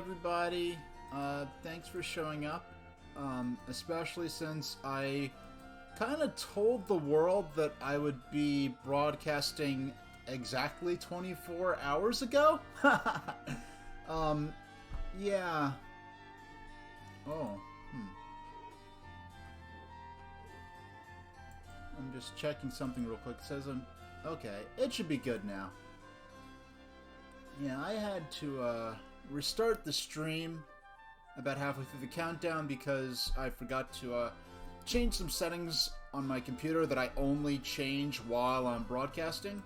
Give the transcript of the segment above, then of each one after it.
everybody. Thanks for showing up. Especially since I kind of told the world that I would be broadcasting exactly 24 hours ago. Yeah. Oh, I'm just checking something real quick. It says okay, it should be good now. Yeah, I had to restart the stream about halfway through the countdown because I forgot to change some settings on my computer that I only change while I'm broadcasting.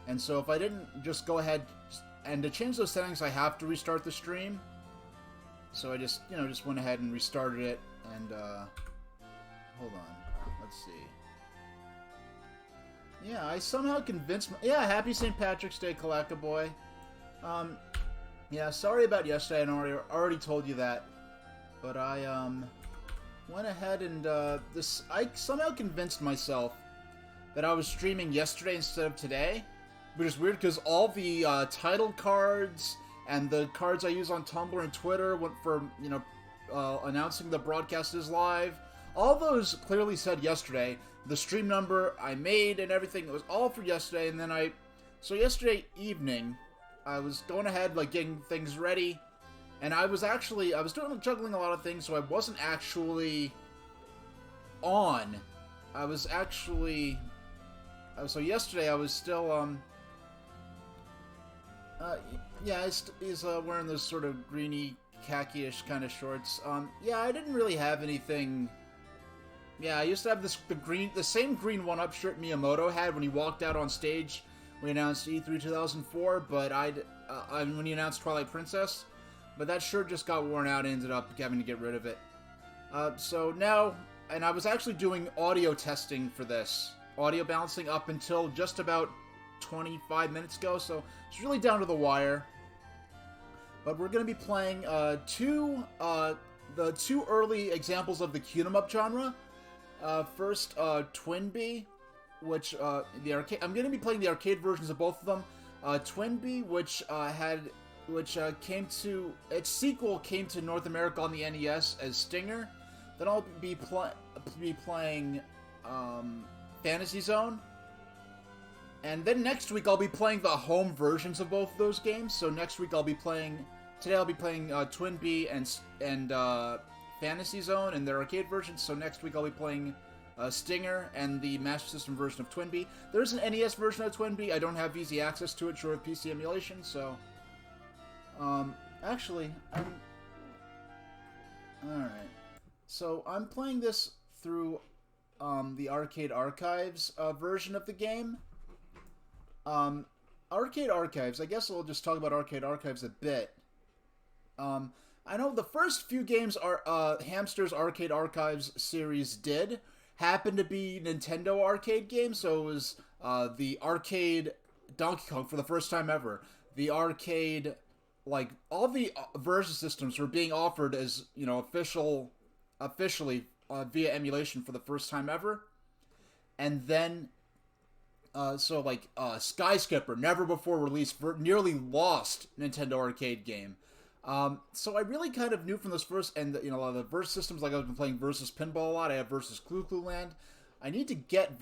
And so if I didn't just go ahead and to change those settings, I have to restart the stream. So I just went ahead and restarted it. And hold on, let's see. Yeah, I somehow convinced yeah, happy St. Patrick's Day, Kalaka Boy. Yeah, sorry about yesterday, I already told you that. But I, went ahead and, I somehow convinced myself that I was streaming yesterday instead of today. Which is weird, because all the, title cards and the cards I use on Tumblr and Twitter went for, announcing the broadcast is live. All those clearly said yesterday. The stream number I made and everything, it was all for yesterday, and then so yesterday evening, I was going ahead, getting things ready, and I was juggling a lot of things, so I wasn't actually on. I was actually, so yesterday I was still, yeah, he's wearing those sort of greeny, khaki-ish kind of shorts. Yeah, I didn't really have anything. Yeah, I used to have the same green one-up shirt Miyamoto had when he walked out on stage when he announced E3 2004, but when he announced Twilight Princess, but that shirt just got worn out and ended up having to get rid of it. So now, and I was actually doing audio testing for this, audio balancing up until just about 25 minutes ago, so it's really down to the wire. But we're going to be playing the two early examples of the Q-em-up genre. First, TwinBee, which the arcade. I'm going to be playing the arcade versions of both of them. TwinBee, which came to its sequel came to North America on the NES as Stinger. Then I'll be playing Fantasy Zone. And then next week I'll be playing the home versions of both of those games. So next week today I'll be playing TwinBee and Fantasy Zone and their arcade versions. So next week I'll be playing Stinger and the Master System version of TwinBee. There's an NES version of TwinBee. I don't have easy access to it short of PC emulation, so actually alright. So I'm playing this through the Arcade Archives version of the game. Arcade Archives, I guess we'll just talk about Arcade Archives a bit. I know the first few games Hamster's Arcade Archives series happened to be Nintendo arcade games, so it was the arcade Donkey Kong for the first time ever. The arcade, all the version systems were being offered as, officially via emulation for the first time ever. And then Skyscraper, never before released, nearly lost Nintendo arcade game. So I really kind of knew from this first, and a lot of the verse systems, I've been playing Versus Pinball a lot. I have Versus Clu Clu Land. I need to get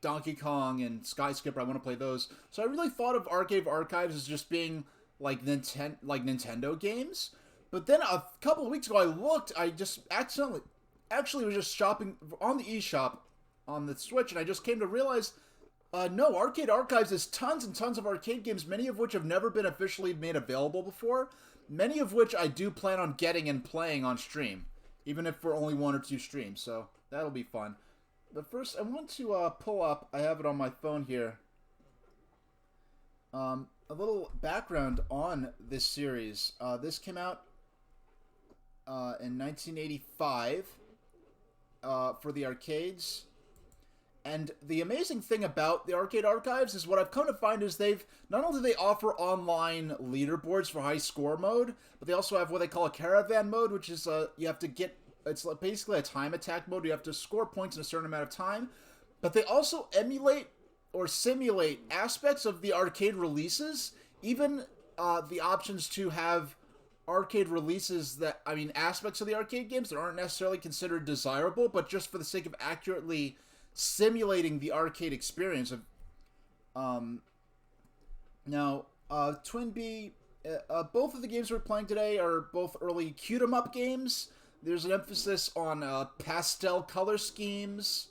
Donkey Kong and Skyscraper. I want to play those. So I really thought of Arcade Archives as just being like Nintendo games. But then a couple of weeks ago, I just actually was just shopping on the eShop on the Switch, and I just came to realize, no, Arcade Archives is tons and tons of arcade games, many of which have never been officially made available before, many of which I do plan on getting and playing on stream, even if for only one or two streams, so that'll be fun. But first, I want to pull up, I have it on my phone here, a little background on this series. This came out in 1985 for the arcades. And the amazing thing about the Arcade Archives is what I've come to find is not only do they offer online leaderboards for high score mode, but they also have what they call a caravan mode, which is you have to it's basically a time attack mode. You have to score points in a certain amount of time, but they also emulate or simulate aspects of the arcade releases, even the options to have arcade releases that, I mean, aspects of the arcade games that aren't necessarily considered desirable, but just for the sake of accurately simulating the arcade experience of, now, TwinBee, both of the games we're playing today are both early cute-em-up games. There's an emphasis on pastel color schemes.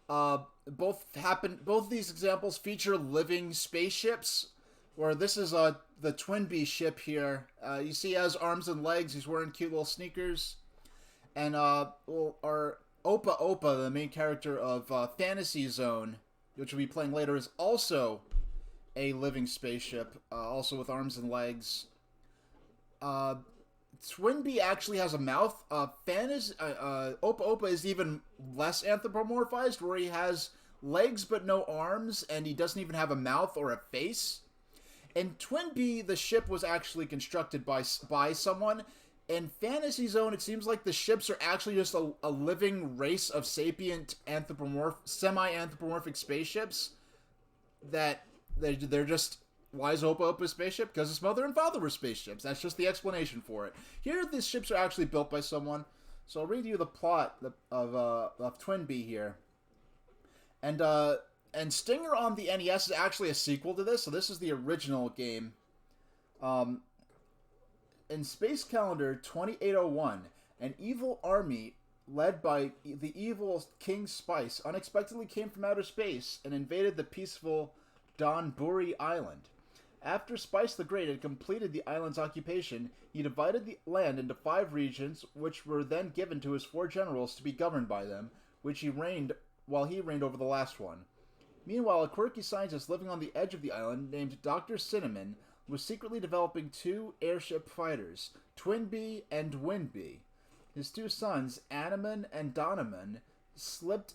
Both of these examples feature living spaceships, where this is the TwinBee ship here. You see he has arms and legs. He's wearing cute little sneakers. And our Opa Opa, the main character of Fantasy Zone, which we'll be playing later, is also a living spaceship, also with arms and legs. TwinBee actually has a mouth. Opa Opa is even less anthropomorphized, where he has legs but no arms, and he doesn't even have a mouth or a face. In TwinBee, the ship was actually constructed by someone. In Fantasy Zone, it seems like the ships are actually just a living race of sapient semi-anthropomorphic spaceships that they're just, why is Opa Opa a spaceship? Because his mother and father were spaceships. That's just the explanation for it. Here, these ships are actually built by someone. So I'll read you the plot of TwinBee here. And Stinger on the NES is actually a sequel to this. So this is the original game. In Space Calendar 2801, an evil army led by the evil King Spice unexpectedly came from outer space and invaded the peaceful Donburi Island. After Spice the Great had completed the island's occupation, he divided the land into 5 regions, which were then given to his 4 generals to be governed by them, while he reigned over the last one. Meanwhile, a quirky scientist living on the edge of the island named Dr. Cinnamon was secretly developing 2 airship fighters, TwinBee and WinBee. His 2 sons, Animan and Donovan, stepped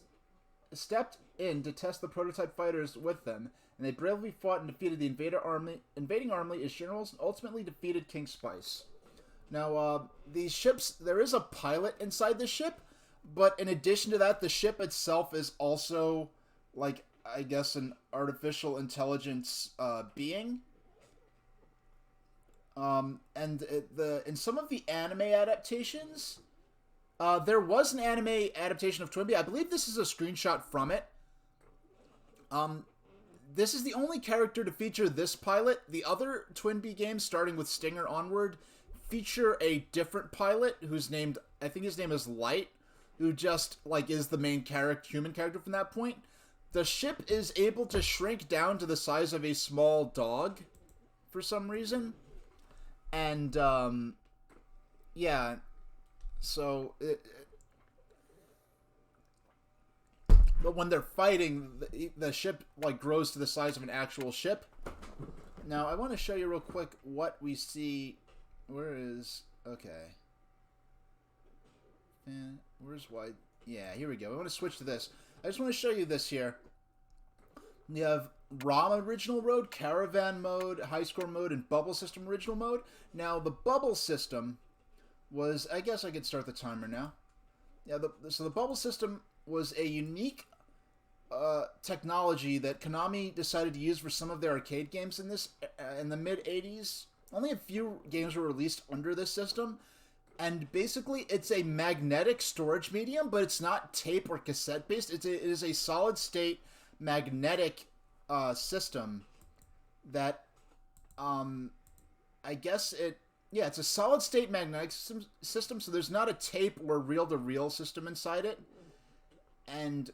in to test the prototype fighters with them, and they bravely fought and defeated the invading army as generals, and ultimately defeated King Spice. Now, these ships, there is a pilot inside the ship, but in addition to that, the ship itself is also, like, I guess, an artificial intelligence being. In some of the anime adaptations, there was an anime adaptation of TwinBee. I believe this is a screenshot from it. This is the only character to feature this pilot. The other TwinBee games, starting with Stinger onward, feature a different pilot who's named, I think his name is Light, who just, like, is the main human character from that point. The ship is able to shrink down to the size of a small dog for some reason. And, yeah, so but when they're fighting, the ship, like, grows to the size of an actual ship. Now, I want to show you real quick what we see. Where is... Okay. And where's why? Yeah, here we go. I want to switch to this. I just want to show you this here. You have ROM original mode, caravan mode, high score mode, and bubble system original mode. Now, the bubble system was... I guess I could start the timer now. Yeah, so the bubble system was a unique technology that Konami decided to use for some of their arcade games in the mid-80s. Only a few games were released under this system, and basically it's a magnetic storage medium, but it's not tape or cassette based. It is a solid-state magnetic system that, I guess it's a solid-state magnetic system, so there's not a tape or reel-to-reel system inside it. And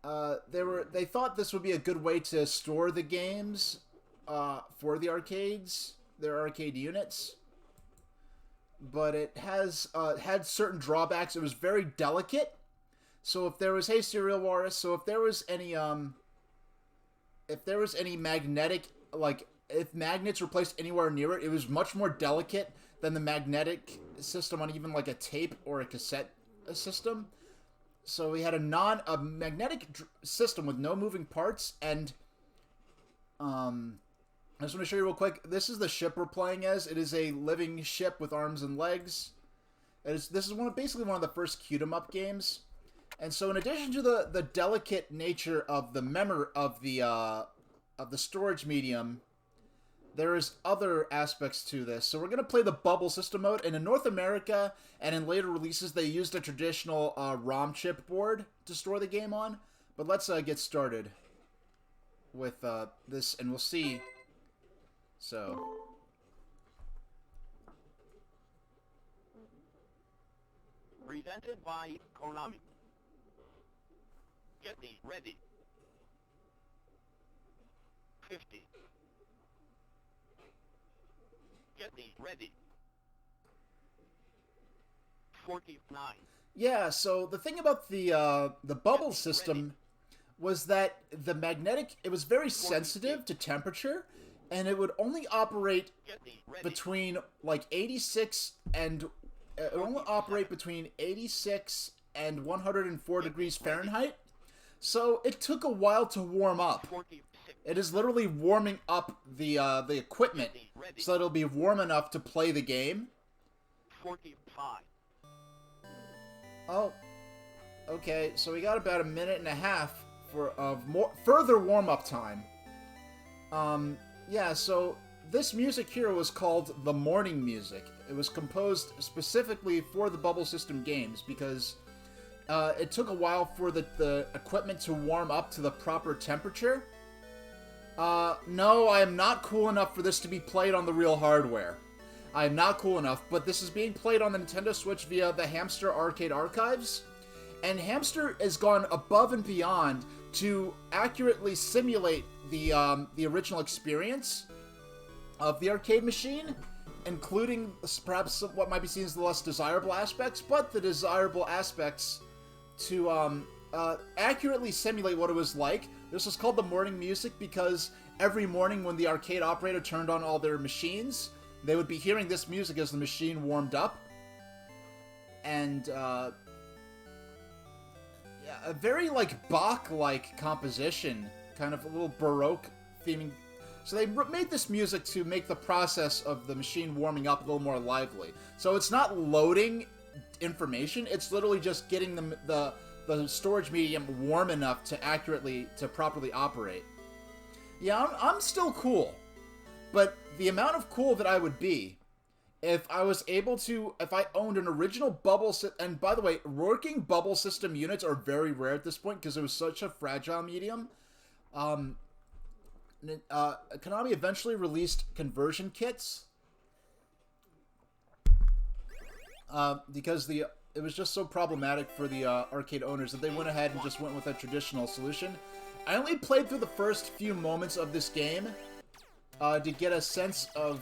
they thought this would be a good way to store the games for the arcades, their arcade units. But it has had certain drawbacks. It was very delicate. So if there was, hey, Serial Walrus, so if there was any magnetic, like, if magnets were placed anywhere near it, it was much more delicate than the magnetic system on even, like, a tape or a cassette system. So we had a magnetic system with no moving parts, and I just want to show you real quick. This is the ship we're playing as. It is a living ship with arms and legs. This is basically one of the first cute-em-up games. And so, in addition to the delicate nature of the storage medium, there's other aspects to this. So we're going to play the bubble system mode, and in North America and in later releases, they used a traditional ROM chip board to store the game on. But let's get started with this, and we'll see. So... Presented by Konami. Get thee ready. 50. Get thee ready. 49. Yeah, so the thing about the bubble system was that the magnetic, it was very sensitive to temperature, and it would only operate between like 86 and it would only operate between 86 and 104 degrees Fahrenheit. So it took a while to warm up. It is literally warming up the equipment so that it'll be warm enough to play the game. 45. Oh, okay. So we got about a minute and a half further warm-up time. Yeah. So this music here was called the morning music. It was composed specifically for the bubble system games because it took a while for the equipment to warm up to the proper temperature. No, I am not cool enough for this to be played on the real hardware. I am not cool enough, but this is being played on the Nintendo Switch via the Hamster Arcade Archives, and Hamster has gone above and beyond to accurately simulate the original experience of the arcade machine, including perhaps what might be seen as the less desirable aspects, but the desirable aspects to accurately simulate what it was like. This was called the morning music because every morning when the arcade operator turned on all their machines, they would be hearing this music as the machine warmed up. And, yeah, a very, like, Bach-like composition, kind of a little Baroque theming. So they made this music to make the process of the machine warming up a little more lively. So it's not loading information, it's literally just getting the storage medium warm enough to properly operate. Yeah, I'm still cool. But the amount of cool that I would be if I was able to, if I owned an original bubble and by the way, working bubble system units are very rare at this point because it was such a fragile medium. Konami eventually released conversion kits because it was just so problematic for the arcade owners that they went ahead and just went with a traditional solution. I only played through the first few moments of this game to get a sense of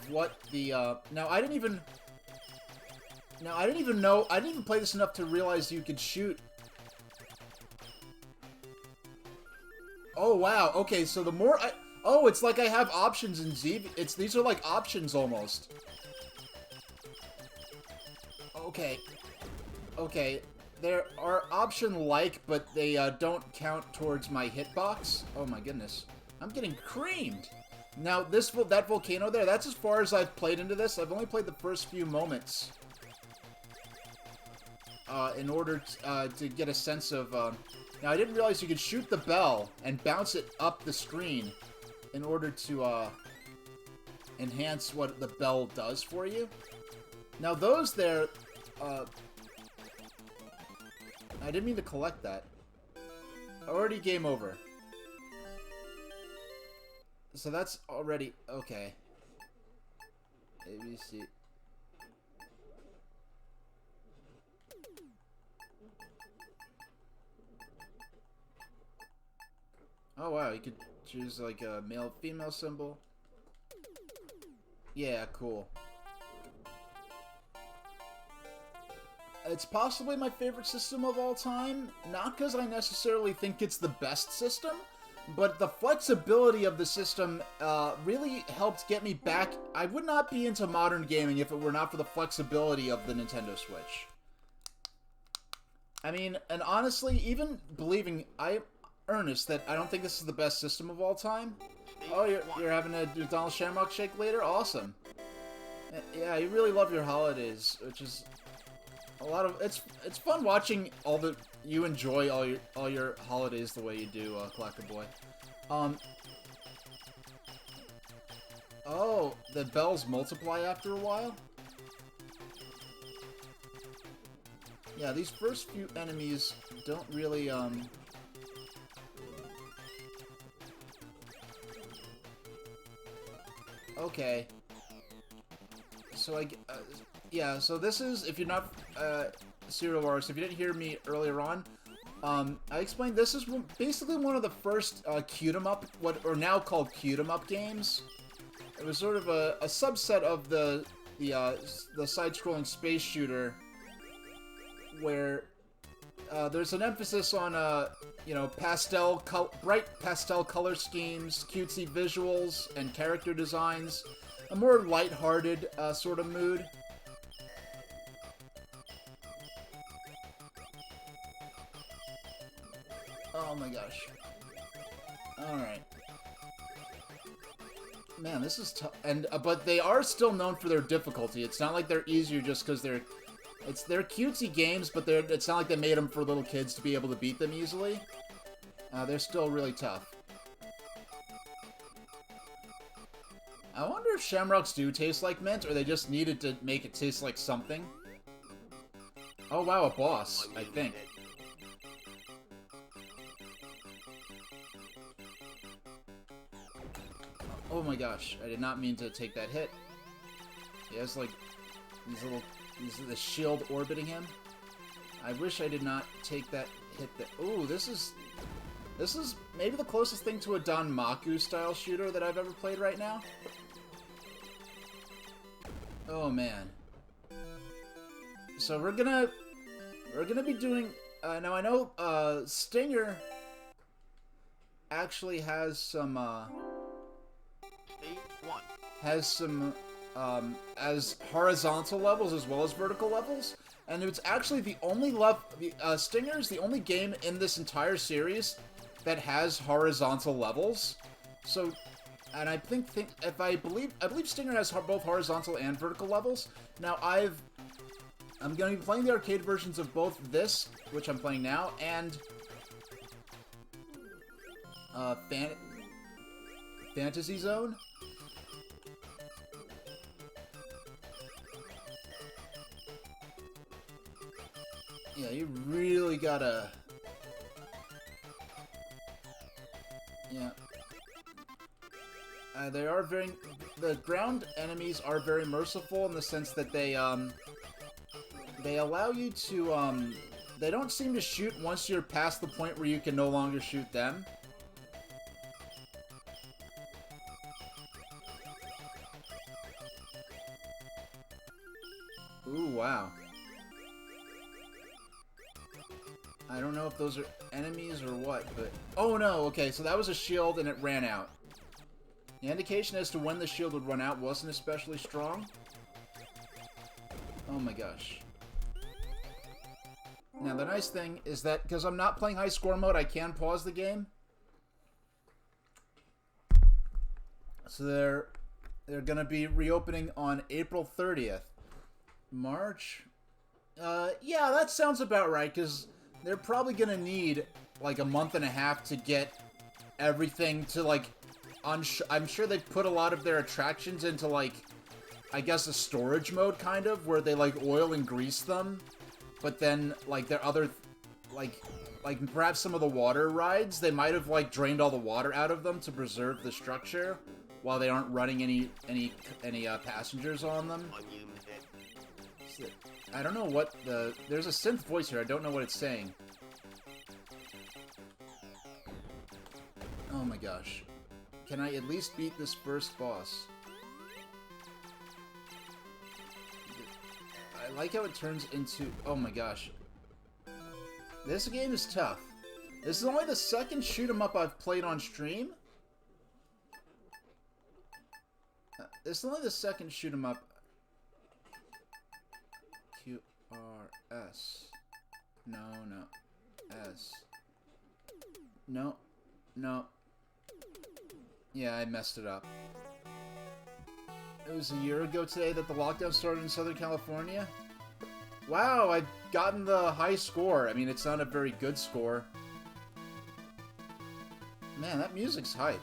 what the now I didn't even play this enough to realize you could shoot. Oh wow, okay, so the more oh, it's like I have options in Z. These are like options almost. Okay. Okay. There are option-like, but they don't count towards my hitbox. Oh my goodness. I'm getting creamed! Now, that volcano there, that's as far as I've played into this. I've only played the first few moments. In order to get a sense of... Now, I didn't realize you could shoot the bell and bounce it up the screen in order to enhance what the bell does for you. Now, those there... I didn't mean to collect that. Already game over. So that's already... Okay. ABC. Oh wow, you could choose like a male-female symbol. Yeah, cool. It's possibly my favorite system of all time, not because I necessarily think it's the best system, but the flexibility of the system really helped get me back. I would not be into modern gaming if it were not for the flexibility of the Nintendo Switch. I mean, and honestly, even believing, I'm earnest that I don't think this is the best system of all time. Oh, you're having a Donald Shamrock shake later? Awesome. Yeah, you really love your holidays, which is... a lot of it's fun watching you enjoy all your holidays the way you do, Clacker Boy. Oh, the bells multiply after a while? Yeah, these first few enemies don't really, Okay. So yeah, so this is, if you're not, Serial Wars, if you didn't hear me earlier on, I explained this is basically one of the first, Q-em-up, what are now called Q-em-up games. It was sort of a subset of the side-scrolling space shooter, where, there's an emphasis on, you know, bright pastel color schemes, cutesy visuals, and character designs. A more lighthearted, sort of mood. Oh my gosh. Alright. Man, this is tough. And, but they are still known for their difficulty. It's not like they're easier just because they're cutesy games, but it's not like they made them for little kids to be able to beat them easily. They're still really tough. I wonder if shamrocks do taste like mint, or they just needed to make it taste like something. Oh wow, a boss, I think. Oh my gosh, I did not mean to take that hit. He has like the shield orbiting him. I wish I did not take that hit. Ooh, this is maybe the closest thing to a Danmaku style shooter that I've ever played right now. Oh man. So we're gonna be doing. Now I know Stinger actually has some. Stage 1. Has some as horizontal levels as well as vertical levels, and it's actually the only Stinger is the only game in this entire series that has horizontal levels. So, and I believe Stinger has both horizontal and vertical levels. Now I'm going to be playing the arcade versions of both this, which I'm playing now, and Fantasy Zone. Yeah, you really gotta... Yeah. They are the ground enemies are very merciful in the sense that they allow you to, they don't seem to shoot once you're past the point where you can no longer shoot them. Ooh, wow. I don't know if those are enemies or what, but... Oh no, okay, so that was a shield and it ran out. The indication as to when the shield would run out wasn't especially strong. Oh my gosh. Now the nice thing is that, because I'm not playing high score mode, I can pause the game. So they're gonna be reopening on April 30th. March? Yeah, that sounds about right, because they're probably gonna need, like, a month and a half to get everything to, like, I'm sure they put a lot of their attractions into, like, I guess a storage mode, kind of, where they, like, oil and grease them, but then, like, their other, like perhaps some of the water rides, they might have, like, drained all the water out of them to preserve the structure, while they aren't running any passengers on them. I don't know what there's a synth voice here, I don't know what it's saying. Oh my gosh. Can I at least beat this first boss? I like how it turns into... Oh my gosh. This game is tough. This is only the second shoot-'em-up I've played on stream. This is only the second shoot-'em-up. QRS. No. S. No. Yeah, I messed it up. It was a year ago today that the lockdown started in Southern California. Wow, I've gotten the high score. I mean, it's not a very good score. Man, that music's hype.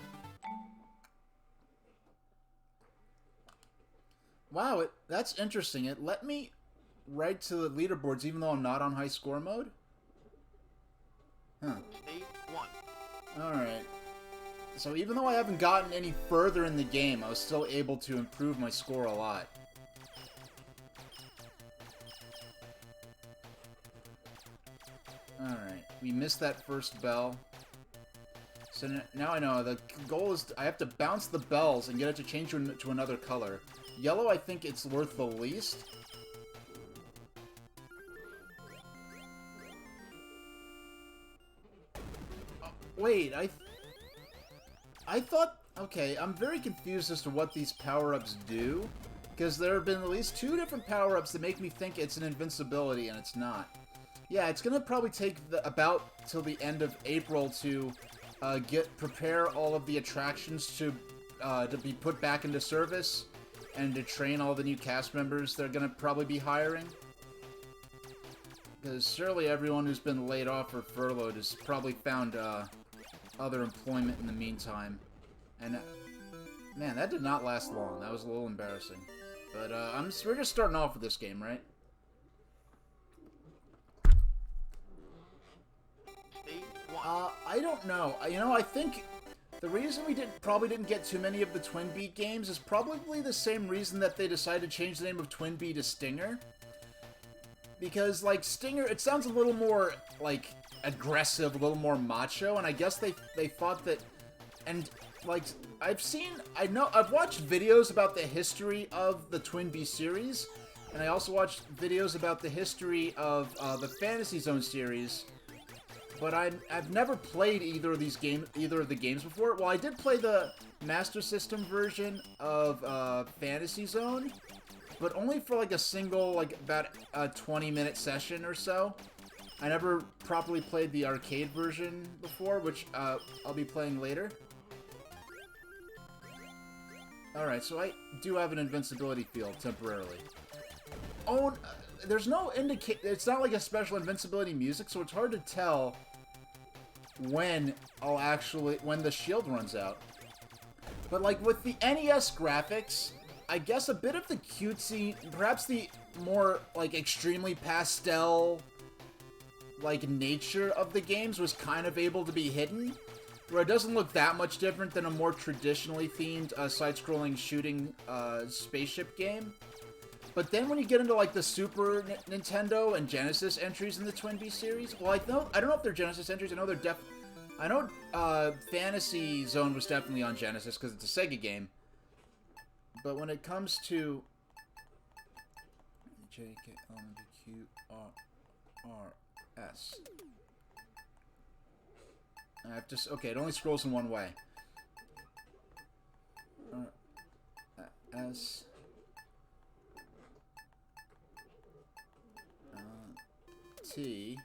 Wow, that's interesting. It let me write to the leaderboards even though I'm not on high score mode? Huh. State 1. Alright. So even though I haven't gotten any further in the game, I was still able to improve my score a lot. Alright, we missed that first bell. So now I know, the goal is I have to bounce the bells and get it to change to another color. Yellow, I think it's worth the least. Wait, I thought... Okay, I'm very confused as to what these power-ups do. Because there have been at least 2 different power-ups that make me think it's an invincibility, and it's not. Yeah, it's gonna probably take about till the end of April to prepare all of the attractions to be put back into service, and to train all the new cast members they're gonna probably be hiring. Because surely everyone who's been laid off or furloughed has probably found other employment in the meantime. And man, that did not last long. That was a little embarrassing. But we're just starting off with this game, right? State 1. I don't know. You know, I think the reason we probably didn't get too many of the TwinBee games is probably the same reason that they decided to change the name of TwinBee to Stinger. Because, like, Stinger, it sounds a little more, like, aggressive, a little more macho, and I guess they thought that, and, like, I've watched videos about the history of the TwinBee series, and I also watched videos about the history of the Fantasy Zone series, but I've never played either of the games before. Well, I did play the Master System version of Fantasy Zone, but only for like a single, like about a 20-minute session or so. I never properly played the arcade version before, which I'll be playing later. Alright, so I do have an invincibility field temporarily. Oh, there's no it's not like a special invincibility music, so it's hard to tell when when the shield runs out. But like with the NES graphics, I guess a bit of the cutesy, perhaps the more, like, extremely pastel, like, nature of the games was kind of able to be hidden, where it doesn't look that much different than a more traditionally themed, side-scrolling shooting, spaceship game. But then when you get into, like, the Super Nintendo and Genesis entries in the TwinBee series, well, I don't know if they're Genesis entries, I know Fantasy Zone was definitely on Genesis, because it's a Sega game. But when it comes to J, K, L, M, Q, R, S, I have to. Okay, it only scrolls in one way. S, T.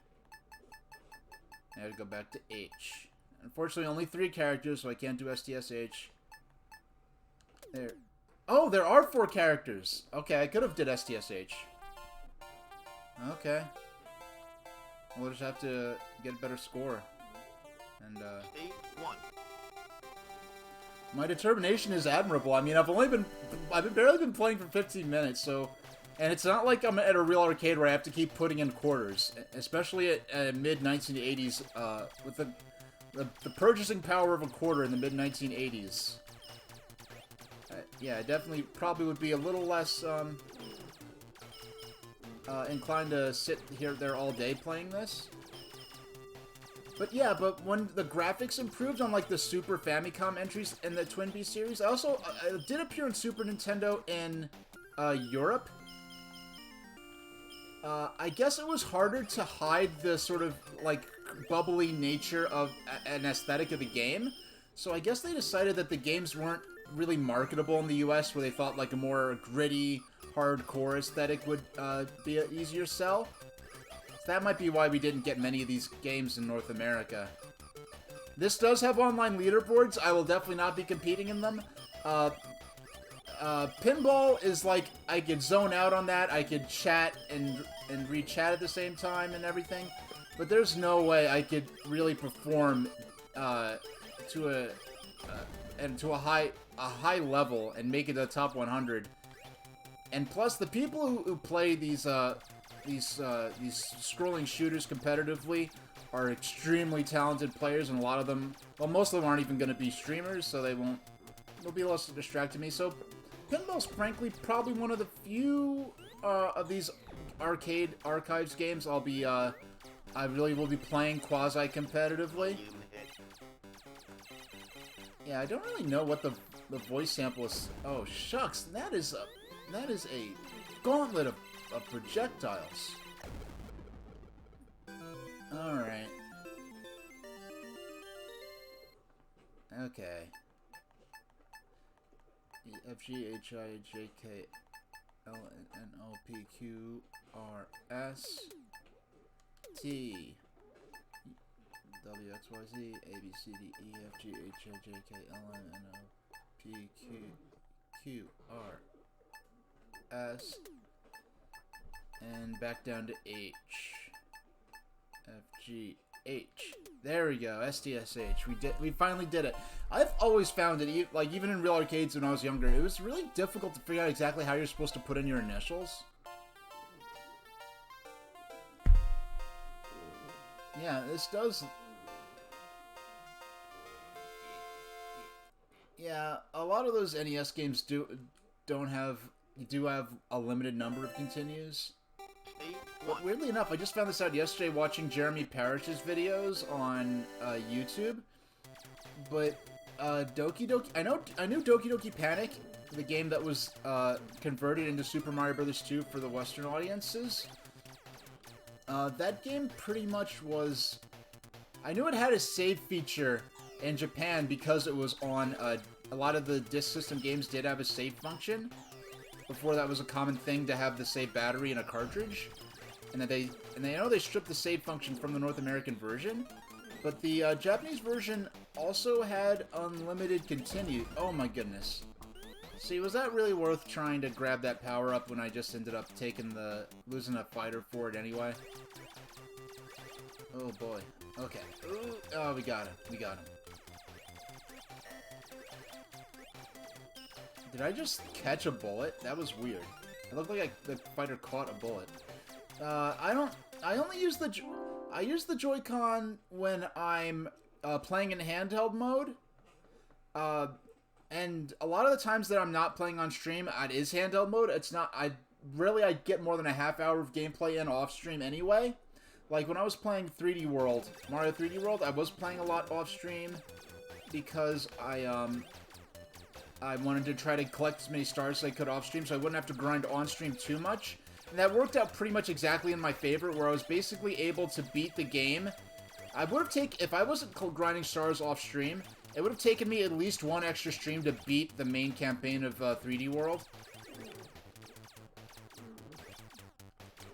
I have to go back to H. Unfortunately, only 3 characters, so I can't do STSH. There. Oh, there are 4 characters. Okay, I could have did STSH. Okay. We'll just have to get a better score. And, State 1. my determination is admirable. I mean, I've barely been playing for 15 minutes, so... And it's not like I'm at a real arcade where I have to keep putting in quarters. Especially at mid-1980s, with the purchasing power of a quarter in the mid-1980s. Yeah, I definitely probably would be a little less inclined to sit there all day playing this. But yeah, but when the graphics improved on like the Super Famicom entries in the TwinBee series, I did appear in Super Nintendo in Europe. I guess it was harder to hide the sort of like bubbly nature of an aesthetic of the game. So I guess they decided that the games weren't really marketable in the US, where they thought like a more gritty, hardcore aesthetic would be an easier sell. So that might be why we didn't get many of these games in North America. This does have online leaderboards. I will definitely not be competing in them. Pinball is like, I could zone out on that. I could chat and read chat at the same time and everything. But there's no way I could really perform to a high level and make it the top 100. And plus, the people who play these scrolling shooters competitively are extremely talented players, and a lot of them, well, most of them aren't even going to be streamers, so they'll be less distracting me. So, pinball's frankly probably one of the few of these arcade archives games I really will be playing quasi-competitively. Yeah, I don't really know what the voice sample is. Oh shucks, that is a gauntlet of projectiles. All right. Okay. E F G H I J K L N O P Q R S T W X Y Z A B C D E F G H I J K L N O P Q R S and back down to H F G H. There we go. STSH. We finally did it. I've always found it, like even in real arcades when I was younger, it was really difficult to figure out exactly how you're supposed to put in your initials. Yeah, this does. Yeah, a lot of those NES games do have a limited number of continues. But weirdly enough, I just found this out yesterday watching Jeremy Parrish's videos on YouTube. But Doki Doki, I knew Doki Doki Panic, the game that was converted into Super Mario Bros. 2 for the Western audiences. That game pretty much was. I knew it had a save feature in Japan because it was on a lot of the disk system games did have a save function. Before that was a common thing to have the save battery in a cartridge, and they know they stripped the save function from the North American version, but the Japanese version also had unlimited continue. Oh my goodness! See, was that really worth trying to grab that power up when I just ended up losing a fighter for it anyway? Oh boy. Okay. Ooh. Oh, we got him. We got him. Did I just catch a bullet? That was weird. It looked like the fighter caught a bullet. I only use the Joy-Con when I'm playing in handheld mode. And a lot of the times that I'm not playing on stream, it is handheld mode. It's not. I get more than a half hour of gameplay in off stream anyway. Like when I was playing 3D World, Mario 3D World, I was playing a lot off stream because I wanted to try to collect as many stars as I could off stream so I wouldn't have to grind on stream too much. And that worked out pretty much exactly in my favor, where I was basically able to beat the game. If I wasn't grinding stars off stream, it would have taken me at least one extra stream to beat the main campaign of 3D World.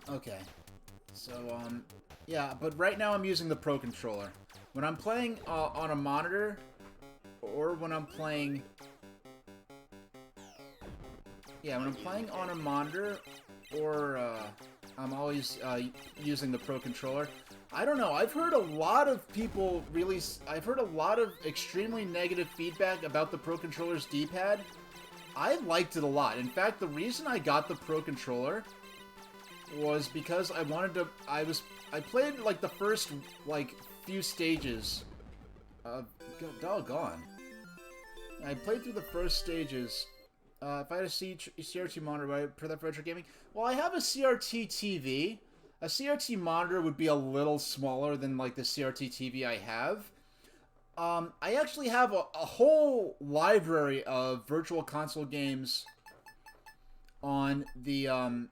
Okay. So, yeah, but right now I'm using the Pro Controller. When I'm playing on a monitor, or when I'm playing... Yeah, when I'm playing on a monitor, or I'm always using the Pro Controller. I don't know, I've heard a lot of people I've heard a lot of extremely negative feedback about the Pro Controller's D-pad. I liked it a lot. In fact, the reason I got the Pro Controller was because I wanted to, I played, like, the first, like, few stages. Doggone. I played through the first stages. If I had a CRT monitor, would I put that for retro gaming? Well, I have a CRT TV. A CRT monitor would be a little smaller than, like, the CRT TV I have. I actually have a whole library of Virtual Console games on the, on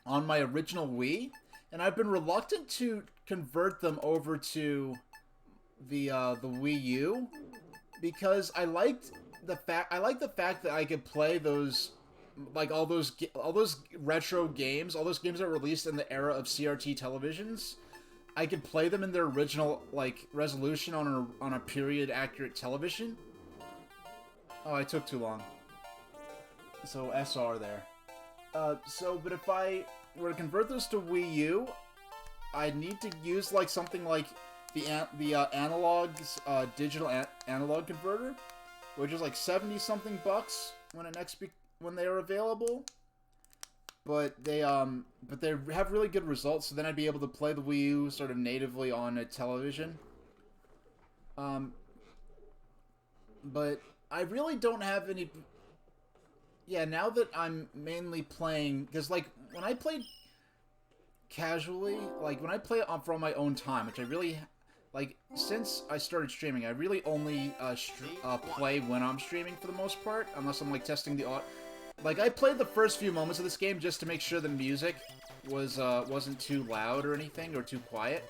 my original Wii, and I've been reluctant to convert them over to the Wii U, because I liked the fact that I could play those, like, all those retro games, all those games that were released in the era of CRT televisions. I could play them in their original, like, resolution on a period accurate television. Oh, I took too long. So SR there. But if I were to convert those to Wii U, I'd need to use, like, something like the analogs digital analog converter, which is like 70 something bucks when they are available. But they have really good results. So then I'd be able to play the Wii U sort of natively on a television. But I really don't have any. Yeah, now that I'm mainly playing, because like when I played casually, like when I play it for my own time, which I really like since I started streaming, I really only play when I'm streaming for the most part, unless I'm like testing the audio. Like, I played the first few moments of this game just to make sure the music wasn't too loud or anything, or too quiet.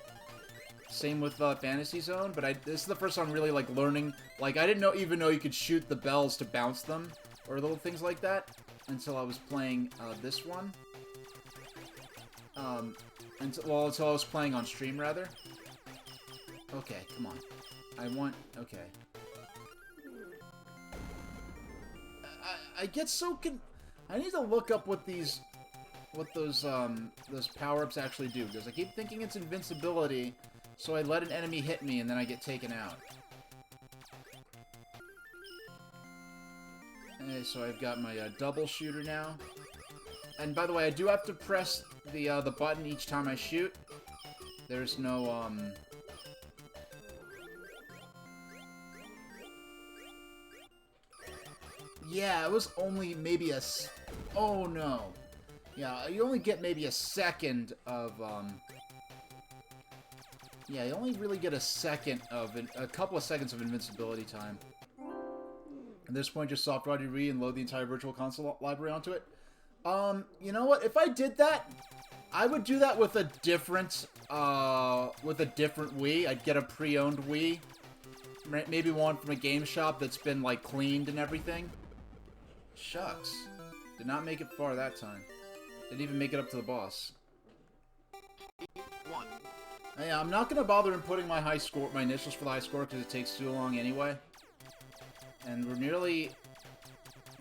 Same with Fantasy Zone, but this is the first time I'm really, like, learning. Like, I didn't even know you could shoot the bells to bounce them, or little things like that, until I was playing this one. Until I was playing on stream, rather. Okay, come on. Okay. I get so I need to look up what those power-ups actually do, because I keep thinking it's invincibility, so I let an enemy hit me and then I get taken out. Okay, so I've got my double shooter now. And by the way, I do have to press the button each time I shoot. There's no Yeah, it was only maybe oh no. Yeah, you only get maybe a second of, yeah, you only really get a couple of seconds of invincibility time. At this point, just soft Roddy Re and load the entire Virtual Console library onto it. You know what? If I did that, I would do that with a different Wii. I'd get a pre-owned Wii. Maybe one from a game shop that's been, like, cleaned and everything. Shucks. Did not make it far that time. Didn't even make it up to the boss. Yeah, I'm not gonna bother inputting my initials for the high score because it takes too long anyway. And we're nearly,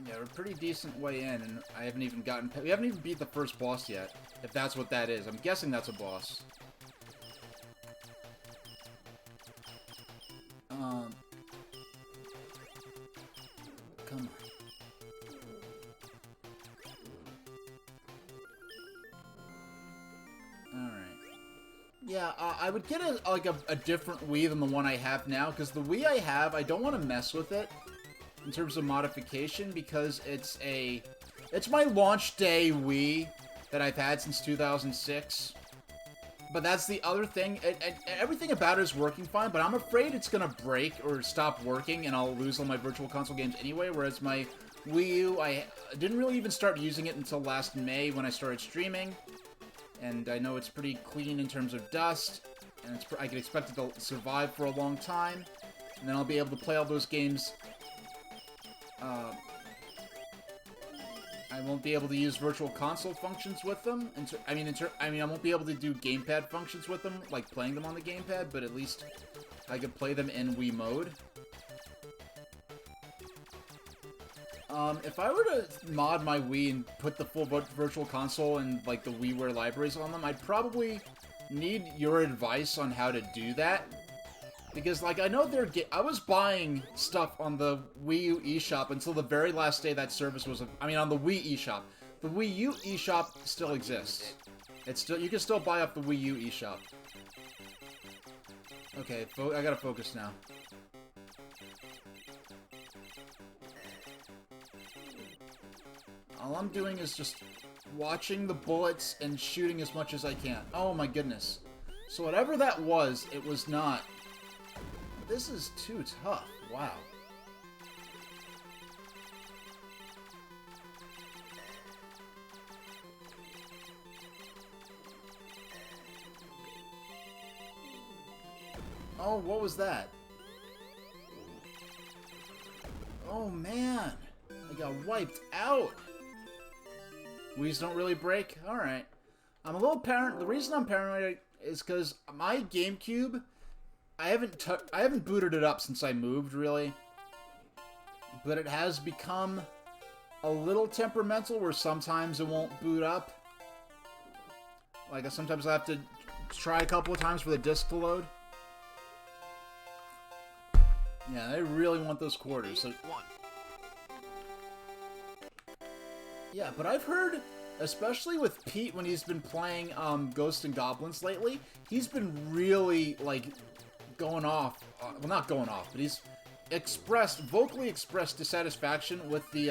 yeah, we're a pretty decent way in, and we haven't even beat the first boss yet. If that's what that is, I'm guessing that's a boss. Come on. Yeah, I would get a different Wii than the one I have now, because the Wii I have, I don't want to mess with it in terms of modification, because it's my launch day Wii that I've had since 2006. But that's the other thing. Everything about it is working fine, but I'm afraid it's gonna break or stop working, and I'll lose all my Virtual Console games anyway, whereas my Wii U, I didn't really even start using it until last May when I started streaming. And I know it's pretty clean in terms of dust, and I can expect it to survive for a long time. And then I'll be able to play all those games. I won't be able to use Virtual Console functions with them. I mean, I won't be able to do gamepad functions with them, like playing them on the gamepad, but at least I could play them in Wii mode. If I were to mod my Wii and put the full Virtual Console and, like, the WiiWare libraries on them, I'd probably need your advice on how to do that. Because, like, I know I was buying stuff on the Wii U eShop until the very last day that service was... on the Wii eShop. The Wii U eShop still exists. You can still buy off the Wii U eShop. Okay, I gotta focus now. All I'm doing is just watching the bullets and shooting as much as I can. Oh my goodness. So whatever that was, it was not. This is too tough. Wow. Oh, what was that? Oh man. I got wiped out. Wii's don't really break? Alright. I'm a little paranoid. The reason I'm paranoid is because my GameCube, I haven't booted it up since I moved, really. But it has become a little temperamental where sometimes it won't boot up. Like, sometimes I have to try a couple of times for the disc to load. Yeah, I really want those quarters. So 1. yeah, but I've heard, especially with Pete when he's been playing Ghosts and Goblins lately, he's been really like going off. Well, not going off, but he's vocally expressed dissatisfaction with the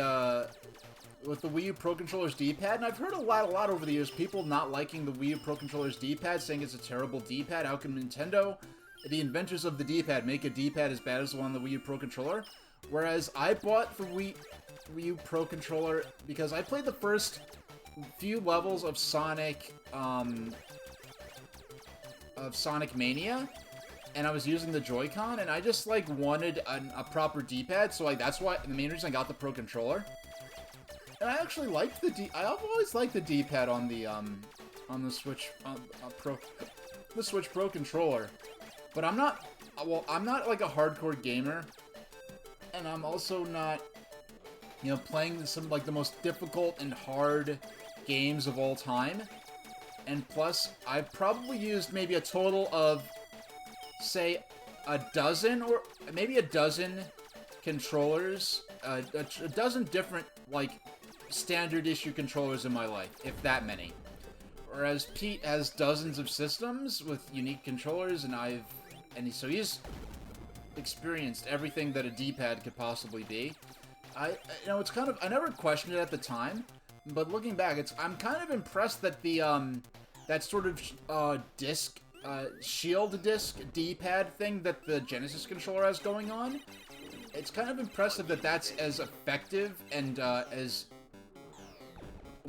Wii U Pro Controller's D-pad, and I've heard a lot over the years, people not liking the Wii U Pro Controller's D-pad, saying it's a terrible D-pad. How can Nintendo, the inventors of the D-pad, make a D-pad as bad as the one on the Wii U Pro Controller? Whereas I bought the Wii U Pro Controller because I played the first few levels of Sonic Mania, and I was using the Joy-Con, and I just like wanted a proper D-pad, so like that's why the main reason I got the Pro Controller. And I actually liked I've always liked the D-pad on the Switch the Switch Pro Controller. But I'm not like a hardcore gamer, and I'm also not, you know, playing some like the most difficult and hard games of all time. And plus, I've probably used maybe a total of, say, a dozen or maybe a dozen controllers, a dozen different like standard issue controllers in my life, if that many. Whereas Pete has dozens of systems with unique controllers, and so he's experienced everything that a D-pad could possibly be. You know, it's kind of, I never questioned it at the time, but looking back, I'm kind of impressed that the that sort of shield disc D-pad thing that the Genesis controller has going on. It's kind of impressive that that's as effective and as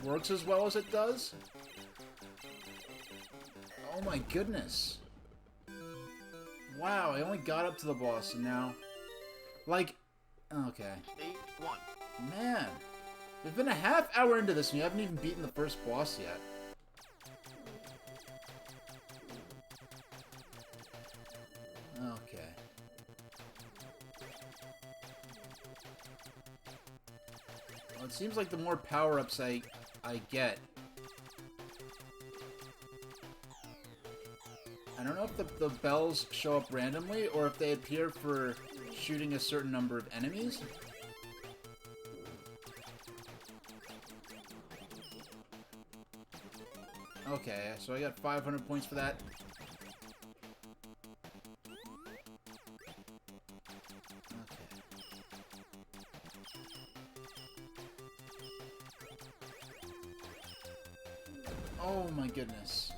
works as well as it does. Oh my goodness. Wow, I only got up to the boss and now... Like... Okay. 1. Man. We've been a half hour into this and you haven't even beaten the first boss yet. Okay. Well, it seems like the more power-ups I get... I don't know if the bells show up randomly, or if they appear for shooting a certain number of enemies. Okay, so I got 500 points for that. Oh my goodness.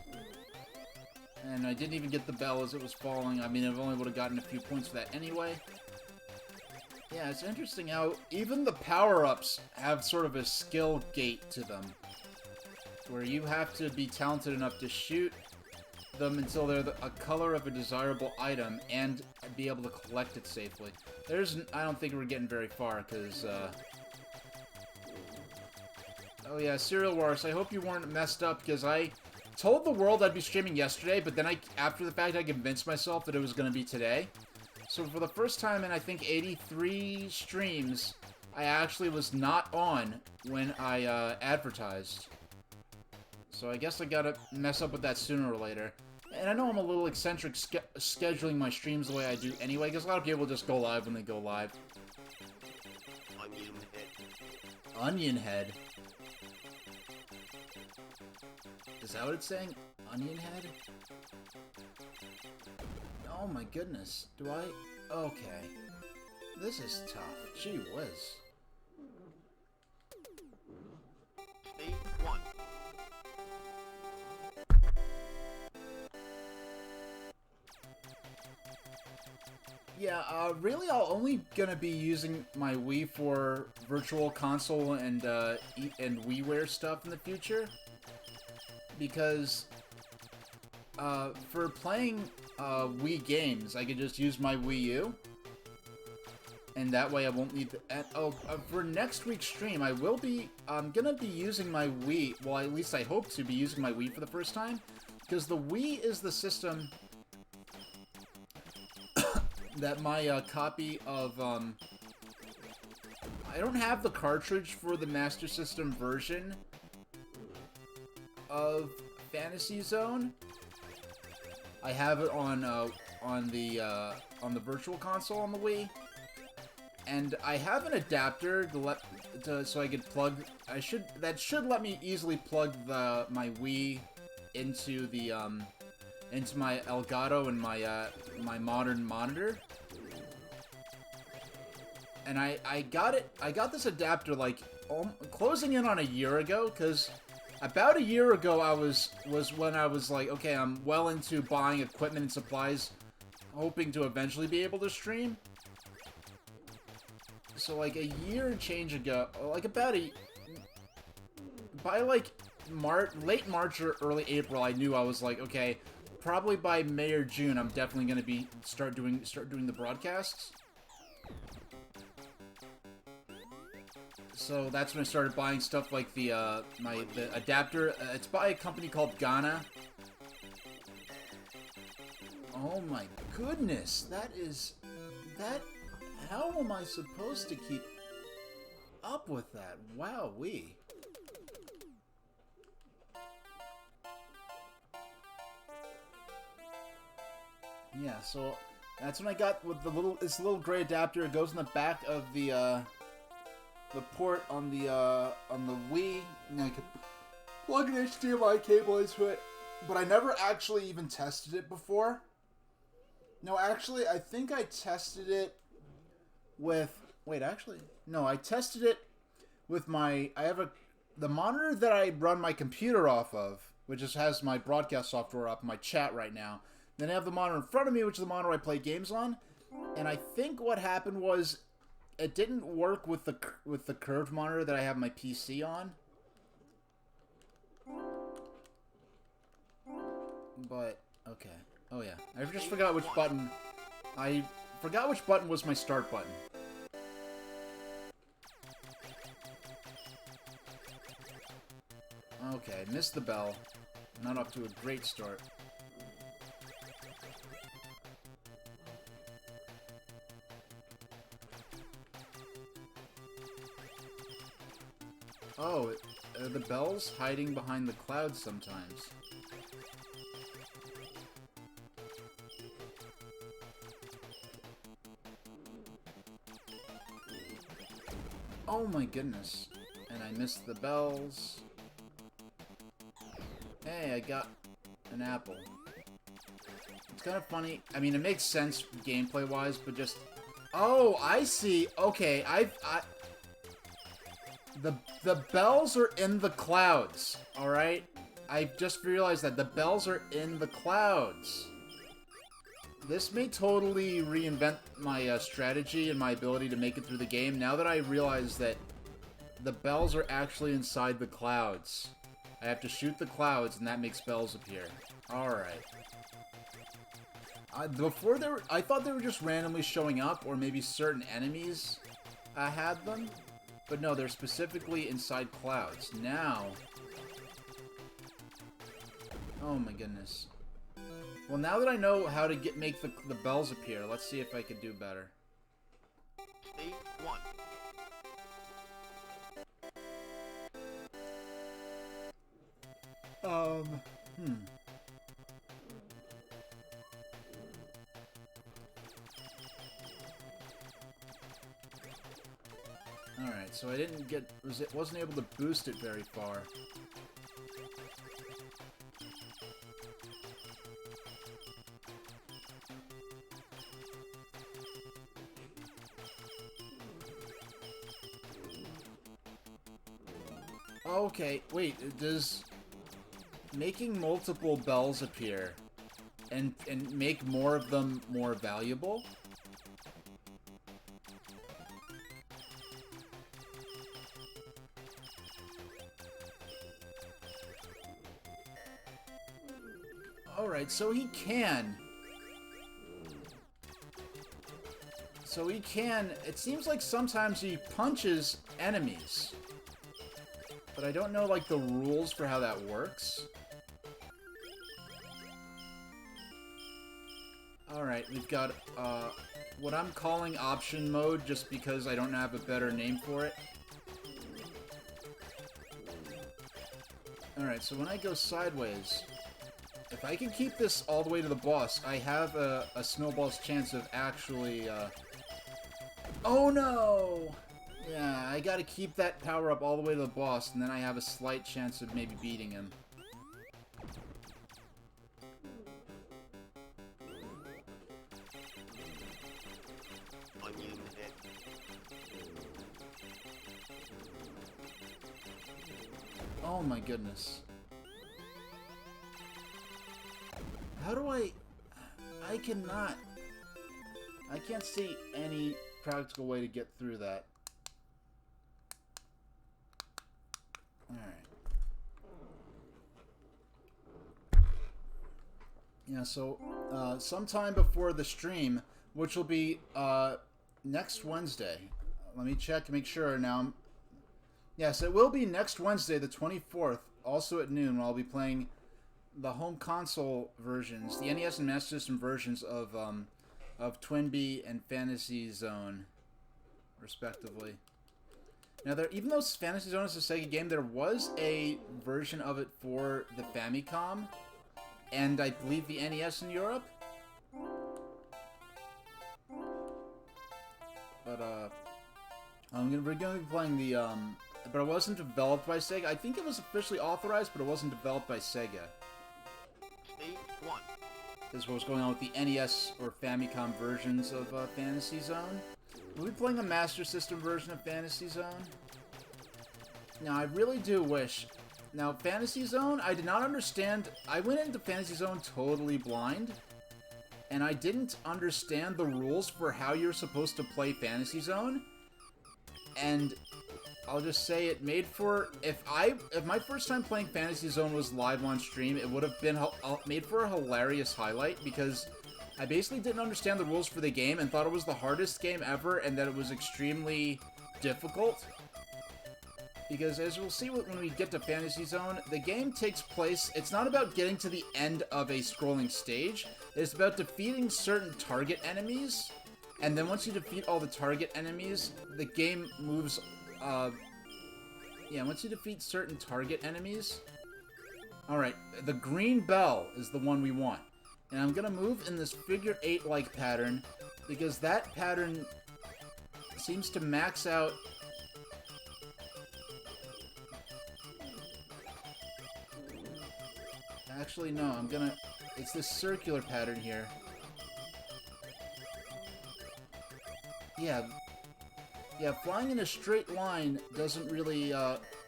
And I didn't even get the bell as it was falling. I mean, I only would have gotten a few points for that anyway. Yeah, it's interesting how even the power-ups have sort of a skill gate to them. Where you have to be talented enough to shoot them until they're a color of a desirable item and be able to collect it safely. I don't think we're getting very far, because, Oh yeah, Serial Wars, I hope you weren't messed up, because I told the world I'd be streaming yesterday, but then after the fact, I convinced myself that it was going to be today. So for the first time in, I think, 83 streams, I actually was not on when I advertised. So I guess I gotta mess up with that sooner or later. And I know I'm a little eccentric scheduling my streams the way I do anyway, because a lot of people just go live when they go live. Onion head. Onion head? Is that what it's saying? Onion head? Oh my goodness. Do I? Okay. This is tough. Gee whiz. Stage 1. Yeah, really I'll only gonna be using my Wii for Virtual Console and WiiWare stuff in the future. Because, for playing, Wii games, I could just use my Wii U. And that way I won't need for next week's stream, I'm gonna be using my Wii, well, at least I hope to be using my Wii for the first time. Because the Wii is the system that my, copy of, I don't have the cartridge for the Master System version of Fantasy Zone. I have it on the Virtual Console on the Wii. and I have an adapter so I could plug. That should let me easily plug my Wii into the into my Elgato and my modern monitor. And I got this adapter like closing in on a year ago, because about a year ago was when I was like, okay, I'm well into buying equipment and supplies, hoping to eventually be able to stream. So like a year and change ago, like by like late March or early April, I knew I was like, okay, probably by May or June, I'm definitely gonna start doing the broadcasts. So that's when I started buying stuff like the adapter. It's by a company called Ghana. Oh my goodness, that. How am I supposed to keep up with that? Wowee. Yeah, so that's when I got with this little gray adapter. It goes in the back of the port on the Wii, and I could plug an HDMI cable into it. But I never actually even tested it before. No, actually, I think I tested it with... Wait, actually... No, I tested it with my... the monitor that I run my computer off of, which just has my broadcast software up, my chat right now. Then I have the monitor in front of me, which is the monitor I play games on. And I think what happened was it didn't work with the curved monitor that I have my PC on. But, okay. Oh yeah, I just forgot which button. I forgot which button was my start button. Okay, missed the bell. Not off to a great start. Oh, the bell's hiding behind the clouds sometimes. Oh my goodness. And I missed the bells. Hey, I got an apple. It's kind of funny. I mean, it makes sense gameplay-wise, but just... Oh, I see. Okay, The bells are in the clouds, alright? I just realized that the bells are in the clouds. This may totally reinvent my strategy and my ability to make it through the game, now that I realize that the bells are actually inside the clouds. I have to shoot the clouds, and that makes bells appear. Alright. Before I thought they were just randomly showing up, or maybe certain enemies had them. But no, they're specifically inside clouds. Now... Oh my goodness. Well, now that I know how to make the bells appear, let's see if I can do better. Stage 1. Alright, so I didn't wasn't able to boost it very far. Okay, wait, does making multiple bells appear and make more of them more valuable? Alright, so he can. It seems like sometimes he punches enemies. But I don't know, like, the rules for how that works. Alright, we've got, what I'm calling option mode, just because I don't have a better name for it. Alright, so when I go sideways, if I can keep this all the way to the boss, I have a snowball's chance of actually, Oh no! Yeah, I gotta keep that power up all the way to the boss, and then I have a slight chance of maybe beating him. Onion head. Oh my goodness. How do I cannot... I can't see any practical way to get through that. Alright. Yeah, so, sometime before the stream, which will be, next Wednesday. Let me check to make sure now. Yes, it will be next Wednesday, the 24th, also at noon, when I'll be playing the home console versions, the NES and Master System versions of TwinBee and Fantasy Zone, respectively. Now, even though Fantasy Zone is a Sega game, there was a version of it for the Famicom, and I believe the NES in Europe. But, we're gonna be playing the, but it wasn't developed by Sega. I think it was officially authorized, but it wasn't developed by Sega. Stage 1. This is what was going on with the NES or Famicom versions of Fantasy Zone. We'll be playing a Master System version of Fantasy Zone. Now, I really do wish... Now, Fantasy Zone, I did not understand... I went into Fantasy Zone totally blind, and I didn't understand the rules for how you're supposed to play Fantasy Zone. And I'll just say it made for... If my first time playing Fantasy Zone was live on stream, it would have been made for a hilarious highlight, because I basically didn't understand the rules for the game and thought it was the hardest game ever and that it was extremely difficult. Because as we'll see when we get to Fantasy Zone, the game takes place... It's not about getting to the end of a scrolling stage. It's about defeating certain target enemies. And then once you defeat all the target enemies, the game moves... Yeah, once you defeat certain target enemies... Alright, the green bell is the one we want. And I'm gonna move in this figure 8-like pattern, because that pattern seems to max out... Actually, no, I'm gonna... It's this circular pattern here. Yeah, flying in a straight line doesn't really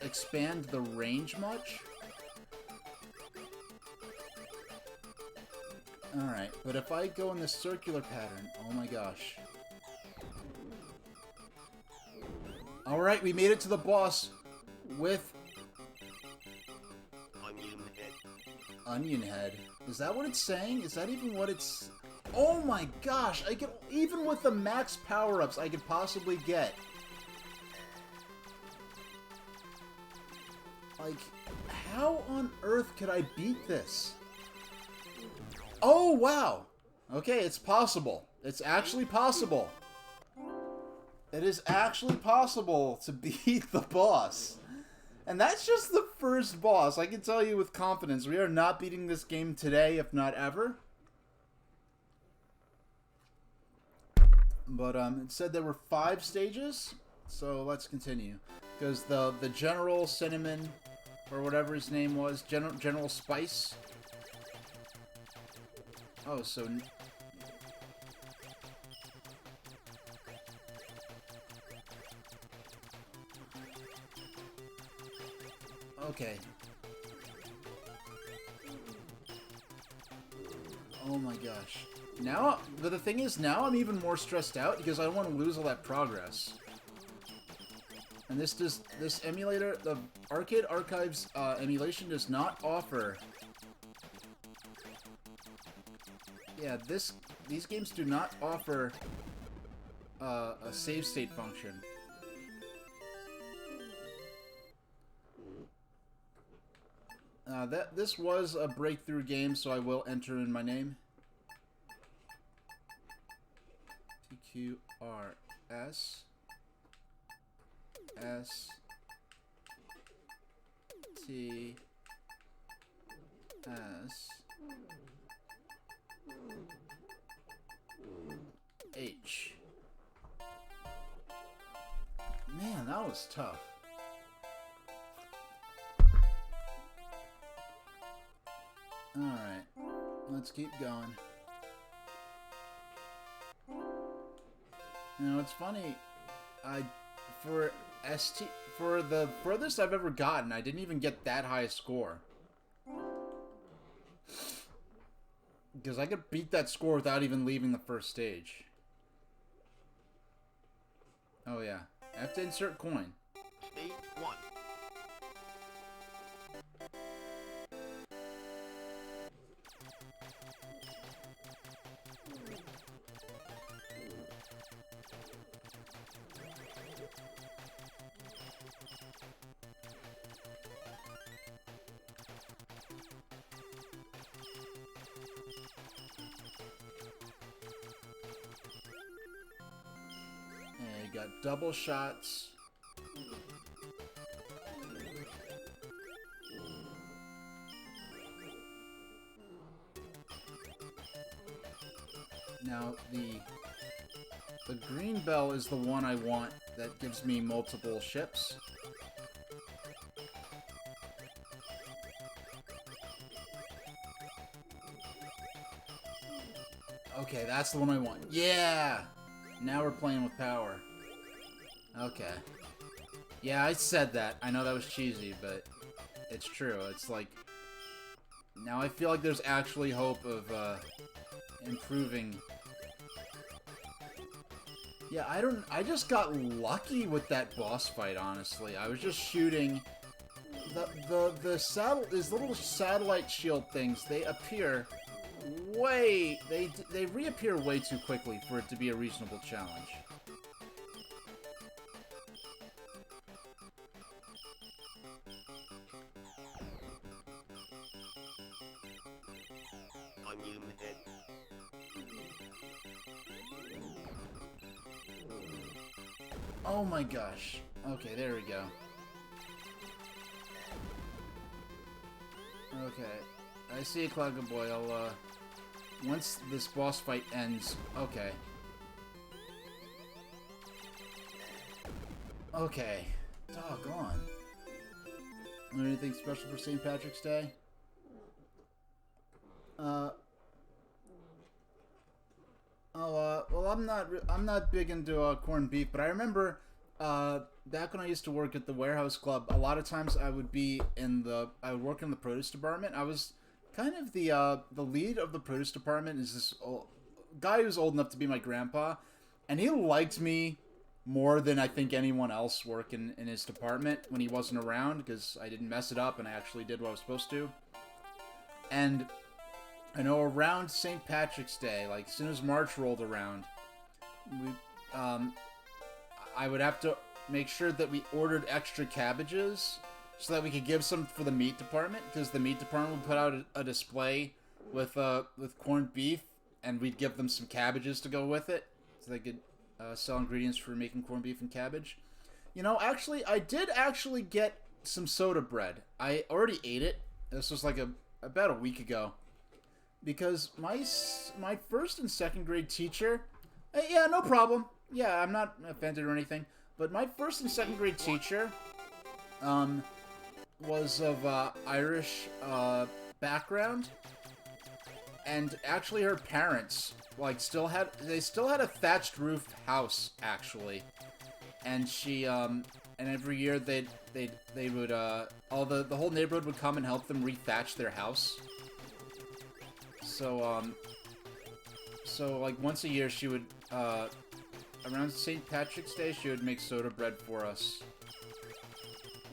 expand the range much. Alright, but if I go in this circular pattern, oh my gosh. Alright, we made it to the boss with... Onion head. Onion head. Is that what it's saying? Is that even what it's... Oh my gosh! I could... Even with the max power-ups I could possibly get. Like, how on earth could I beat this? Oh, wow! Okay, it's possible. It's actually possible. It is actually possible to beat the boss. And that's just the first boss. I can tell you with confidence, we are not beating this game today, if not ever. But it said there were 5 stages, so let's continue. Because the General Cinnamon, or whatever his name was, General Spice. Oh, so... Okay. Oh my gosh. Now, but the thing is, now I'm even more stressed out because I don't want to lose all that progress. And this emulator, the Arcade Archives emulation does not offer... Yeah, these games do not offer a save state function. This was a breakthrough game, so I will enter in my name. TQRS STS H. that was tough. Alright, let's keep going. You know, it's funny, for the furthest I've ever gotten, I didn't even get that high a score. Because I could beat that score without even leaving the first stage. Oh yeah, I have to insert coin. Stage 1. And you got double shots. Now, the green bell is the one I want that gives me multiple ships. Okay, that's the one I want. Yeah! Now we're playing with power. Okay. Yeah, I said that. I know that was cheesy, but it's true. It's like... Now I feel like there's actually hope of, improving. Yeah, I just got lucky with that boss fight, honestly. I was just shooting... These little satellite shield things, they appear... They reappear way too quickly for it to be a reasonable challenge. Unlimited. Oh my gosh. Okay, there we go. Okay. I see a Cloud Boy. I'll, once this boss fight ends... Okay. Okay. Doggone. Learn anything special for St. Patrick's Day? Well, I'm not big into corned beef, but I remember back when I used to work at the warehouse club, a lot of times I would work in the produce department. I was kind of the lead of the produce department. Is this guy who's old enough to be my grandpa, and he liked me more than I think anyone else working in his department when he wasn't around, because I didn't mess it up and I actually did what I was supposed to. And I know around St. Patrick's Day, like as soon as March rolled around, I would have to make sure that we ordered extra cabbages so that we could give some for the meat department, because the meat department would put out a display with corned beef, and we'd give them some cabbages to go with it, so they could sell ingredients for making corned beef and cabbage. You know, actually, I did actually get some soda bread. I already ate it. This was like about a week ago. Because my first and second grade teacher... yeah, no problem. Yeah, I'm not offended or anything. But my first and second grade teacher was of Irish background. And actually her parents still had a thatched roofed house, actually. And she and every year they would the whole neighborhood would come and help them rethatch their house. So like once a year she would around St. Patrick's Day she would make soda bread for us.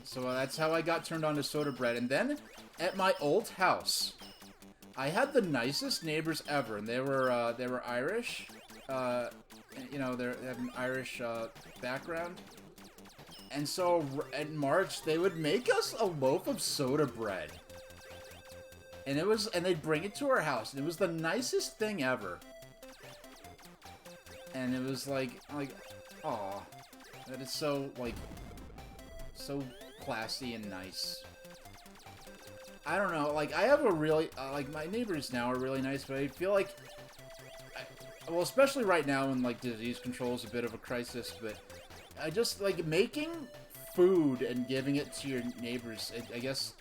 So that's how I got turned on to soda bread. And then at my old house, I had the nicest neighbors ever, and they were Irish. You know, they have an Irish background. And so in March they would make us a loaf of soda bread. And they'd bring it to our house, and it was the nicest thing ever. And it was like, aw, that is so classy and nice. I don't know, like, I have a really, my neighbors now are really nice, but I feel like, well, especially right now when, like, disease control is a bit of a crisis, but I just, like, making food and giving it to your neighbors, I guess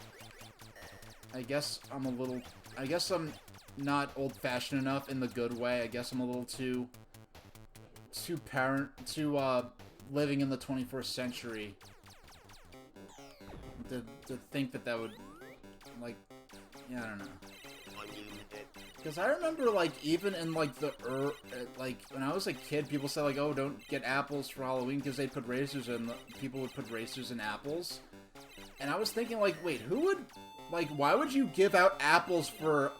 I'm a little... I guess I'm not old-fashioned enough in the good way. I guess I'm a little too living in the 21st century to think that would, like, yeah, I don't know. Because I remember, like, even in, like, like, when I was a kid, people said, like, oh, don't get apples for Halloween because they put razors in, people would put razors in apples. And I was thinking, like, wait, who would, like, why would you give out apples for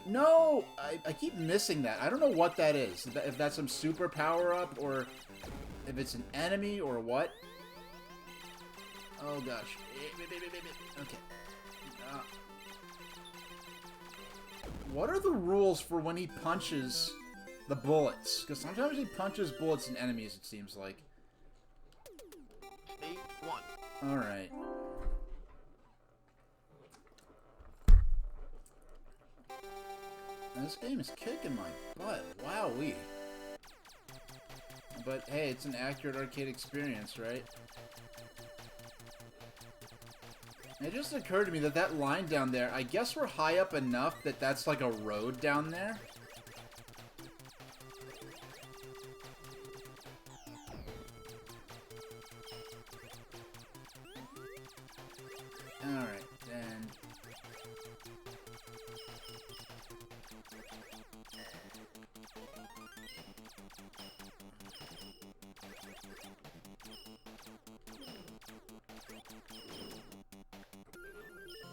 No! I keep missing that. I don't know what that is. If that's some super power-up, or if it's an enemy, or what. Oh, gosh. Okay. What are the rules for when he punches the bullets? Because sometimes he punches bullets in enemies, it seems like. Stage 1. Alright. This game is kicking my butt. Wowee. But hey, it's an accurate arcade experience, right? It just occurred to me that that line down there, I guess we're high up enough that that's like a road down there. Alright, then...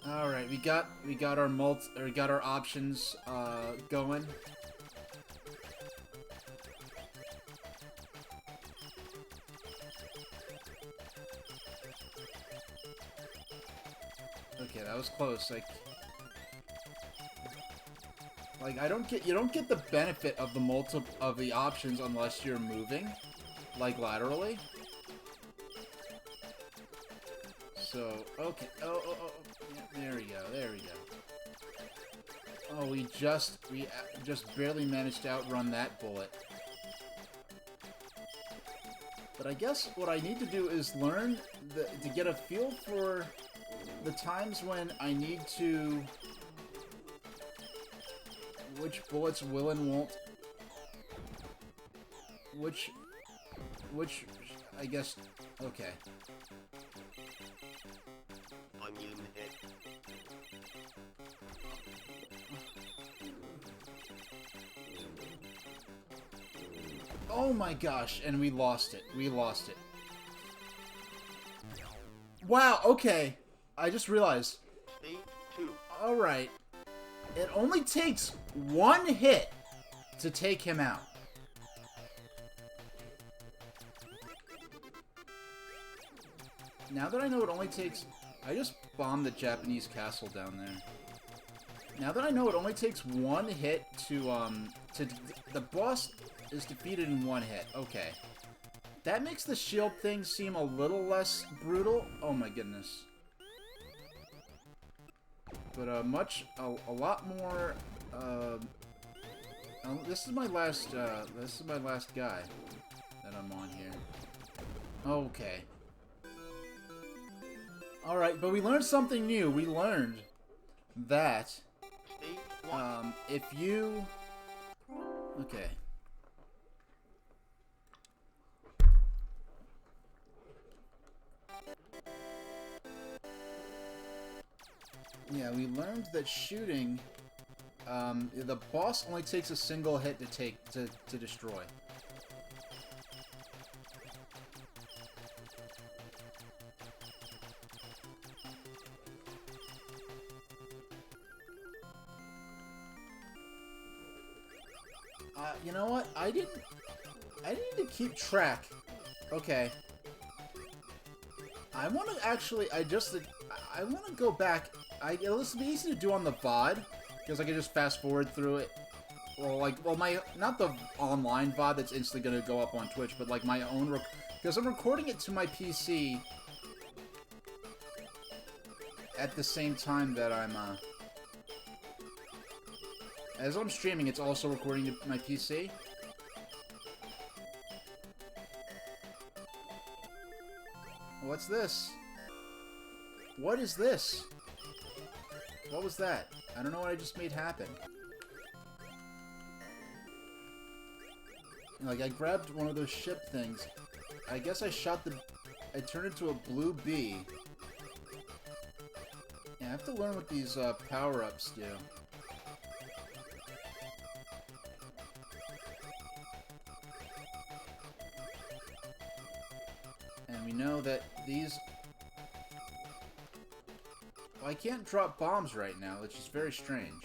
Alright, we got our options going. Okay, that was close. Like you don't get the benefit of the options unless you're moving, like, laterally. So, okay. Oh. Yeah, there we go. Oh, we just barely managed to outrun that bullet. But I guess what I need to do is learn to get a feel for the times when I need to... which bullets will and won't... Which... I guess... Okay. Unlimited. Oh my gosh, and we lost it. We lost it. Wow, okay. I just realized. Stage 2. Alright. It only takes one hit to take him out. Now that I know it only takes... I just bombed the Japanese castle down there. Now that I know it only takes one hit the boss is defeated in one hit. Okay. That makes the shield thing seem a little less brutal. Oh my goodness. But a lot more, this is my last guy that I'm on here. Okay. Alright, but we learned something new. We learned that, if you... Okay. Yeah, we learned that shooting, the boss only takes a single hit to destroy. You know what? I didn't need to keep track. Okay. I want to actually, I want to go back. This would be easy to do on the VOD, because I can just fast forward through it. Or not the online VOD that's instantly going to go up on Twitch, but like my own, because I'm recording it to my PC at the same time that I'm, as I'm streaming, it's also recording to my PC. What's this? What is this? What was that? I don't know what I just made happen. Like, I grabbed one of those ship things. I guess I shot the... I turned into a blue bee. Yeah, I have to learn what these power-ups do. And we know that these... Well, I can't drop bombs right now, which is very strange.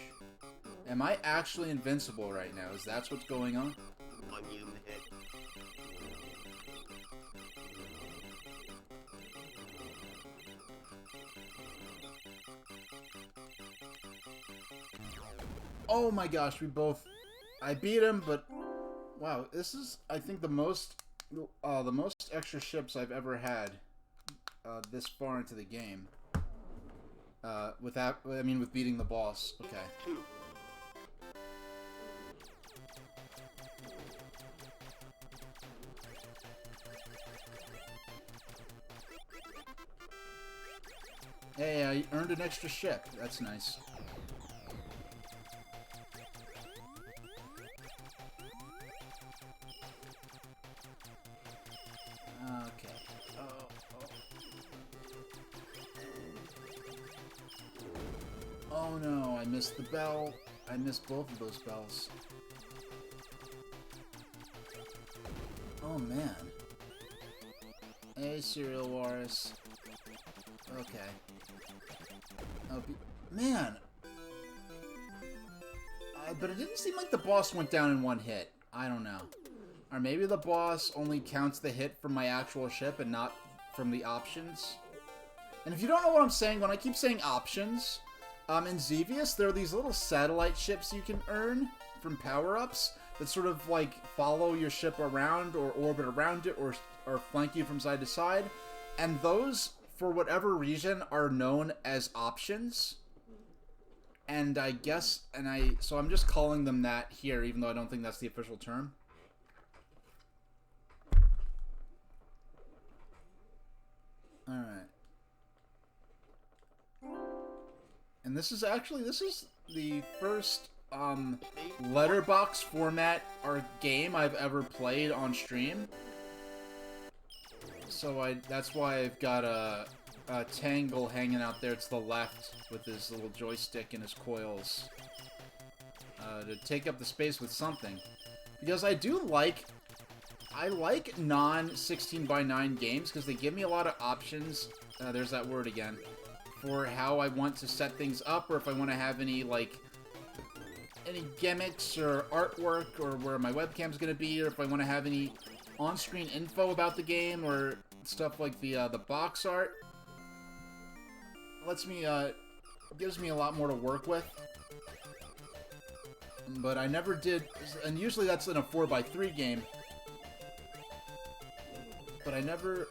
Am I actually invincible right now? Is that what's going on? Onion head. Oh my gosh, we both... I beat him, but... Wow, this is, I think, the most extra ships I've ever had this far into the game. With beating the boss. Okay. 2. Hey, I earned an extra ship. That's nice. Okay. Oh no, I missed the bell. I missed both of those bells. Oh man. Hey, Serial Wars. Okay. Man! But it didn't seem like the boss went down in one hit. I don't know. Or maybe the boss only counts the hit from my actual ship and not from the options. And if you don't know what I'm saying, when I keep saying options, in Xevious, there are these little satellite ships you can earn from power-ups that sort of, like, follow your ship around or orbit around it or flank you from side to side. And those, for whatever reason, are known as options. And I guess, so I'm just calling them that here, even though I don't think that's the official term. Alright. And this is the first, letterbox format or game I've ever played on stream. So that's why I've got a Tangle hanging out there to the left with his little joystick and his coils. To take up the space with something. Because I like non-16:9 games because they give me a lot of options, there's that word again, for how I want to set things up, or if I want to have any gimmicks or artwork, or where my webcam's going to be, or if I want to have any on-screen info about the game, or stuff like the box art. Gives me a lot more to work with. But I never did, and usually that's in a 4x3 game. But I never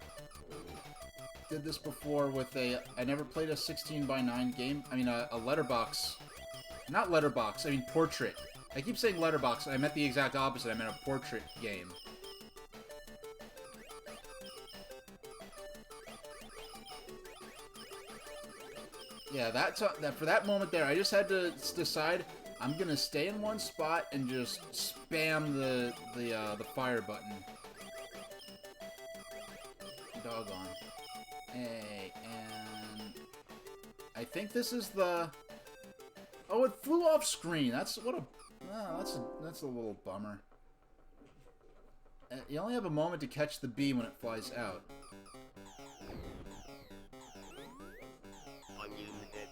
did this before with I never played a 16:9 game. I mean, a letterbox. Not letterbox, I mean portrait. I keep saying letterbox, I meant the exact opposite. I meant a portrait game. Yeah, for that moment there, I just had to decide I'm gonna stay in one spot and just spam the fire button. Doggone. Hey, and I think this is the... Oh, it flew off screen. That's a little bummer. You only have a moment to catch the bee when it flies out. Onion head.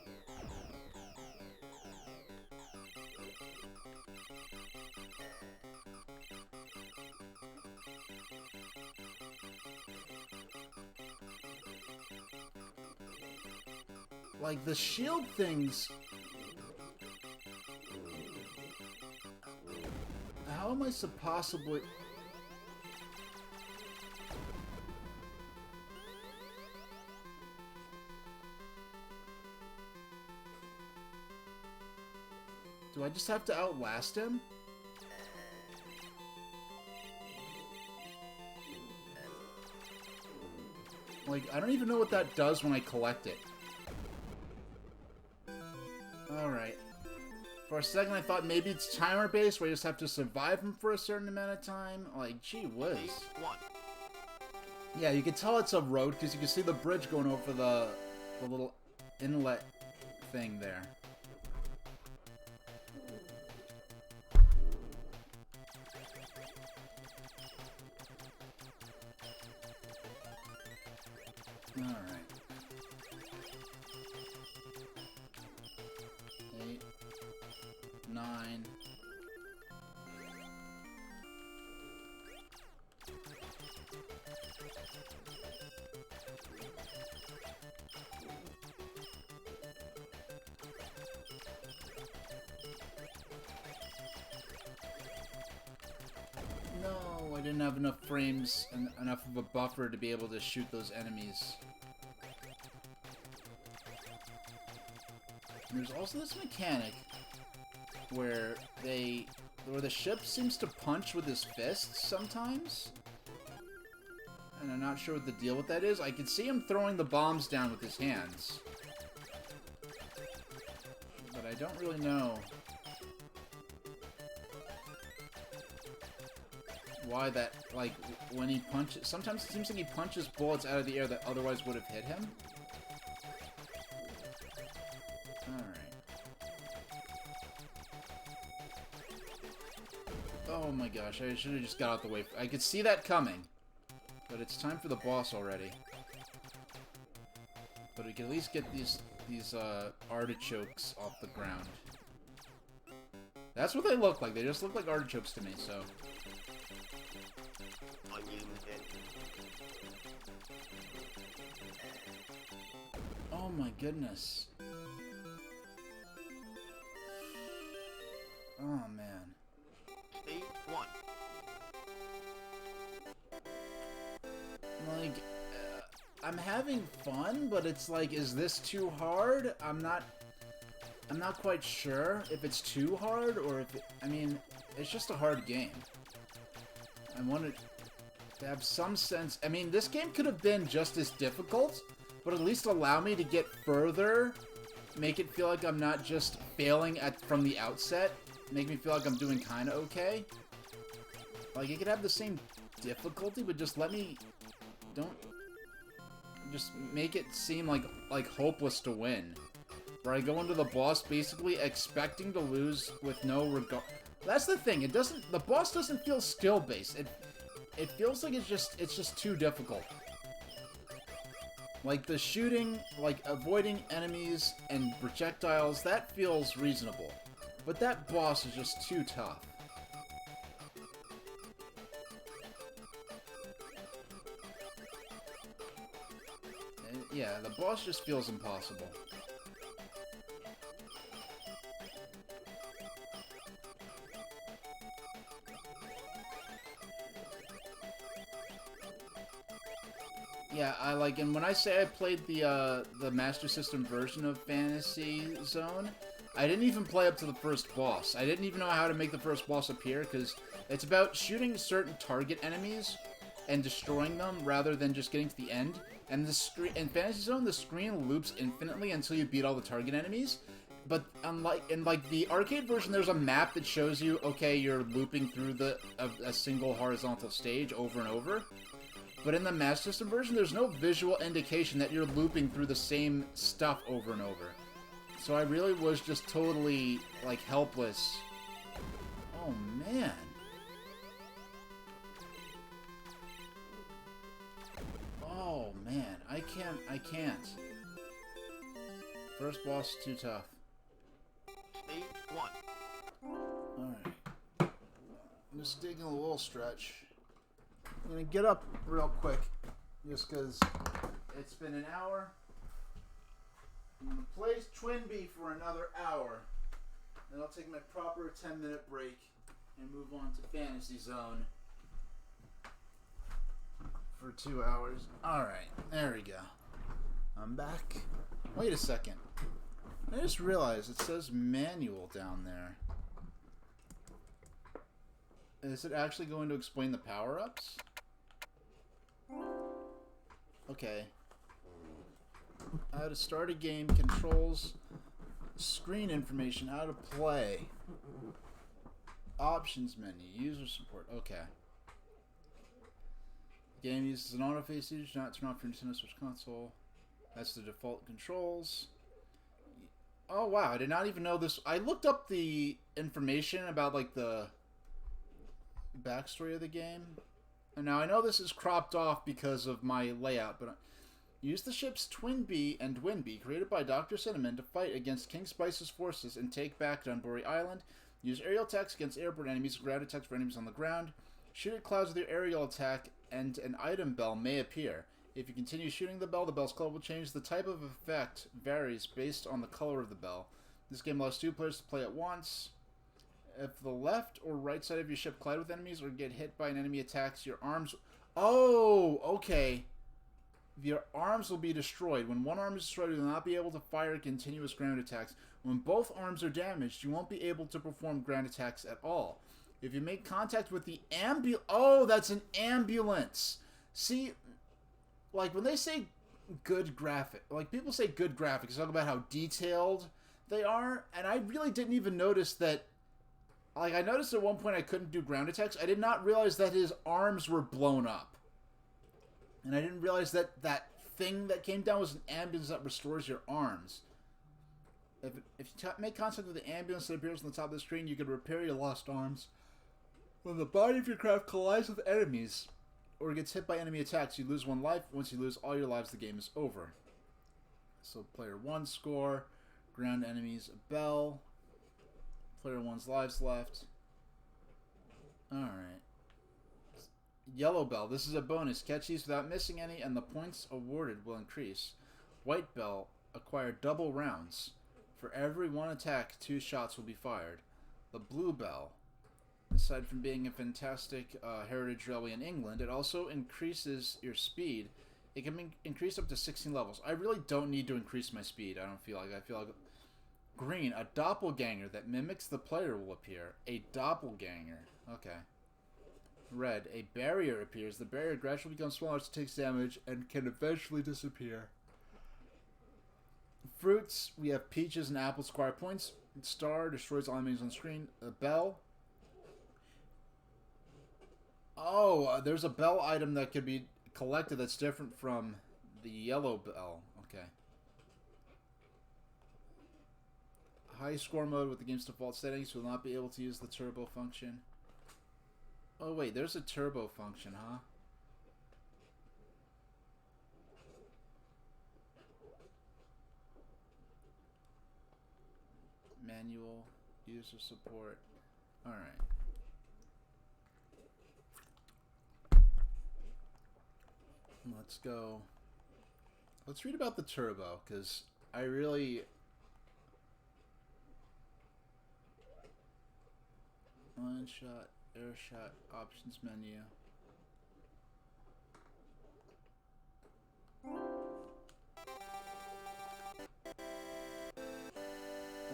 Like, the shield things... How am I possibly... Do I just have to outlast him? Like, I don't even know what that does when I collect it. Alright. For a second, I thought maybe it's timer-based, where you just have to survive him for a certain amount of time. Like, gee whiz. Yeah, you can tell it's a road, because you can see the bridge going over the little inlet thing there. Alright. 8, 9. No, I didn't have enough frames and enough of a buffer to be able to shoot those enemies. And there's also this mechanic where the ship seems to punch with his fists sometimes. And I'm not sure what the deal with that is. I can see him throwing the bombs down with his hands. But I don't really know why that, like, when he punches... Sometimes it seems like he punches bullets out of the air that otherwise would have hit him. Alright. Oh my gosh, I should have just got out the way. I could see that coming. But it's time for the boss already. But we can at least get these artichokes off the ground. That's what they look like. They just look like artichokes to me, so... Oh my goodness. Oh man. Stage 1. Like, I'm having fun, but it's like, is this too hard? I'm not quite sure if it's too hard or if it, I mean, it's just a hard game. I wanted to have some sense. I mean, this game could have been just as difficult, but at least allow me to get further, make it feel like I'm not just failing from the outset, make me feel like I'm doing kind of okay. Like, it could have the same difficulty, but just let me... Just make it seem like hopeless to win. Where I go into the boss basically expecting to lose with no regard. That's the thing. The boss doesn't feel skill-based. It feels like it's just too difficult. Like the shooting, like avoiding enemies and projectiles, that feels reasonable. But that boss is just too tough. Yeah, the boss just feels impossible. Yeah, and when I say I played the Master System version of Fantasy Zone, I didn't even play up to the first boss. I didn't even know how to make the first boss appear, because it's about shooting certain target enemies and destroying them rather than just getting to the end. And in Fantasy Zone, the screen loops infinitely until you beat all the target enemies. But in the arcade version, there's a map that shows you, okay, you're looping through a single horizontal stage over and over. But in the Master System version, there's no visual indication that you're looping through the same stuff over and over. So I really was just totally, like, helpless. Oh, man. Oh, man. I can't. First boss, too tough. Stage 1. Alright. I'm just taking a little stretch. I'm gonna get up real quick, just because it's been an hour. I'm gonna play TwinBee for another hour. Then I'll take my proper 10-minute break and move on to Fantasy Zone for 2 hours. Alright, there we go. I'm back. Wait a second. I just realized it says manual down there. Is it actually going to explain the power-ups? Okay. How to start a game, controls, screen information, how to play. Options menu, user support, okay. Game uses an autoface usage, not turn off your Nintendo Switch console. That's the default controls. Oh wow, I did not even know this. I looked up the information about like the backstory of the game. And now I know this is cropped off because of my layout, but use the ships TwinBee and TwinBee, created by Dr. Cinnamon, to fight against King Spice's forces and take back Dunbury Island. Use aerial attacks against airborne enemies, ground attacks for enemies on the ground. Shoot at clouds with your aerial attack, and an item bell may appear. If you continue shooting the bell's color will change. The type of effect varies based on the color of the bell. This game allows 2 players to play at once. If the left or right side of your ship collide with enemies or get hit by an enemy attacks, your arms... Oh, okay. Your arms will be destroyed. When one arm is destroyed, you will not be able to fire continuous ground attacks. When both arms are damaged, you won't be able to perform ground attacks at all. If you make contact with the Oh, that's an ambulance. See, like when they say good graphic, like people say good graphics, talk about how detailed they are, and I really didn't even notice that. Like, I noticed at one point I couldn't do ground attacks. I did not realize that his arms were blown up. And I didn't realize that that thing that came down was an ambulance that restores your arms. If you make contact with the ambulance that appears on the top of the screen, you can repair your lost arms. When the body of your craft collides with enemies, or gets hit by enemy attacks, you lose 1 life. Once you lose all your lives, the game is over. So player 1 score, ground enemies, a bell. Player 1's lives left. Alright. Yellow bell. This is a bonus. Catch these without missing any, and the points awarded will increase. White bell. Acquire double rounds. For every 1 attack, 2 shots will be fired. The blue bell. Aside from being a fantastic heritage railway in England, it also increases your speed. It can be increased up to 16 levels. I really don't need to increase my speed. I feel like green, a doppelganger that mimics the player will appear. A doppelganger. Okay. Red, a barrier appears. The barrier gradually becomes smaller as it takes damage and can eventually disappear. Fruits, we have peaches and apples acquire points. Star destroys all enemies on the screen. A bell. Oh, there's a bell item that could be collected that's different from the yellow bell. Okay. High score mode with the game's default settings. You will not be able to use the turbo function. Oh wait, there's a turbo function, huh? Manual, user support. Alright. Let's go. Let's read about the turbo, because I really... One shot, air shot, options menu.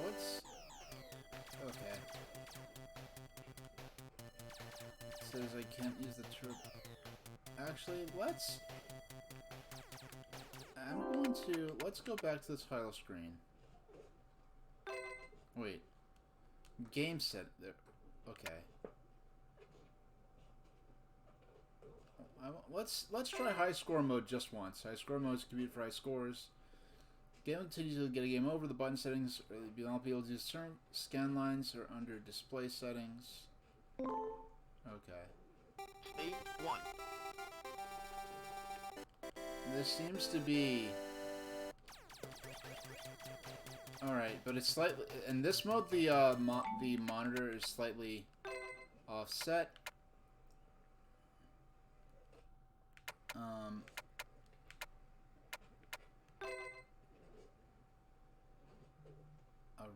What's... Okay. It says I can't use the turbo. Actually, let's go back to the title screen. Wait. Game set there. Okay. Let's try high score mode just once. High score mode is computed for high scores. Game continues to get a game over. The button settings will not be able to use certain scan lines or under display settings. Okay. Stage 1. This seems to be... Alright, but it's slightly... In this mode, the monitor is slightly offset.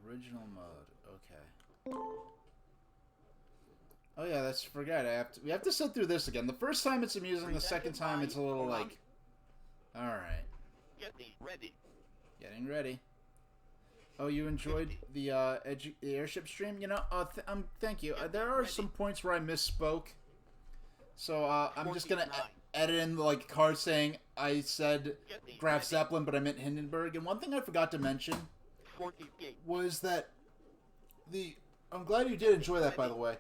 Original mode, okay. Oh yeah, that's forgot. We have to sit through this again. The first time it's amusing, the second time it's a little like... Alright. Getting ready. Getting ready. Oh, you enjoyed the airship stream? You know, thank you. There are some points where I misspoke. So, I'm just gonna edit in, like, card saying, I said Graf Zeppelin, but I meant Hindenburg. And one thing I forgot to mention 48. was that I'm glad you did enjoy that, by the way.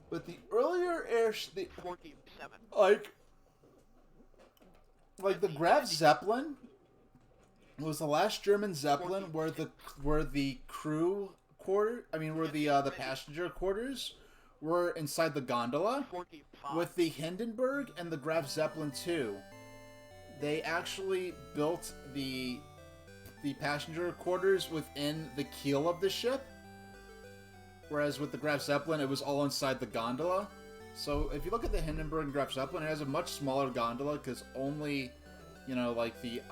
But the earlier 47. like the Graf Zeppelin was the last German Zeppelin where the crew where the passenger quarters were inside the gondola. 45. With the Hindenburg and the Graf Zeppelin 2, they actually built the passenger quarters within the keel of the ship. Whereas with the Graf Zeppelin, it was all inside the gondola. So if you look at the Hindenburg and Graf Zeppelin, it has a much smaller gondola because only, like the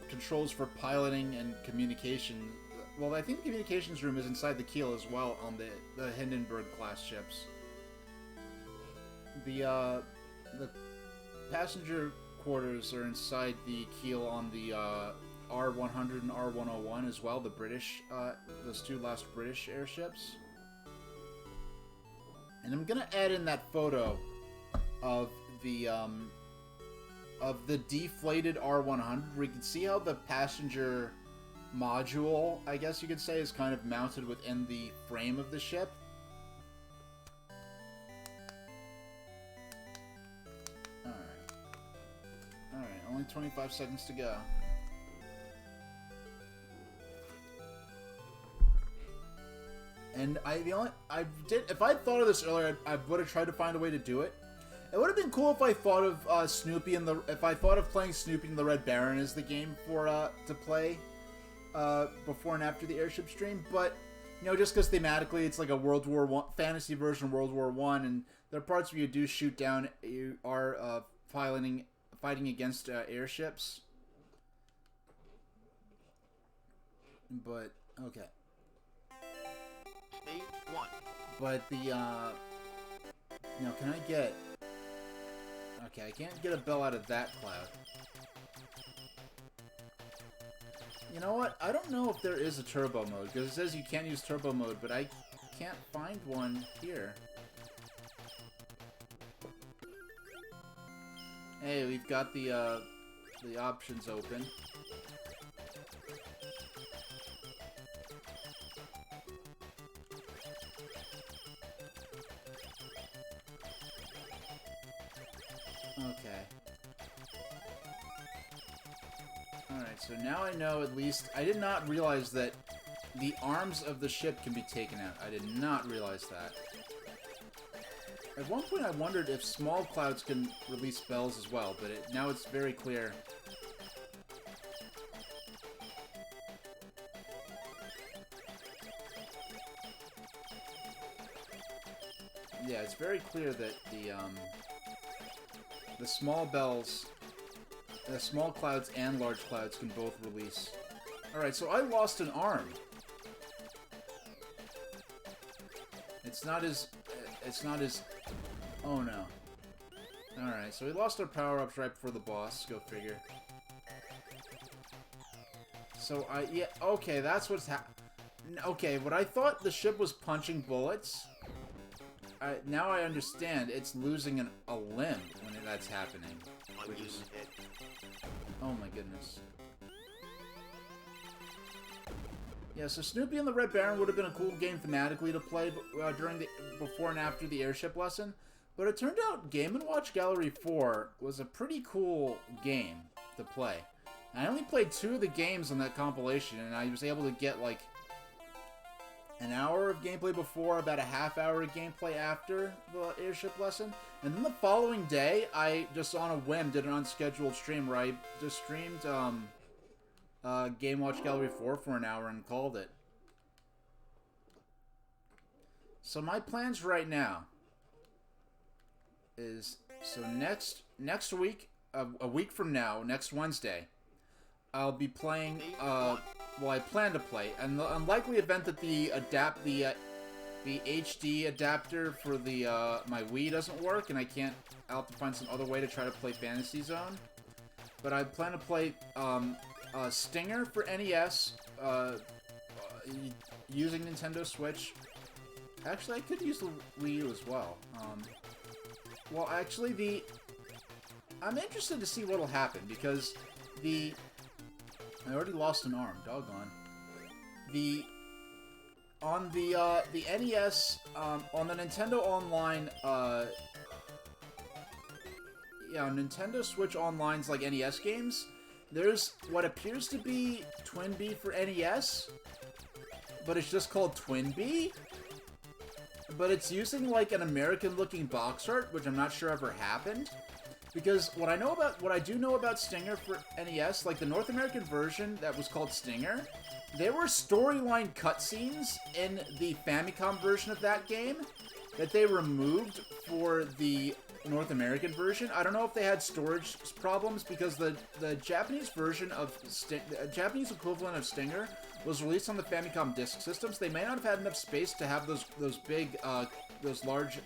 controls for piloting and communication. Well, I think the communications room is inside the keel as well on the Hindenburg class ships. The passenger quarters are inside the keel on the R100 and R101 as well. The British, those two last British airships. And I'm gonna add in that photo of the deflated R100, where you can see how the passenger module, I guess you could say, is kind of mounted within the frame of the ship. Alright, only 25 seconds to go. And if I'd thought of this earlier, I would have tried to find a way to do it. It would have been cool if I thought of if I thought of playing Snoopy and the Red Baron as the game to play before and after the airship stream. But just because thematically it's like a World War I fantasy version of World War I, and there are parts where you are fighting against airships. But okay. Stage 1. But can I get... Okay, I can't get a bell out of that cloud. You know what? I don't know if there is a turbo mode, because it says you can't use turbo mode, but I can't find one here. Hey, we've got the options open. Okay. Alright, so now I know at least... I did not realize that the arms of the ship can be taken out. I did not realize that. At one point I wondered if small clouds can release bells as well, but now it's very clear. Yeah, it's very clear that the small bells, the small clouds and large clouds can both release. Alright, so I lost an arm. It's not as... Oh no. Alright, so we lost our power-ups right before the boss, go figure. So yeah, okay, that's what's okay, what I thought the ship was punching bullets... now I understand it's losing a limb when that's happening. Which is... Oh my goodness. Yeah, so Snoopy and the Red Baron would have been a cool game thematically to play before and after the airship lesson, but it turned out Game & Watch Gallery 4 was a pretty cool game to play. I only played 2 of the games on that compilation, and I was able to get like an hour of gameplay before, about a half hour of gameplay after the airship lesson. And then the following day, I just on a whim did an unscheduled stream where I just streamed Game Watch Gallery 4 for an hour and called it. So my plans right now is, so next week, a week from now, next Wednesday, I'll be playing, well, I plan to play, and the unlikely event that the HD adapter for my Wii doesn't work, and I'll have to find some other way to try to play Fantasy Zone. But I plan to play, Stinger for NES, using Nintendo Switch. Actually, I could use the Wii U as well. Well, actually, I'm interested to see what'll happen, because I already lost an arm, doggone. On the NES, on the Nintendo Online, yeah, Nintendo Switch Online's like NES games, there's what appears to be TwinBee for NES, but it's just called TwinBee. But it's using like an American-looking box art, which I'm not sure ever happened. Because what I do know about Stinger for NES, like the North American version that was called Stinger, there were storyline cutscenes in the Famicom version of that game that they removed for the North American version. I don't know if they had storage problems, because the Japanese version of the Japanese equivalent of Stinger was released on the Famicom disk systems. They may not have had enough space to have those big, those large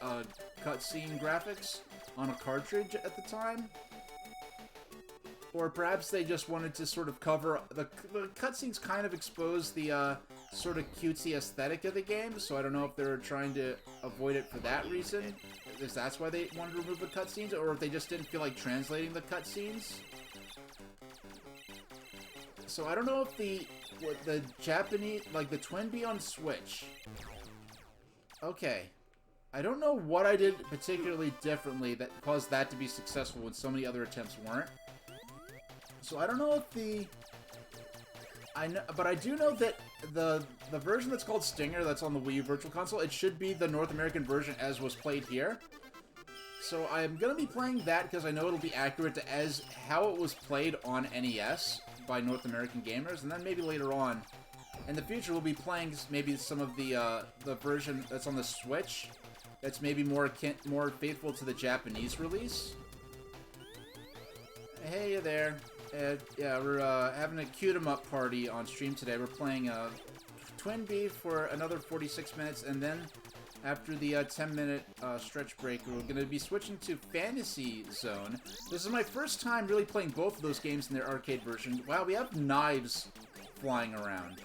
cutscene graphics on a cartridge at the time. Or perhaps they just wanted to sort of cover... The cutscenes kind of expose the sort of cutesy aesthetic of the game, so I don't know if they were trying to avoid it for that reason. If that's why they wanted to remove the cutscenes, or if they just didn't feel like translating the cutscenes. So I don't know if the Japanese... Like, the TwinBee on Switch... Okay. I don't know what I did particularly differently that caused that to be successful when so many other attempts weren't. So I don't know if but I do know that the version that's called Stinger that's on the Wii Virtual Console, it should be the North American version as was played here. So I'm going to be playing that because I know it'll be accurate to as how it was played on NES by North American gamers, and then maybe later on in the future we'll be playing maybe some of the version that's on the Switch that's maybe more faithful to the Japanese release. Hey there. Yeah, we're having a cute-em-up party on stream today. We're playing TwinBee for another 46 minutes, and then after the 10-minute stretch break, we're going to be switching to Fantasy Zone. This is my first time really playing both of those games in their arcade version. Wow, we have knives flying around.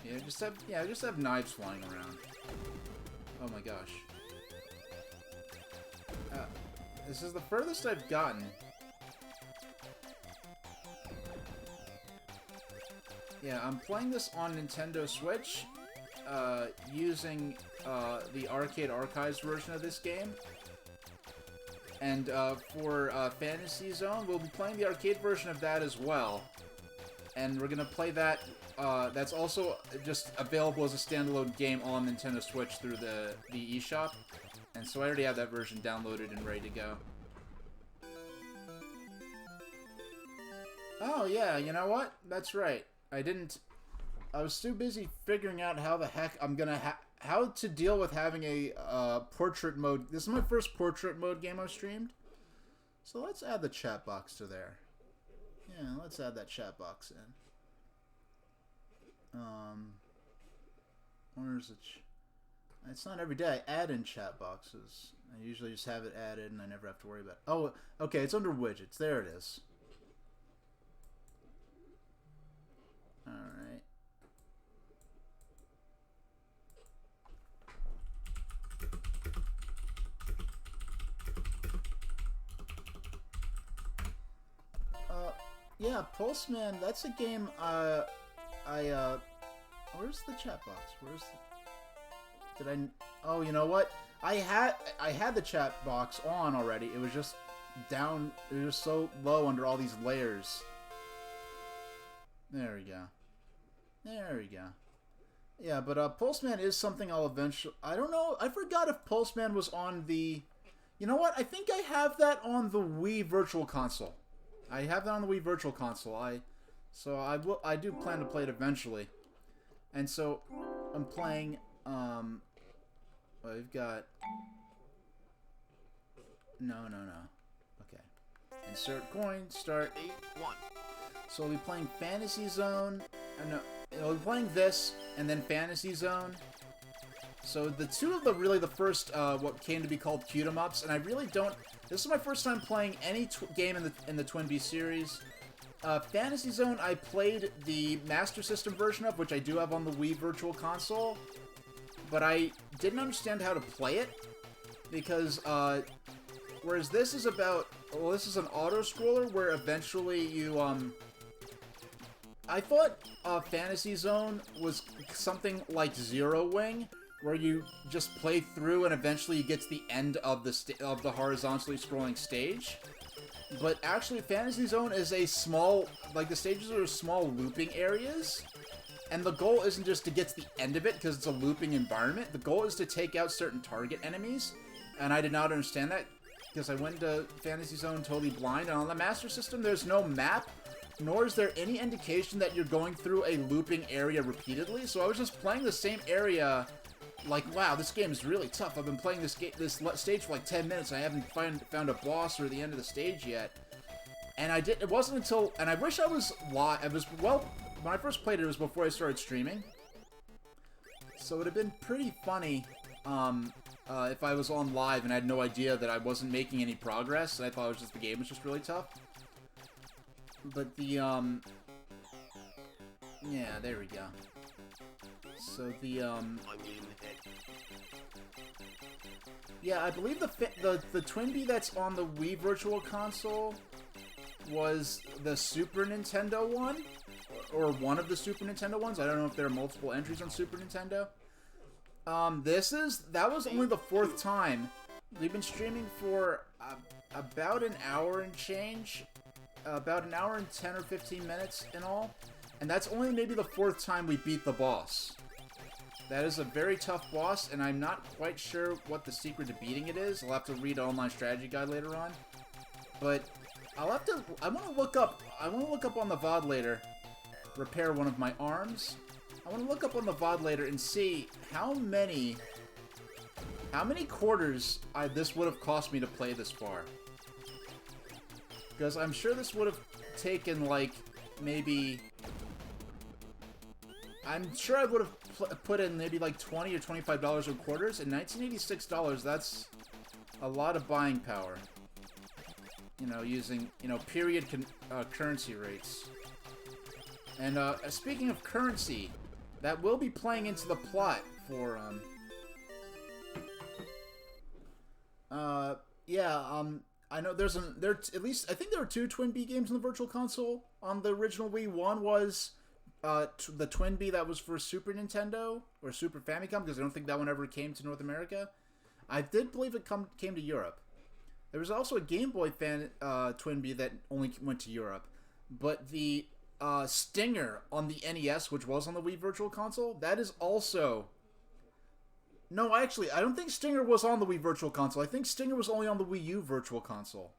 Yeah, just have knives flying around. Oh my gosh. This is the furthest I've gotten. Yeah, I'm playing this on Nintendo Switch, using the Arcade Archives version of this game. And for Fantasy Zone, we'll be playing the arcade version of that as well. And we're gonna play that. That's also just available as a standalone game on Nintendo Switch through the eShop. And so I already have that version downloaded and ready to go. Oh yeah, you know what? That's right. I was too busy figuring out how the heck I'm gonna how to deal with having a portrait mode. This is my first portrait mode game I've streamed. So let's add the chat box to there. Yeah, let's add that chat box in. Where's it? It's not every day I add in chat boxes. I usually just have it added and I never have to worry about it. Oh, okay, it's under widgets. There it is. Alright. Yeah, Pulseman, that's a game, where's the chat box? Oh, you know what? I had the chat box on already. It was just down, it was just so low under all these layers. There we go. There we go. Yeah, but Pulseman is something I'll eventually... I don't know. I forgot if Pulseman was on the... You know what? I think I have that on the Wii Virtual Console. I have that on the Wii Virtual Console. I do plan to play it eventually. And so I'm playing... we've got... No. Okay. Insert coin. Start. 1. So we'll be playing Fantasy Zone. No, we'll be playing this and then Fantasy Zone. So the two of the first what came to be called cute-em-ups, and I really don't. This is my first time playing any game in the TwinBee series. Fantasy Zone I played the Master System version of, which I do have on the Wii Virtual Console, but I didn't understand how to play it because Whereas this is about, well, this is an auto-scroller where eventually you, I thought Fantasy Zone was something like Zero Wing, where you just play through and eventually you get to the end of the horizontally scrolling stage. But actually, Fantasy Zone is a small, like, the stages are small looping areas, and the goal isn't just to get to the end of it because it's a looping environment. The goal is to take out certain target enemies, and I did not understand that because I went into Fantasy Zone totally blind, and on the Master System, there's no map, nor is there any indication that you're going through a looping area repeatedly, so I was just playing the same area, like, wow, this game is really tough. I've been playing this stage for like 10 minutes, and I haven't found a boss or the end of the stage yet. And it wasn't until, and I wish I was live, well, when I first played it, it was before I started streaming. So it would have been pretty funny, if I was on live and I had no idea that I wasn't making any progress, and I thought the game was just really tough. But the, yeah, there we go. So the, yeah, I believe the TwinBee that's on the Wii Virtual Console was the Super Nintendo one, or one of the Super Nintendo ones. I don't know if there are multiple entries on Super Nintendo. That was only the 4th time. We've been streaming for about an hour and change, about an hour and 10 or 15 minutes in all, and that's only maybe the 4th time we beat the boss. That is a very tough boss, and I'm not quite sure what the secret to beating it is. I'll have to read an online strategy guide later on, but I want to look up on the VOD later, repair one of my arms. I want to look up on the VOD later and see how many quarters this would have cost me to play this far. Because I'm sure this would have taken, like, maybe... I'm sure I would have put in maybe like $20 or $25 in quarters. And $1986, that's a lot of buying power. You know, using, you know, period currency rates. And speaking of currency, that will be playing into the plot for, I know at least, I think there were 2 TwinBee games in the Virtual Console on the original Wii. One was the TwinBee that was for Super Nintendo, or Super Famicom, because I don't think that one ever came to North America. I did believe it came to Europe. There was also a Game Boy TwinBee that only went to Europe. But the Stinger on the NES, which was on the Wii Virtual Console, that is also... No, actually, I don't think Stinger was on the Wii Virtual Console. I think Stinger was only on the Wii U Virtual Console.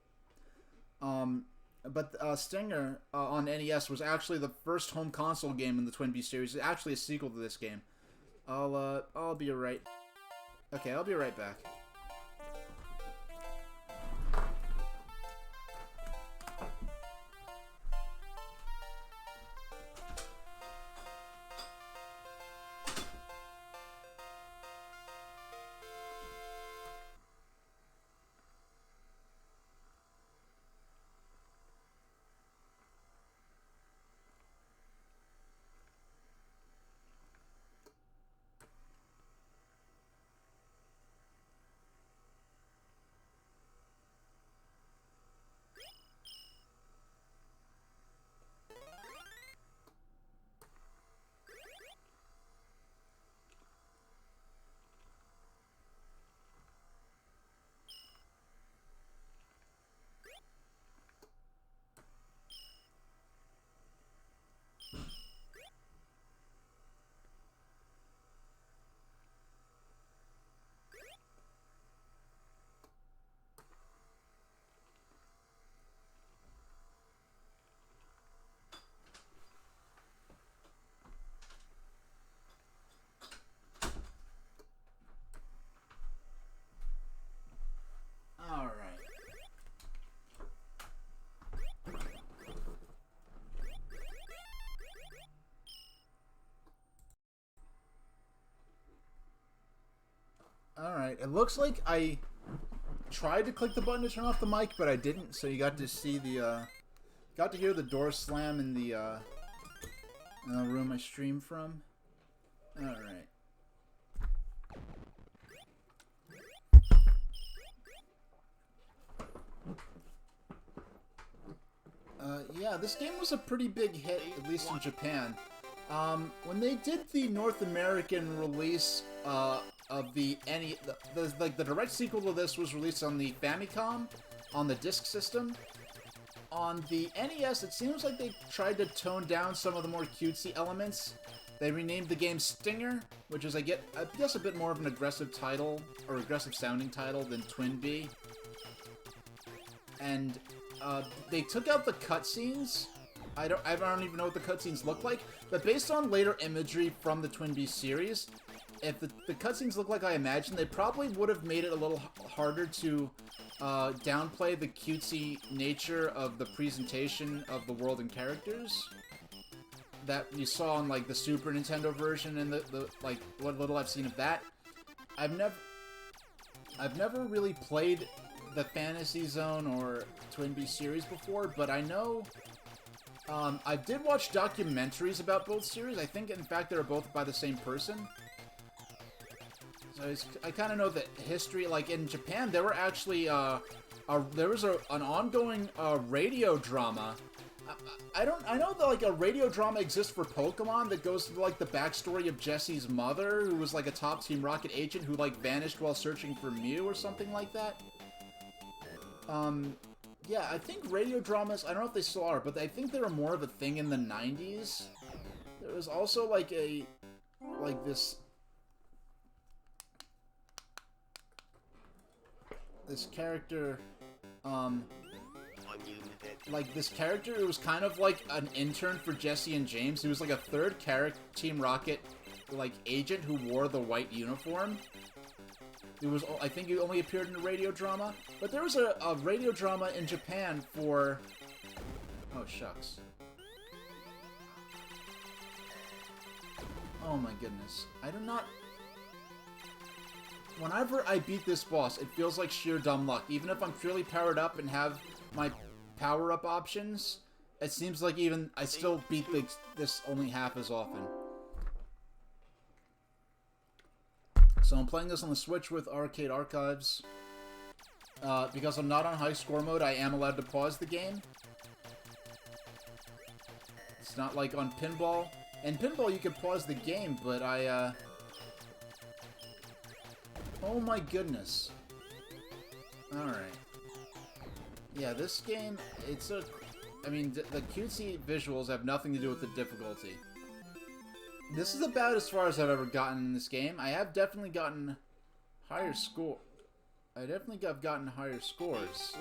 But Stinger on NES was actually the first home console game in the TwinBee series. It's actually a sequel to this game. I'll be right... Okay, I'll be right back. Alright, it looks like I tried to click the button to turn off the mic, but I didn't, so you got to see the, got to hear the door slam in the room I stream from. Alright. Yeah, this game was a pretty big hit, at least in Japan. When they did the North American release of the the direct sequel to this was released on the Famicom, on the disc system. On the NES, it seems like they tried to tone down some of the more cutesy elements. They renamed the game Stinger, which is, I guess, a bit more of an aggressive title, or aggressive sounding title than TwinBee. And they took out the cutscenes. I don't even know what the cutscenes look like, but based on later imagery from the TwinBee series, if the cutscenes look like I imagined, they probably would have made it a little harder to downplay the cutesy nature of the presentation of the world and characters that you saw on, like, the Super Nintendo version and the like, what little I've seen of that. I've never really played the Fantasy Zone or TwinBee series before, but I know I did watch documentaries about both series. I think, in fact, they were both by the same person. So I kind of know the history. Like, in Japan, there were actually there was an ongoing radio drama. I know that, like, a radio drama exists for Pokemon that goes through, like, the backstory of Jesse's mother, who was, like, a top Team Rocket agent who, like, vanished while searching for Mew or something like that. Yeah, I think radio dramas, I don't know if they still are, but I think they were more of a thing in the 90s. There was also, like, this character, this character who was kind of like an intern for Jesse and James. He was like a third Team Rocket, like, agent who wore the white uniform. I think he only appeared in a radio drama. But there was a radio drama in Japan for... Oh, shucks. Oh my goodness. I do not... Whenever I beat this boss, it feels like sheer dumb luck. Even if I'm truly powered up and have my power-up options, it seems like even I still beat this only half as often. So I'm playing this on the Switch with Arcade Archives. Because I'm not on high score mode, I am allowed to pause the game. It's not like on Pinball. In Pinball, you can pause the game, but Oh my goodness. Alright. Yeah, this game, I mean, the cutesy visuals have nothing to do with the difficulty. This is about as far as I've ever gotten in this game. I have definitely gotten higher score. I definitely have gotten higher scores.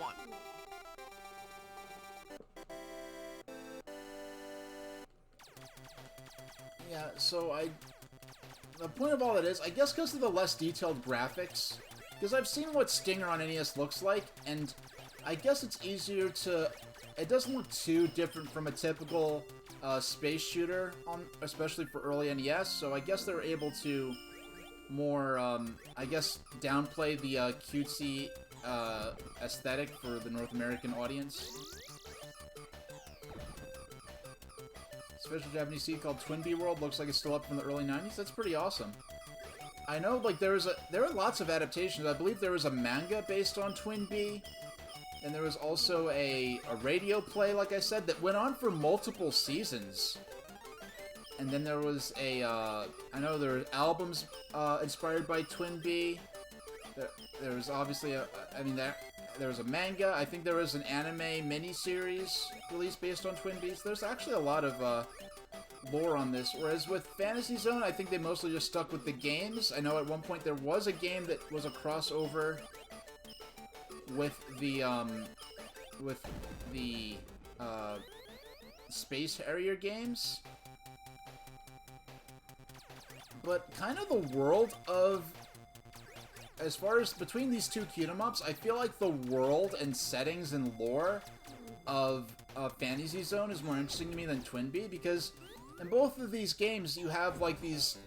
Yeah, so the point of all that is, I guess because of the less detailed graphics, because I've seen what Stinger on NES looks like, and I guess it's easier to... It doesn't look too different from a typical space shooter, especially for early NES, so I guess they're able to more, I guess, downplay the cutesy aesthetic for the North American audience. Special Japanese seed called TwinBee World, looks like it's still up from the early 90s. That's pretty awesome. I know, like, there are lots of adaptations. I believe there was a manga based on TwinBee, and there was also a radio play, like I said, that went on for multiple seasons. And then there was I know there were albums inspired by TwinBee. There was obviously there was a manga. I think there was an anime miniseries released based on TwinBee. So there's actually a lot of lore on this. Whereas with Fantasy Zone, I think they mostly just stuck with the games. I know at one point there was a game that was a crossover with the Space Harrier games. But kind of the world of... As far as between these two Q-em-ups, I feel like the world and settings and lore of Fantasy Zone is more interesting to me than TwinBee, because in both of these games you have like these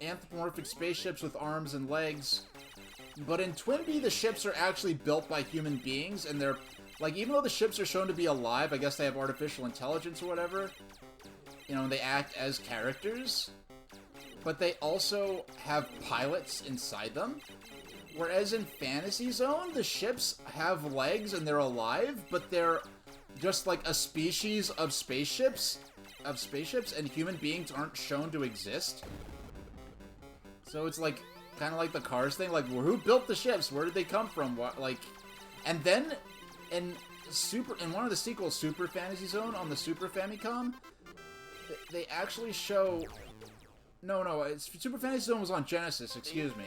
anthropomorphic spaceships with arms and legs, but in TwinBee the ships are actually built by human beings, and they're like, even though the ships are shown to be alive, I guess they have artificial intelligence or whatever, you know, they act as characters, but they also have pilots inside them. Whereas in Fantasy Zone, the ships have legs and they're alive, but they're just like a species of spaceships, and human beings aren't shown to exist. So it's like kind of like the Cars thing, like, well, who built the ships? Where did they come from? What, like, and then in one of the sequels, Super Fantasy Zone on the Super Famicom, they actually show. No, Super Fantasy Zone was on Genesis. Excuse me.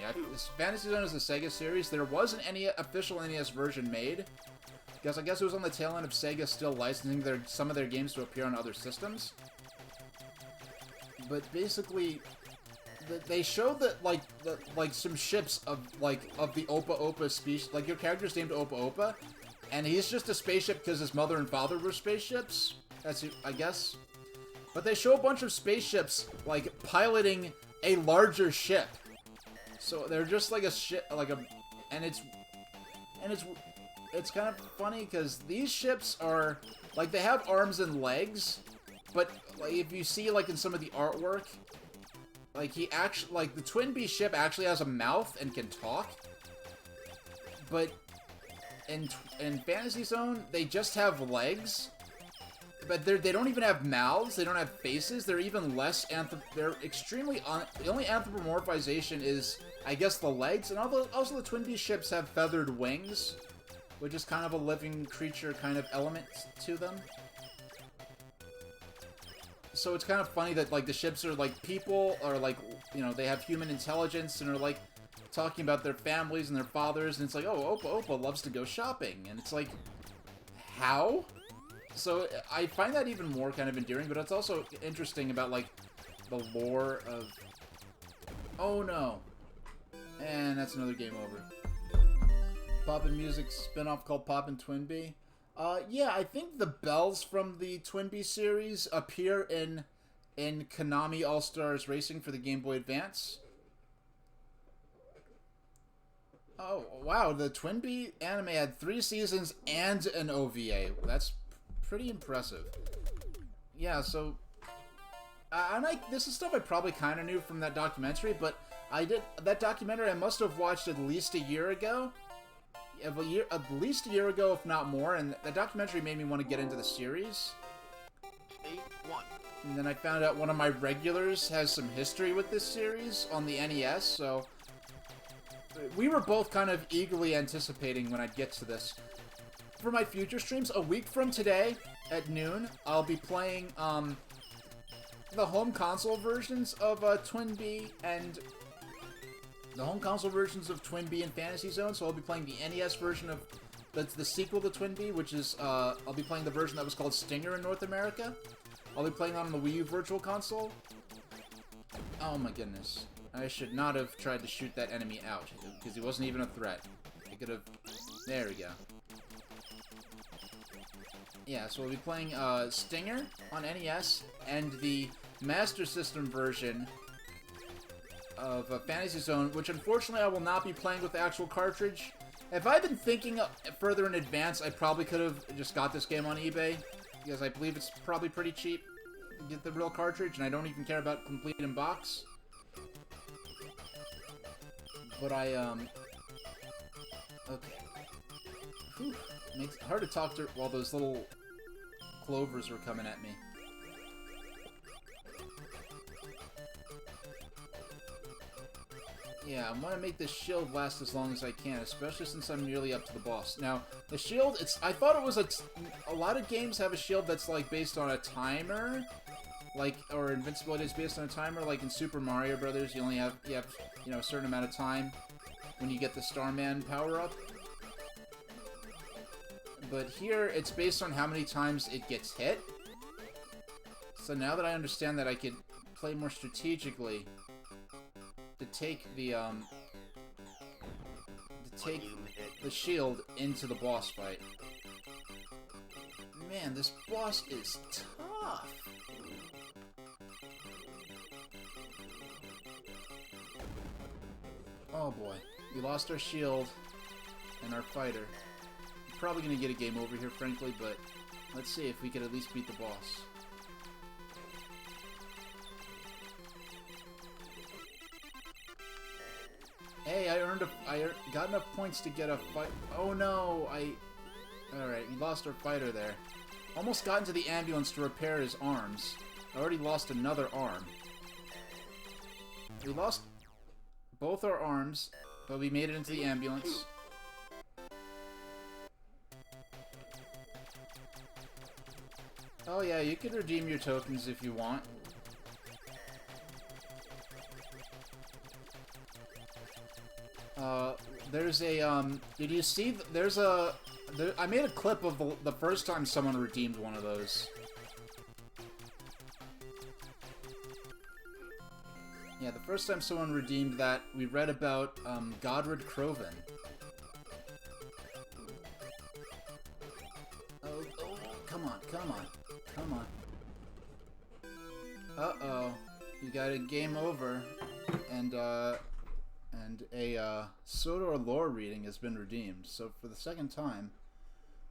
Fantasy Zone is the Sega series. There was an official NES version made. Because I guess it was on the tail end of Sega still licensing some of their games to appear on other systems. But basically, they showed that like some ships of the Opa Opa species. Like your character's named Opa Opa, and he's just a spaceship because his mother and father were spaceships. That's, I guess. But they show a bunch of spaceships like piloting a larger ship. So they're just like a ship, and it's kind of funny because these ships are, like, they have arms and legs, but, like, if you see, like, in some of the artwork, like, the TwinBee ship actually has a mouth and can talk, but in Fantasy Zone, they just have legs, but they don't even have mouths, they don't have faces, they're even less, they're extremely, the only anthropomorphization is, I guess, the legs, and also the TwinBee ships have feathered wings, which is kind of a living creature kind of element to them. So it's kind of funny that, like, the ships are, like, people, or, like, you know, they have human intelligence, and are, like, talking about their families and their fathers, and it's like, oh, Opa loves to go shopping, and it's like, how? So I find that even more kind of endearing, but it's also interesting about, like, the lore of... Oh, no. And that's another game over. Poppin' Music spin-off called Poppin' TwinBee. Yeah, I think the bells from the TwinBee series appear in Konami All-Stars Racing for the Game Boy Advance. Oh, wow, the TwinBee anime had 3 seasons and an OVA. That's pretty impressive. Yeah, so... this is stuff I probably kind of knew from that documentary, but that documentary I must have watched at least a year ago. At least a year ago, if not more, and that documentary made me want to get into the series. Stage 1. And then I found out one of my regulars has some history with this series on the NES, so... We were both kind of eagerly anticipating when I'd get to this. For my future streams, a week from today, at noon, I'll be playing, the home console versions of, TwinBee and... The home console versions of TwinBee and Fantasy Zone, so I'll be playing the NES version of the sequel to TwinBee, which is, I'll be playing the version that was called Stinger in North America. I'll be playing on the Wii U Virtual Console. Oh my goodness. I should not have tried to shoot that enemy out, because he wasn't even a threat. I could have... There we go. Yeah, so we'll be playing, Stinger on NES, and the Master System version of Fantasy Zone, which unfortunately I will not be playing with the actual cartridge. If I'd been thinking further in advance, I probably could have just got this game on eBay, because I believe it's probably pretty cheap to get the real cartridge, and I don't even care about complete in box. But okay. Whew. Makes it hard to talk to while those little clovers were coming at me. Yeah, I want to make this shield last as long as I can, especially since I'm nearly up to the boss. Now, the shield, I thought it was a lot of games have a shield that's, like, based on a timer, like, or invincibility is based on a timer, like in Super Mario Brothers, you have, you know, a certain amount of time when you get the Starman power-up. But here, it's based on how many times it gets hit. So now that I understand that I could play more strategically, to take the shield into the boss fight. Man, this boss is tough. Oh boy, we lost our shield and our fighter. I'm probably gonna get a game over here, frankly, but let's see if we could at least beat the boss. Hey, I got enough points to get a fight. Oh no, alright, we lost our fighter there. Almost got into the ambulance to repair his arms. I already lost another arm. We lost both our arms, but we made it into the ambulance. Oh yeah, you can redeem your tokens if you want. There's a, did you see, I made a clip of the first time someone redeemed one of those. Yeah, the first time someone redeemed that, we read about, Godred Croven. Oh, come on, come on, come on. Uh-oh. You got a game over, and a Sodor lore reading has been redeemed. So for the second time,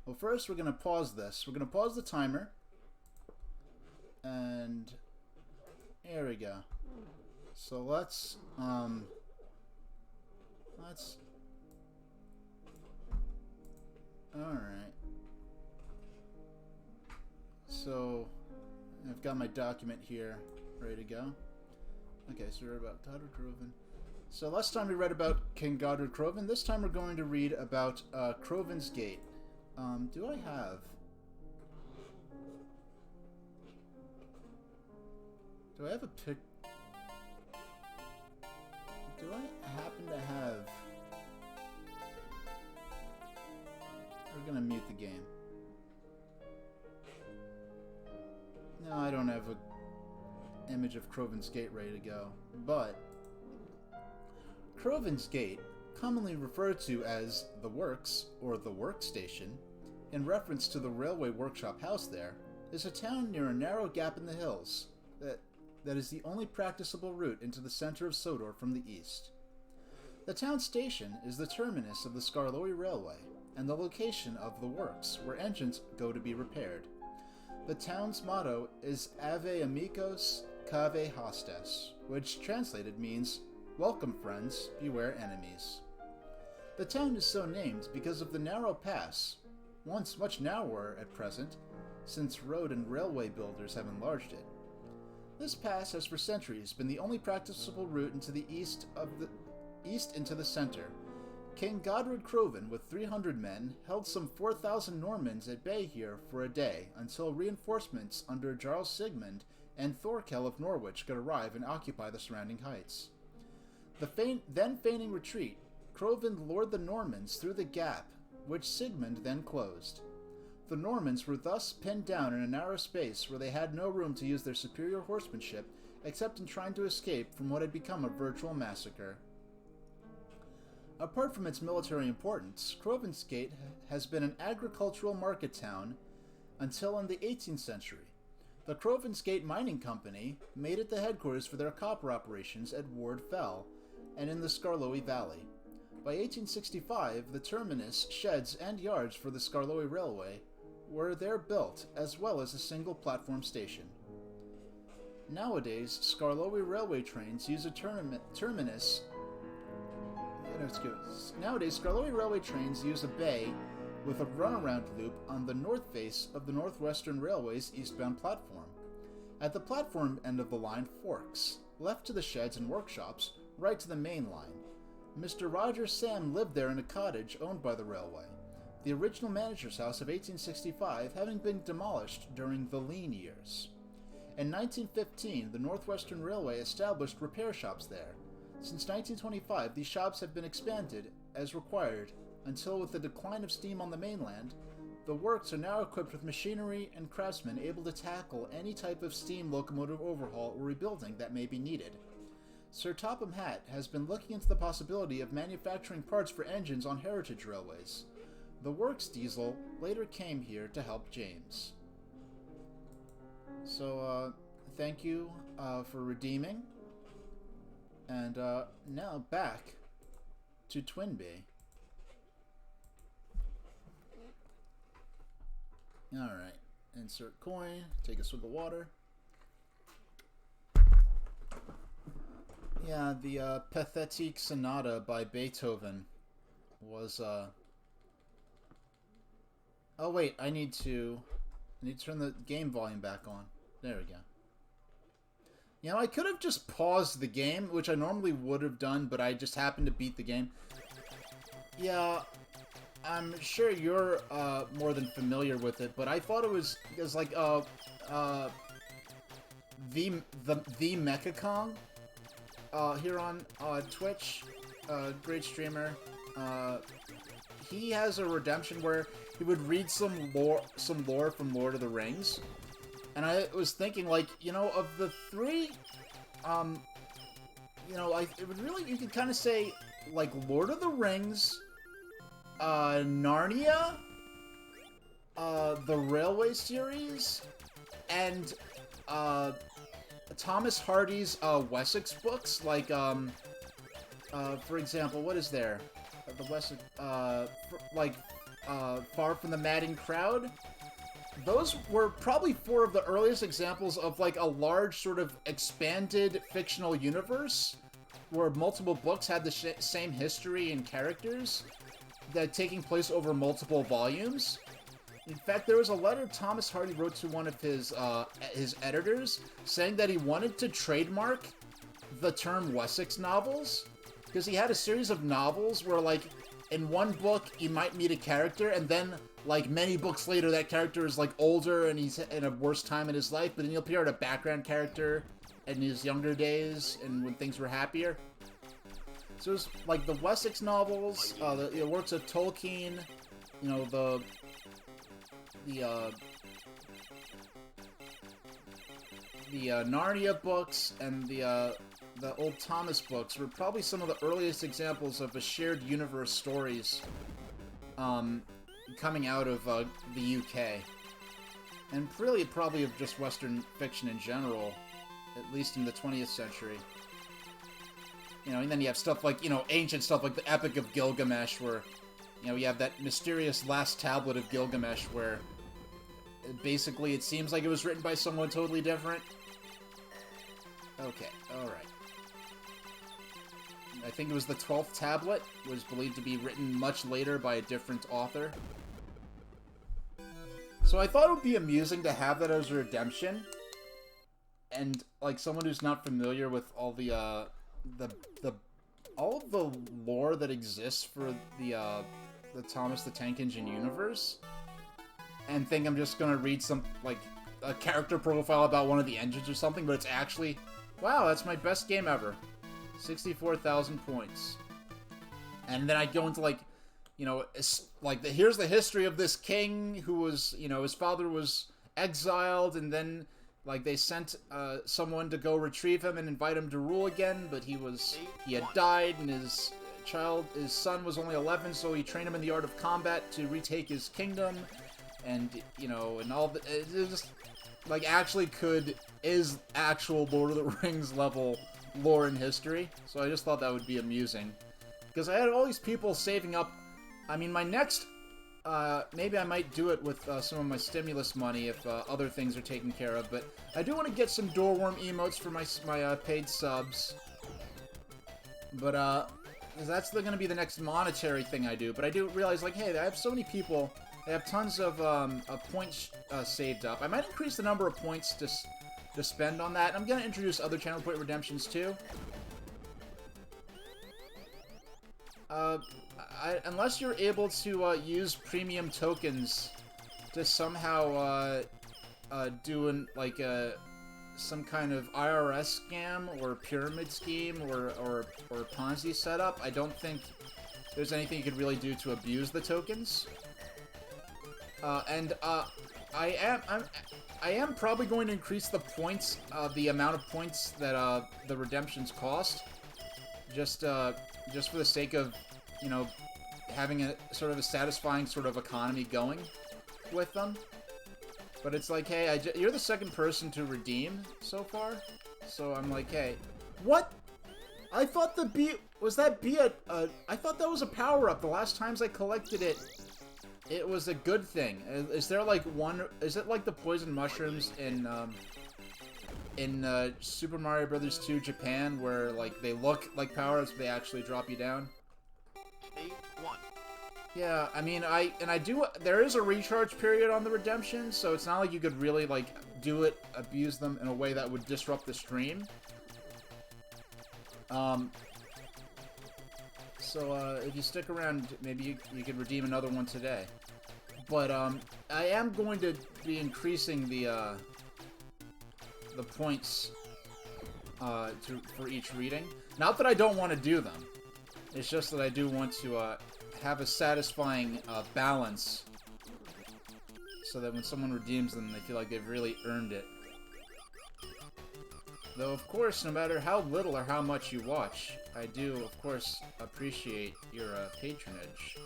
well, first we're gonna pause this. We're gonna pause the timer, and here we go. So let's all right. So I've got my document here, ready to go. Okay, so we're about Godred Croven. So last time we read about King Godred Croven. This time we're going to read about Croven's Gate. Do I have... Do I have a pic... Do I happen to have... We're gonna mute the game. No, I don't have a image of Croven's Gate ready to go, but Croven's Gate, commonly referred to as the Works or the Workstation, in reference to the railway workshop house there, is a town near a narrow gap in the hills that is the only practicable route into the center of Sodor from the east. The town station is the terminus of the Scarlet Railway and the location of the works where engines go to be repaired. The town's motto is Ave Amicos, Cave Hostes, which translated means, "Welcome friends, beware enemies." The town is so named because of the narrow pass, once much narrower at present, since road and railway builders have enlarged it. This pass has for centuries been the only practicable route into the east into the center. King Godred Croven, with 300 men, held some 4,000 Normans at bay here for a day, until reinforcements under Jarl Sigmund and Thorkel of Norwich could arrive and occupy the surrounding heights. Then feigning retreat, Croven lured the Normans through the gap, which Sigmund then closed. The Normans were thus pinned down in a narrow space where they had no room to use their superior horsemanship except in trying to escape from what had become a virtual massacre. Apart from its military importance, Croven's Gate has been an agricultural market town until in the 18th century. The Croven's Gate Mining Company made it the headquarters for their copper operations at Ward Fell and in the Scarlet Valley. By 1865, the terminus, sheds, and yards for the Scarlet Railway were there built, as well as a single platform station. Nowadays, Scarlet Railway trains use a terminus. Nowadays, Scarlet Railway trains use a bay with a runaround loop on the north face of the Northwestern Railway's eastbound platform. At the platform end of the line forks, left to the sheds and workshops, right to the main line. Mr. Roger Sam lived there in a cottage owned by the railway, the original manager's house of 1865 having been demolished during the lean years. In 1915, the Northwestern Railway established repair shops there. Since 1925, these shops have been expanded as required, until with the decline of steam on the mainland, the works are now equipped with machinery and craftsmen able to tackle any type of steam locomotive overhaul or rebuilding that may be needed. Sir Topham Hatt has been looking into the possibility of manufacturing parts for engines on heritage railways. The works diesel later came here to help James. So, thank you for redeeming. And now back to TwinBee. Alright, insert coin, take a swig of water. Yeah, the Pathetique Sonata by Beethoven was, Oh wait, I need to I need to turn the game volume back on. There we go. You know, I could have just paused the game, which I normally would have done, but I just happened to beat the game. Yeah, I'm sure you're more than familiar with it, but I thought it was like the Mecha Kong here on Twitch, great streamer. He has a redemption where he would read some lore from Lord of the Rings. And I was thinking, like, you know, of the three, you know, like, it would really, you could kind of say, like, Lord of the Rings, Narnia, the Railway series, and, Thomas Hardy's, Wessex books, like, for example, what is there? The Wessex, Far from the Madding Crowd? Those were probably 4 of the earliest examples of, like, a large sort of expanded fictional universe where multiple books had the same history and characters that taking place over multiple volumes. In fact, there was a letter Thomas Hardy wrote to one of his editors saying that he wanted to trademark the term Wessex novels because he had a series of novels where, like, in one book you might meet a character and then, like, many books later, that character is, like, older and he's in a worse time in his life, but then he'll appear as a background character in his younger days and when things were happier. So it's like the Wessex novels, the works of Tolkien, you know, the Narnia books and the old Thomas books were probably some of the earliest examples of a shared universe stories, coming out of the UK, and really probably of just Western fiction in general, at least in the 20th century. You know, and then you have stuff like, you know, ancient stuff like the Epic of Gilgamesh, where, you know, you have that mysterious last tablet of Gilgamesh, where basically it seems like it was written by someone totally different. Okay, alright. I think it was the 12th tablet, was believed to be written much later by a different author. So I thought it would be amusing to have that as a redemption. And, like, someone who's not familiar with all all of the lore that exists for the Thomas the Tank Engine universe, and think I'm just gonna read some, like, a character profile about one of the engines or something, but it's actually, wow, that's my best game ever. 64,000 points. And then I go into, like, you know, like, here's the history of this king who was, you know, his father was exiled, and then, like, they sent someone to go retrieve him and invite him to rule again, but he had died, and his son was only 11, so he trained him in the art of combat to retake his kingdom, and, you know, and all the, it just, like, is actual Lord of the Rings level lore and history, so I just thought that would be amusing. Because I had all these people saving up. I mean, my next, maybe I might do it with some of my stimulus money if other things are taken care of, but I do want to get some Doorworm emotes for my paid subs. But, that's going to be the next monetary thing I do, but I do realize, like, hey, I have so many people, I have tons of points saved up. I might increase the number of points to spend on that. I'm going to introduce other channel point redemptions too. Unless you're able to use premium tokens to somehow do some kind of IRS scam or pyramid scheme or Ponzi setup, I don't think there's anything you could really do to abuse the tokens. I am probably going to increase the points, the amount of points that the redemptions cost, just for the sake of, you know, having a sort of a satisfying sort of economy going with them. But it's like, hey, you're the second person to redeem so far, so I'm like, hey, what? I thought the bee was that bee I thought that was a power up. The last times I collected it, it was a good thing. Is there like is it like the poison mushrooms in Super Mario Bros. 2 Japan, where, like, they look like power-ups, but they actually drop you down? 8-1. Yeah, I mean, there is a recharge period on the redemption, so it's not like you could really, like, abuse them in a way that would disrupt the stream. So, if you stick around, maybe you could redeem another one today. But, I am going to be increasing the points, for each reading. Not that I don't want to do them. It's just that I do want to, have a satisfying, balance. So that when someone redeems them, they feel like they've really earned it. Though, of course, no matter how little or how much you watch, I do, of course, appreciate your, patronage.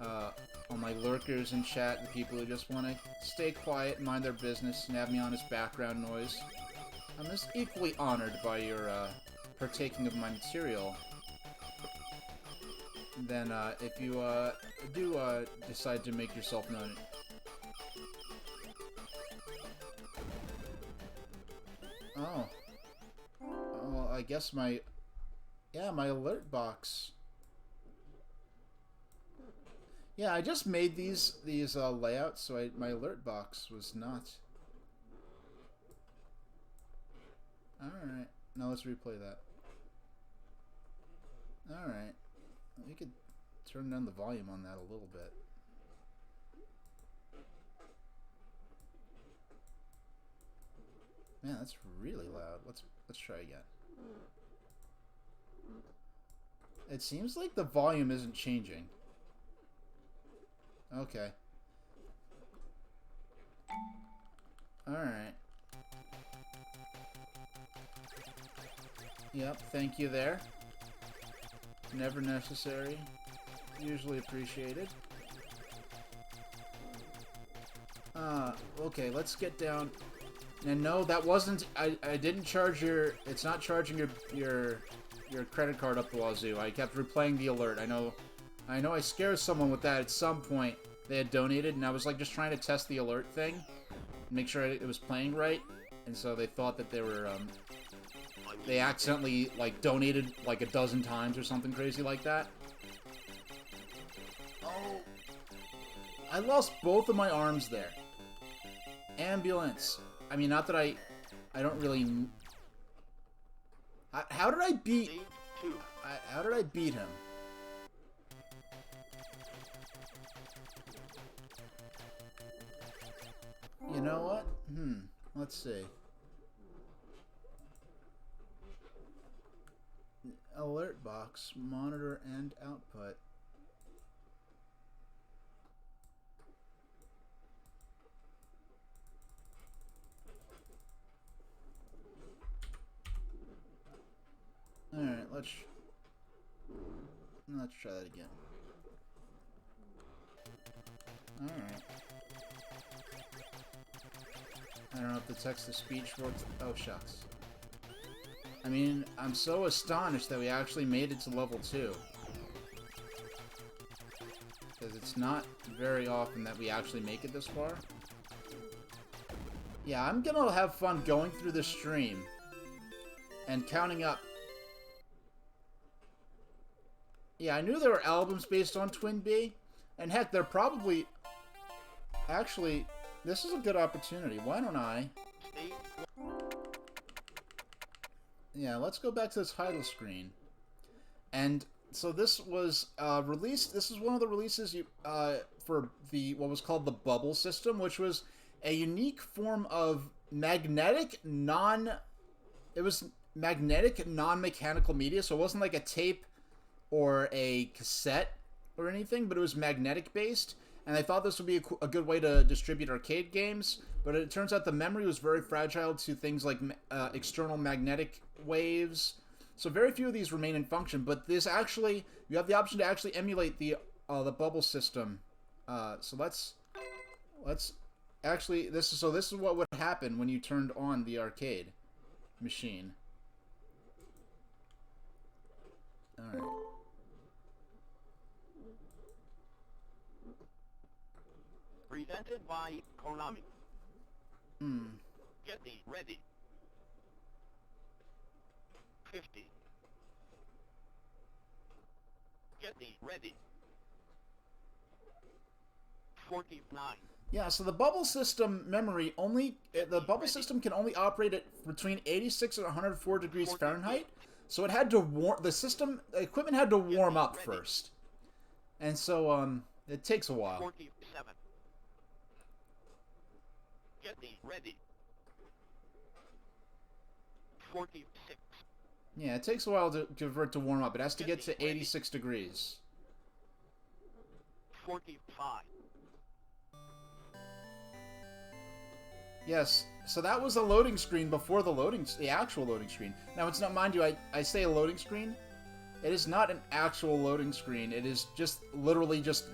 All my lurkers in chat, the people who just want to stay quiet and mind their business and have me on as background noise. I'm just equally honored by your, partaking of my material. Then, if you, do, decide to make yourself known. Oh. Well, I guess my alert box. Yeah, I just made these layouts, so my alert box was not. Alright. Now let's replay that. Alright. We could turn down the volume on that a little bit. Man, that's really loud. Let's try again. It seems like the volume isn't changing. Okay. Alright. Yep, thank you there. Never necessary. Usually appreciated. Okay, let's get down. And no, that wasn't... I didn't charge your... It's not charging your credit card up the wazoo. I kept replaying the alert. I know I scared someone with that at some point. They had donated, and I was, like, just trying to test the alert thing. Make sure it was playing right. And so they thought that they were, they accidentally, like, donated, like, a dozen times or something crazy like that. Oh. I lost both of my arms there. Ambulance. I mean, not that I don't really... How did I beat... How did I beat him? You know what? Let's see. Alert box, monitor and output. Alright, let's try that again. Alright. I don't know if the text-to-speech works. Oh, shucks. I mean, I'm so astonished that we actually made it to level 2. Because it's not very often that we actually make it this far. Yeah, I'm gonna have fun going through the stream and counting up. Yeah, I knew there were albums based on TwinBee, and heck, they're probably... Actually, this is a good opportunity. Why don't I... Yeah, let's go back to the title screen. And so this was released... This is one of the releases for what was called the Bubble system, which was a unique form of magnetic It was magnetic non-mechanical media, so it wasn't like a tape or a cassette or anything, but it was magnetic based, and I thought this would be a good way to distribute arcade games, but it turns out the memory was very fragile to things like external magnetic waves, so very few of these remain in function, but this actually, you have the option to actually emulate the bubble system. So let's actually, this is what would happen when you turned on the arcade machine. Alright. Presented by Konami. Get thee ready. 50. Get thee ready. 49. Yeah, so the bubble system memory the bubble system can only operate at between 86 and 104 degrees Fahrenheit. So it had to the equipment had to warm up first. And so it takes a while. 47. Get me ready. 46. Yeah, it takes a while for it to warm up. It has to get to 86 degrees. 45. Yes, so that was a loading screen before the actual loading screen. Now, it's not, mind you, I say a loading screen. It is not an actual loading screen. It is just literally just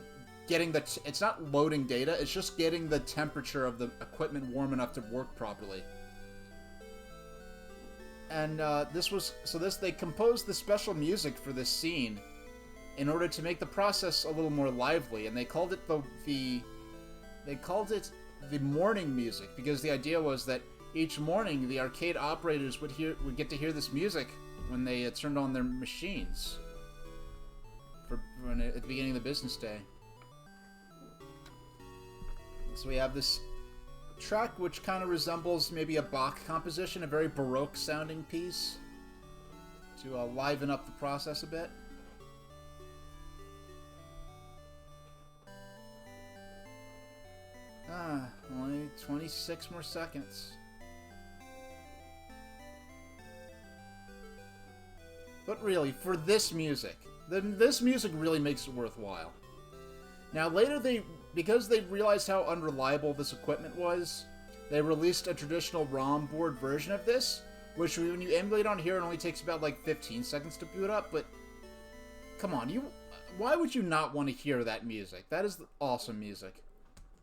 getting it's not loading data, it's just getting the temperature of the equipment warm enough to work properly. And they composed the special music for this scene in order to make the process a little more lively, and they called it the morning music, because the idea was that each morning the arcade operators would get to hear this music when they turned on their machines at the beginning of the business day. So we have this track which kind of resembles maybe a Bach composition, a very Baroque sounding piece, to liven up the process a bit. Only 26 more seconds. But really, for this music, this music really makes it worthwhile. Now later because they realized how unreliable this equipment was, they released a traditional ROM board version of this, which when you emulate on here, it only takes about like 15 seconds to boot up, but come on, why would you not want to hear that music? That is awesome music.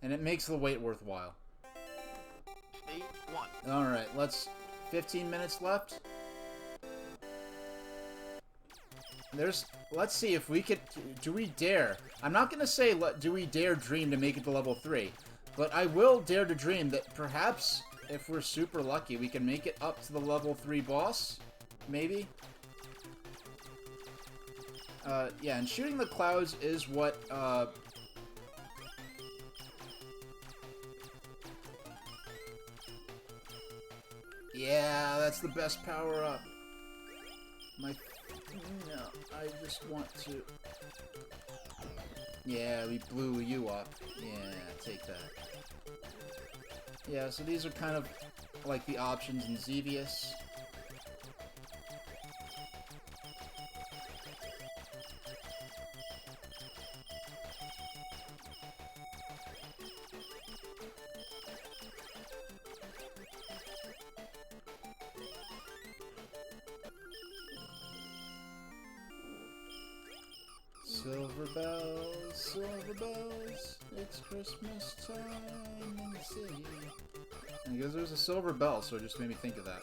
And it makes the wait worthwhile. Stage 1. Alright, 15 minutes left. Let's see if we could, do we dare? I'm not gonna say, do we dare dream to make it to level 3, but I will dare to dream that perhaps, if we're super lucky, we can make it up to the level 3 boss? Maybe? Yeah, and shooting the clouds is what, yeah, that's the best power-up. No, I just want to... Yeah, we blew you up. Yeah, take that. Yeah, so these are kind of like the options in Xevious. Silver bells, it's Christmas time in the city. And because there's a silver bell, so it just made me think of that.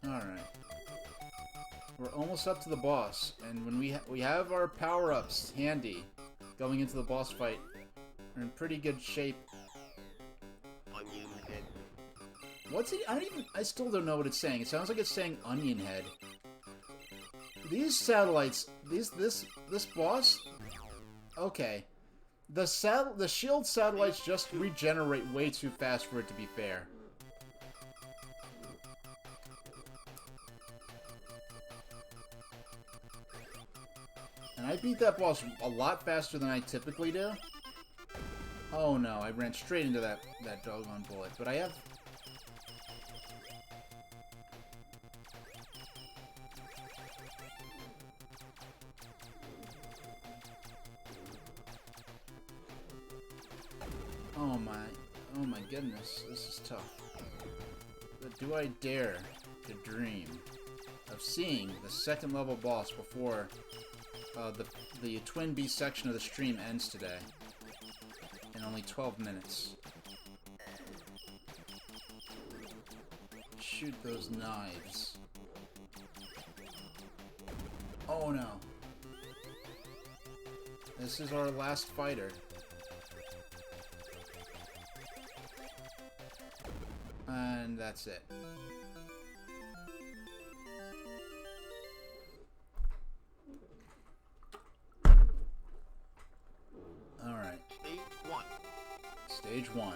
Alright. We're almost up to the boss, and when we have our power-ups handy going into the boss fight, we're in pretty good shape. What's it? I still don't know what it's saying. It sounds like it's saying onion head. These satellites, this boss, okay. The shield satellites just regenerate way too fast for it to be fair. And I beat that boss a lot faster than I typically do. Oh no, I ran straight into that doggone bullet. But I have... Oh my goodness, this is tough. But do I dare to dream of seeing the second level boss before the TwinBee section of the stream ends today? In only 12 minutes. Shoot those knives. Oh no. This is our last fighter. And that's it. Stage 1.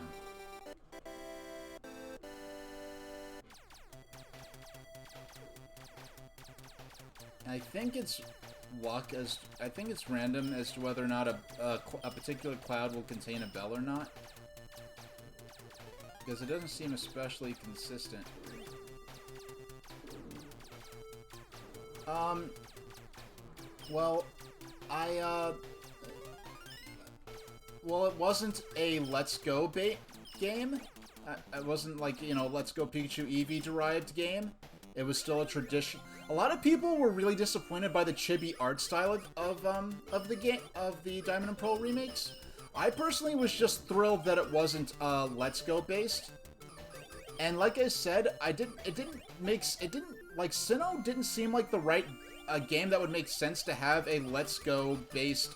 I think it's luck I think it's random as to whether or not a particular cloud will contain a bell or not. Because it doesn't seem especially consistent. Well, well, it wasn't a Let's Go game. It wasn't like, you know, Let's Go Pikachu Eevee derived game. It was still a tradition. A lot of people were really disappointed by the chibi art style of the game, of the Diamond and Pearl remakes. I personally was just thrilled that it wasn't Let's Go based. And like I said, like Sinnoh didn't seem like the right game that would make sense to have a Let's Go based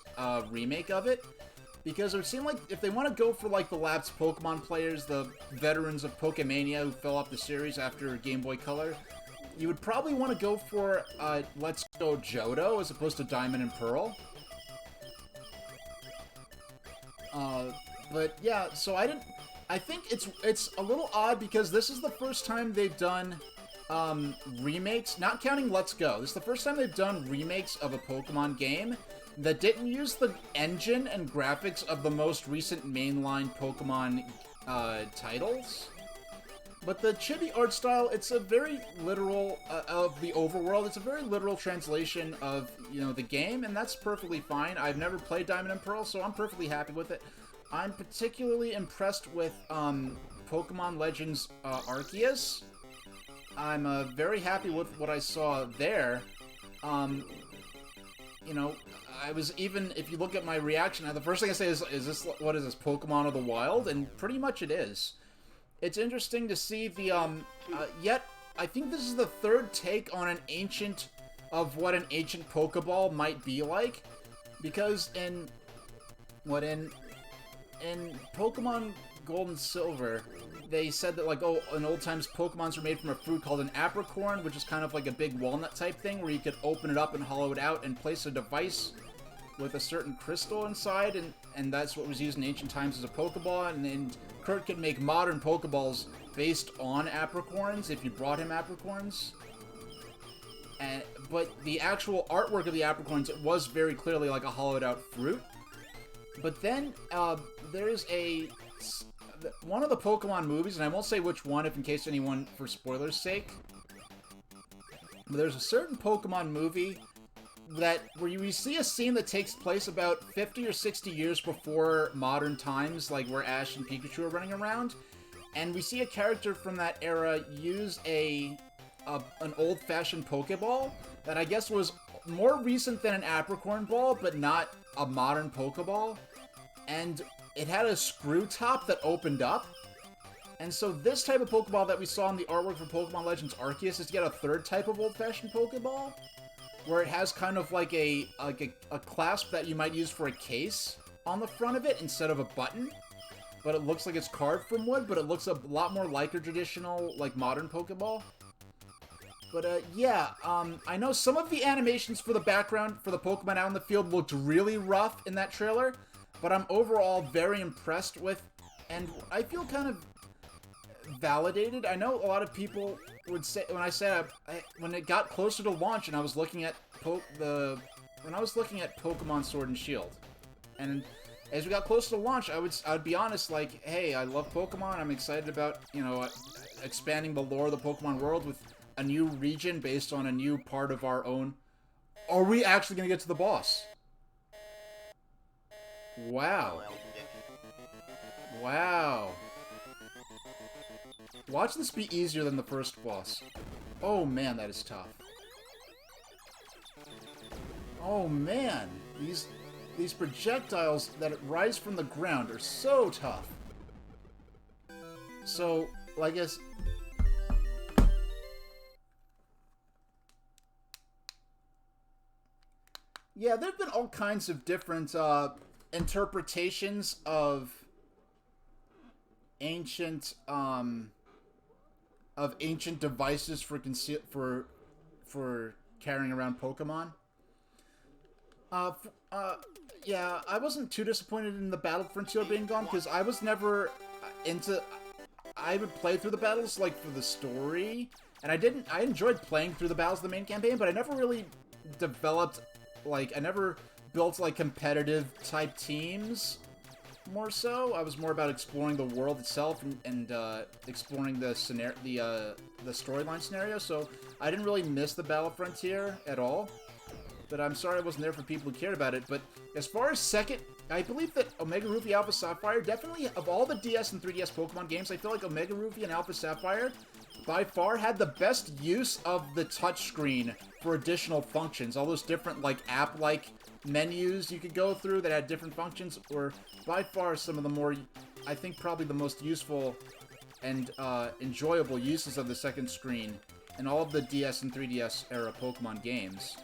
remake of it. Because it would seem like if they want to go for like the lapsed Pokemon players, the veterans of Pokemania who fell off the series after Game Boy Color, you would probably want to go for Let's Go Johto as opposed to Diamond and Pearl. But yeah, so I think it's a little odd because this is the first time they've done remakes, not counting Let's Go. This is the first time they've done remakes of a Pokemon game that didn't use the engine and graphics of the most recent mainline Pokemon titles. But the chibi art style, it's a very literal, of the overworld, it's a very literal translation of, you know, the game, and that's perfectly fine. I've never played Diamond and Pearl, so I'm perfectly happy with it. I'm particularly impressed with Pokemon Legends Arceus. I'm very happy with what I saw there. You know, I was even, if you look at my reaction, the first thing I say is this, what is this, Pokemon of the Wild? And pretty much it is. It's interesting to see the, yet, I think this is the third take on what an ancient Pokeball might be like. Because in Pokemon Gold and Silver, they said that, like, oh, in old times, Pokemons were made from a fruit called an apricorn, which is kind of like a big walnut type thing, where you could open it up and hollow it out and place a device with a certain crystal inside, and that's what was used in ancient times as a Pokeball, and Kurt could make modern Pokeballs based on apricorns, if you brought him apricorns. But the actual artwork of the apricorns, it was very clearly like a hollowed out fruit. But then, there's one of the Pokemon movies, and I won't say which one, if in case anyone, for spoilers' sake, but there's a certain Pokemon movie where we see a scene that takes place about 50 or 60 years before modern times, like where Ash and Pikachu are running around, and we see a character from that era use an old-fashioned Pokeball that I guess was more recent than an Apricorn Ball, but not a modern Pokeball, and it had a screw top that opened up. And so this type of Pokeball that we saw in the artwork for Pokemon Legends Arceus is yet a third type of old-fashioned Pokeball, where it has kind of like a clasp that you might use for a case on the front of it instead of a button. But it looks like it's carved from wood, but it looks a lot more like a traditional, like, modern Pokeball. But, yeah, I know some of the animations for the background for the Pokemon out in the field looked really rough in that trailer, but I'm overall very impressed with, and I feel kind of validated. I know a lot of people would say, when it got closer to launch and I was looking at Pokemon Sword and Shield, and as we got closer to launch, I would be honest, like, hey, I love Pokemon, I'm excited about, you know, expanding the lore of the Pokemon world with a new region based on a new part of our own. Are we actually gonna get to the boss? Wow. Wow. Watch this be easier than the first boss. Oh man, that is tough. Oh man, these projectiles that rise from the ground are so tough. So, I guess... yeah, there have been all kinds of different interpretations of ancient devices for carrying around Pokemon. Yeah, I wasn't too disappointed in the Battle Frontier being gone, because I was never into... I would play through the battles, like, for the story, and I enjoyed playing through the battles of the main campaign, but I never really developed, like, I never built, like, competitive type teams, more so. I was more about exploring the world itself and exploring the scenario, the storyline scenario, so I didn't really miss the Battle Frontier at all. But I'm sorry I wasn't there for people who cared about it. But as far as second, I believe that Omega Ruby, Alpha Sapphire, definitely, of all the DS and 3DS Pokemon games, I feel like Omega Ruby and Alpha Sapphire, by far, had the best use of the touchscreen for additional functions. All those different, like, app-like menus you could go through that had different functions were, by far, some of the more, I think, probably the most useful and enjoyable uses of the second screen in all of the DS and 3DS era Pokemon games.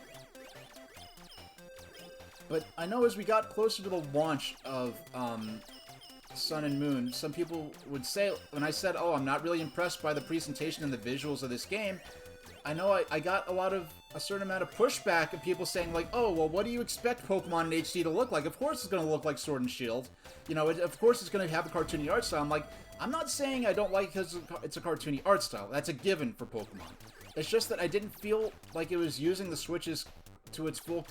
But I know as we got closer to the launch of Sun and Moon, some people would say, when I said, oh, I'm not really impressed by the presentation and the visuals of this game, I know I got a certain amount of pushback of people saying, like, oh, well, what do you expect Pokemon in HD to look like? Of course it's going to look like Sword and Shield. You know, of course it's going to have a cartoony art style. I'm like, I'm not saying I don't like it because it's a cartoony art style. That's a given for Pokemon. It's just that I didn't feel like it was using the Switch's to its full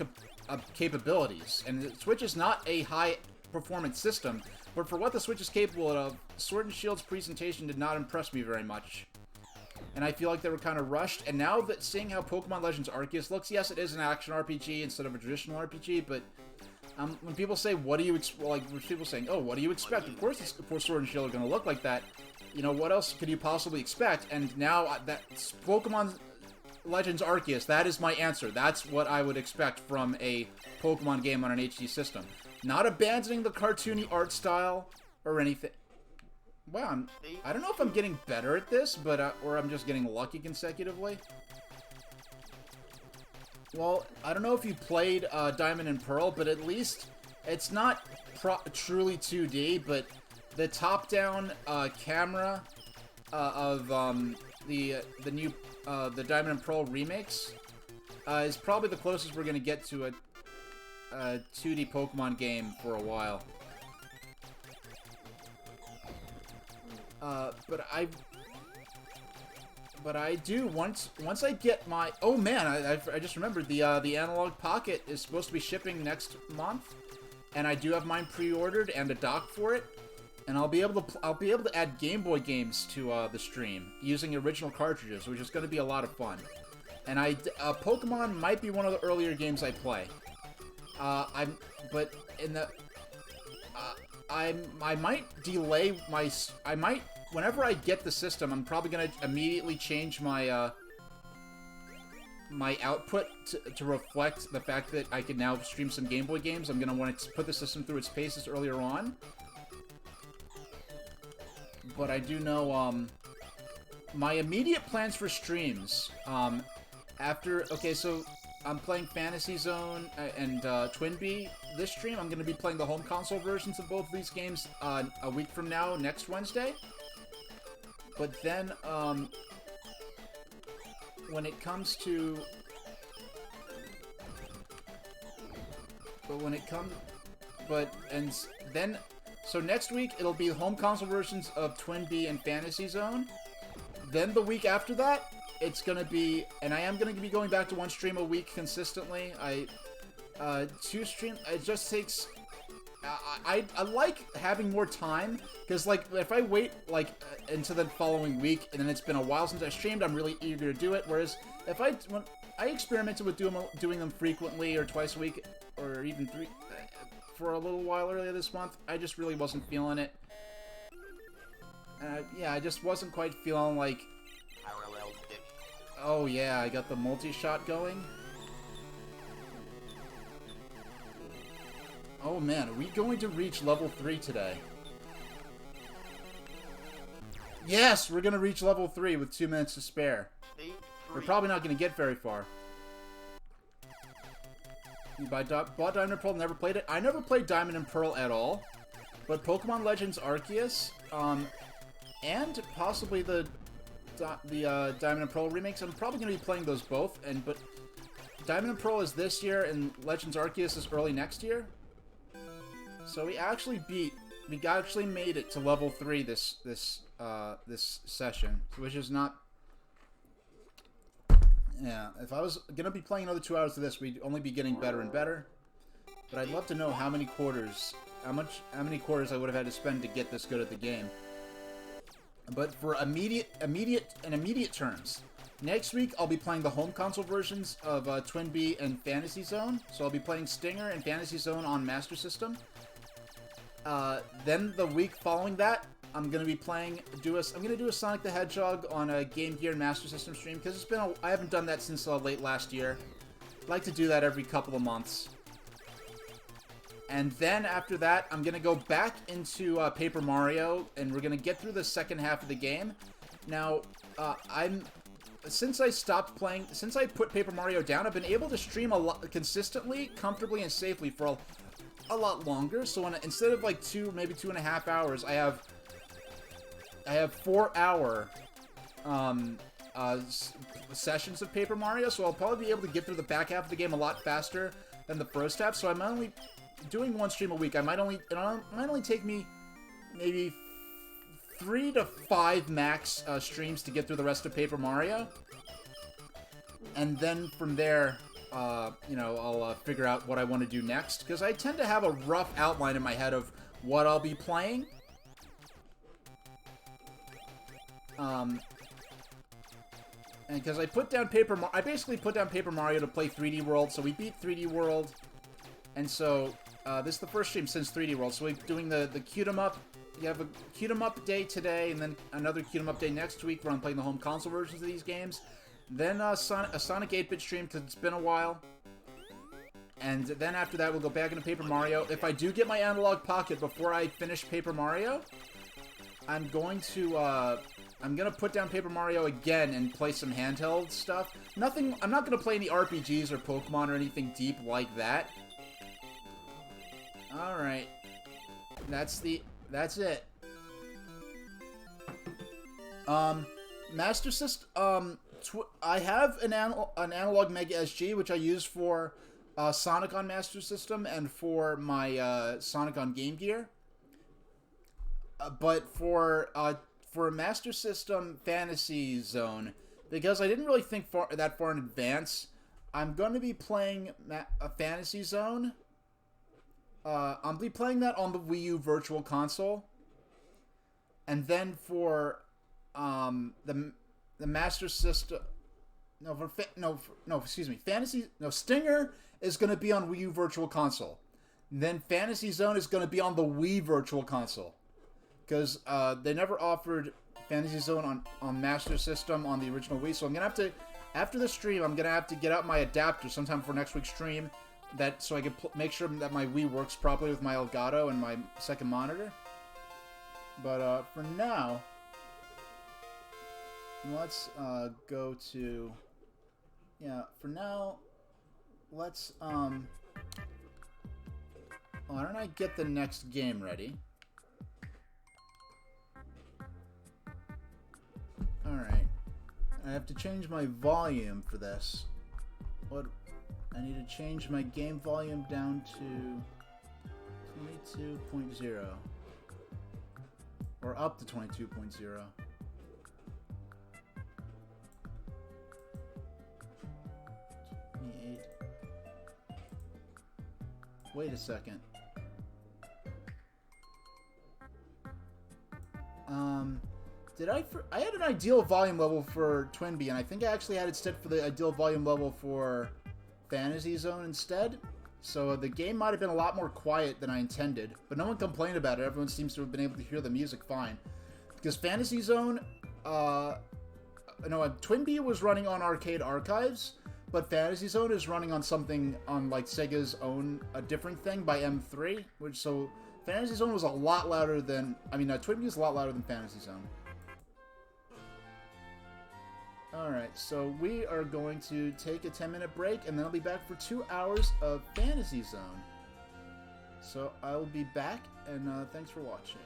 capabilities. And the Switch is not a high-performance system, but for what the Switch is capable of, Sword and Shield's presentation did not impress me very much. And I feel like they were kind of rushed, and now that seeing how Pokemon Legends Arceus looks, yes, it is an action RPG instead of a traditional RPG, but when people say, what do you people saying, oh, what do you expect? Of course Sword and Shield are going to look like that. You know, what else could you possibly expect? And now that Pokemon Legends Arceus, that is my answer. That's what I would expect from a Pokemon game on an HD system. Not abandoning the cartoony art style or anything. Wow, I don't know if I'm getting better at this, but or I'm just getting lucky consecutively. Well, I don't know if you played Diamond and Pearl, but at least it's not truly 2D, but the top-down camera of the new the Diamond and Pearl remakes is probably the closest we're gonna get to a 2D Pokemon game for a while. But I do once I get my, oh man, I just remembered the Analog Pocket is supposed to be shipping next month, and I do have mine pre-ordered and a dock for it. And I'll be able to add Game Boy games to the stream using original cartridges, which is going to be a lot of fun. And Pokemon might be one of the earlier games I play. I might delay whenever I get the system, I'm probably going to immediately change my my output to reflect the fact that I can now stream some Game Boy games. I'm going to want to put the system through its paces earlier on. But I do know, my immediate plans for streams, okay, so I'm playing Fantasy Zone and TwinBee this stream. I'm going to be playing the home console versions of both of these games a week from now, next Wednesday. But then, when it comes to... So next week, it'll be home console versions of TwinBee and Fantasy Zone. Then the week after that, it's gonna be... And I am gonna be going back to one stream a week consistently. Two stream... It just takes... I like having more time, because, like, if I wait, like, into the following week, and then it's been a while since I streamed, I'm really eager to do it, whereas if when I experimented with doing them frequently, or twice a week, or even three... for a little while earlier this month, I just really wasn't feeling it. Yeah, I just wasn't quite feeling like... Oh yeah, I got the multi-shot going. Oh man, are we going to reach level 3 today? Yes, we're gonna reach level 3 with 2 minutes to spare. We're probably not gonna get very far. Bought Diamond and Pearl, never played it. I never played Diamond and Pearl at all. But Pokemon Legends Arceus, and possibly the Diamond and Pearl remakes, I'm probably going to be playing those both. But Diamond and Pearl is this year, and Legends Arceus is early next year. So we actually made it to level 3 this session, which is not. Yeah, if I was gonna be playing another 2 hours of this, we'd only be getting better and better. But I'd love to know how many quarters I would have had to spend to get this good at the game. But for immediate terms, next week I'll be playing the home console versions of TwinBee and Fantasy Zone. So I'll be playing Stinger and Fantasy Zone on Master System. Then the week following that, I'm gonna be do a Sonic the Hedgehog on a Game Gear and Master System stream because I haven't done that since late last year. I'd like to do that every couple of months. And then after that, I'm gonna go back into Paper Mario, and we're gonna get through the second half of the game. Now, since I put Paper Mario down, I've been able to stream a lot consistently, comfortably, and safely for a lot longer. So instead of like maybe 2.5 hours, I have 4-hour sessions of Paper Mario. So I'll probably be able to get through the back half of the game a lot faster than the first half. So I'm only doing one stream a week. It might only take me maybe 3 to 5 max streams to get through the rest of Paper Mario, and then from there, I'll figure out what I want to do next, because I tend to have a rough outline in my head of what I'll be playing. And because I basically put down Paper Mario to play 3D World, so we beat 3D World, and so this is the first stream since 3D World, so we're doing the Cute 'em Up. You have a Cute 'em Up day today, and then another Cute 'em Up day next week where I'm playing the home console versions of these games. Then a Sonic 8-bit stream, because it's been a while. And then after that, we'll go back into Paper Mario. If I do get my Analog Pocket before I finish Paper Mario, I'm gonna put down Paper Mario again and play some handheld stuff. I'm not gonna play any RPGs or Pokemon or anything deep like that. Alright. That's it. Master System, I have an Analog Mega SG, which I use for Sonic on Master System and for my Sonic on Game Gear. But for Master System Fantasy Zone, because I didn't really think that far in advance, I'm going to be playing a Fantasy Zone. I'll be playing that on the Wii U Virtual Console, and then for the Master System, Stinger is going to be on Wii U Virtual Console. And then Fantasy Zone is going to be on the Wii Virtual Console, because they never offered Fantasy Zone on Master System on the original Wii. So I'm gonna have to, after the stream, I'm gonna have to get out my adapter sometime for next week's stream, so I can make sure that my Wii works properly with my Elgato and my second monitor. But for now, let's go to, for now, let's why don't I get the next game ready? Alright. I have to change my volume for this. I need to change my game volume down to 22.0. Or up to 22.0. 28. Wait a second. I had an ideal volume level for TwinBee, and I think I actually had it set for the ideal volume level for Fantasy Zone instead. So the game might have been a lot more quiet than I intended, but no one complained about it. Everyone seems to have been able to hear the music fine. Because Fantasy Zone, TwinBee was running on Arcade Archives, but Fantasy Zone is running on something on like Sega's own, a different thing by M3, so Fantasy Zone was a lot louder than, TwinBee is a lot louder than Fantasy Zone. Alright, so we are going to take a 10-minute break, and then I'll be back for 2 hours of Fantasy Zone. So I will be back, and thanks for watching.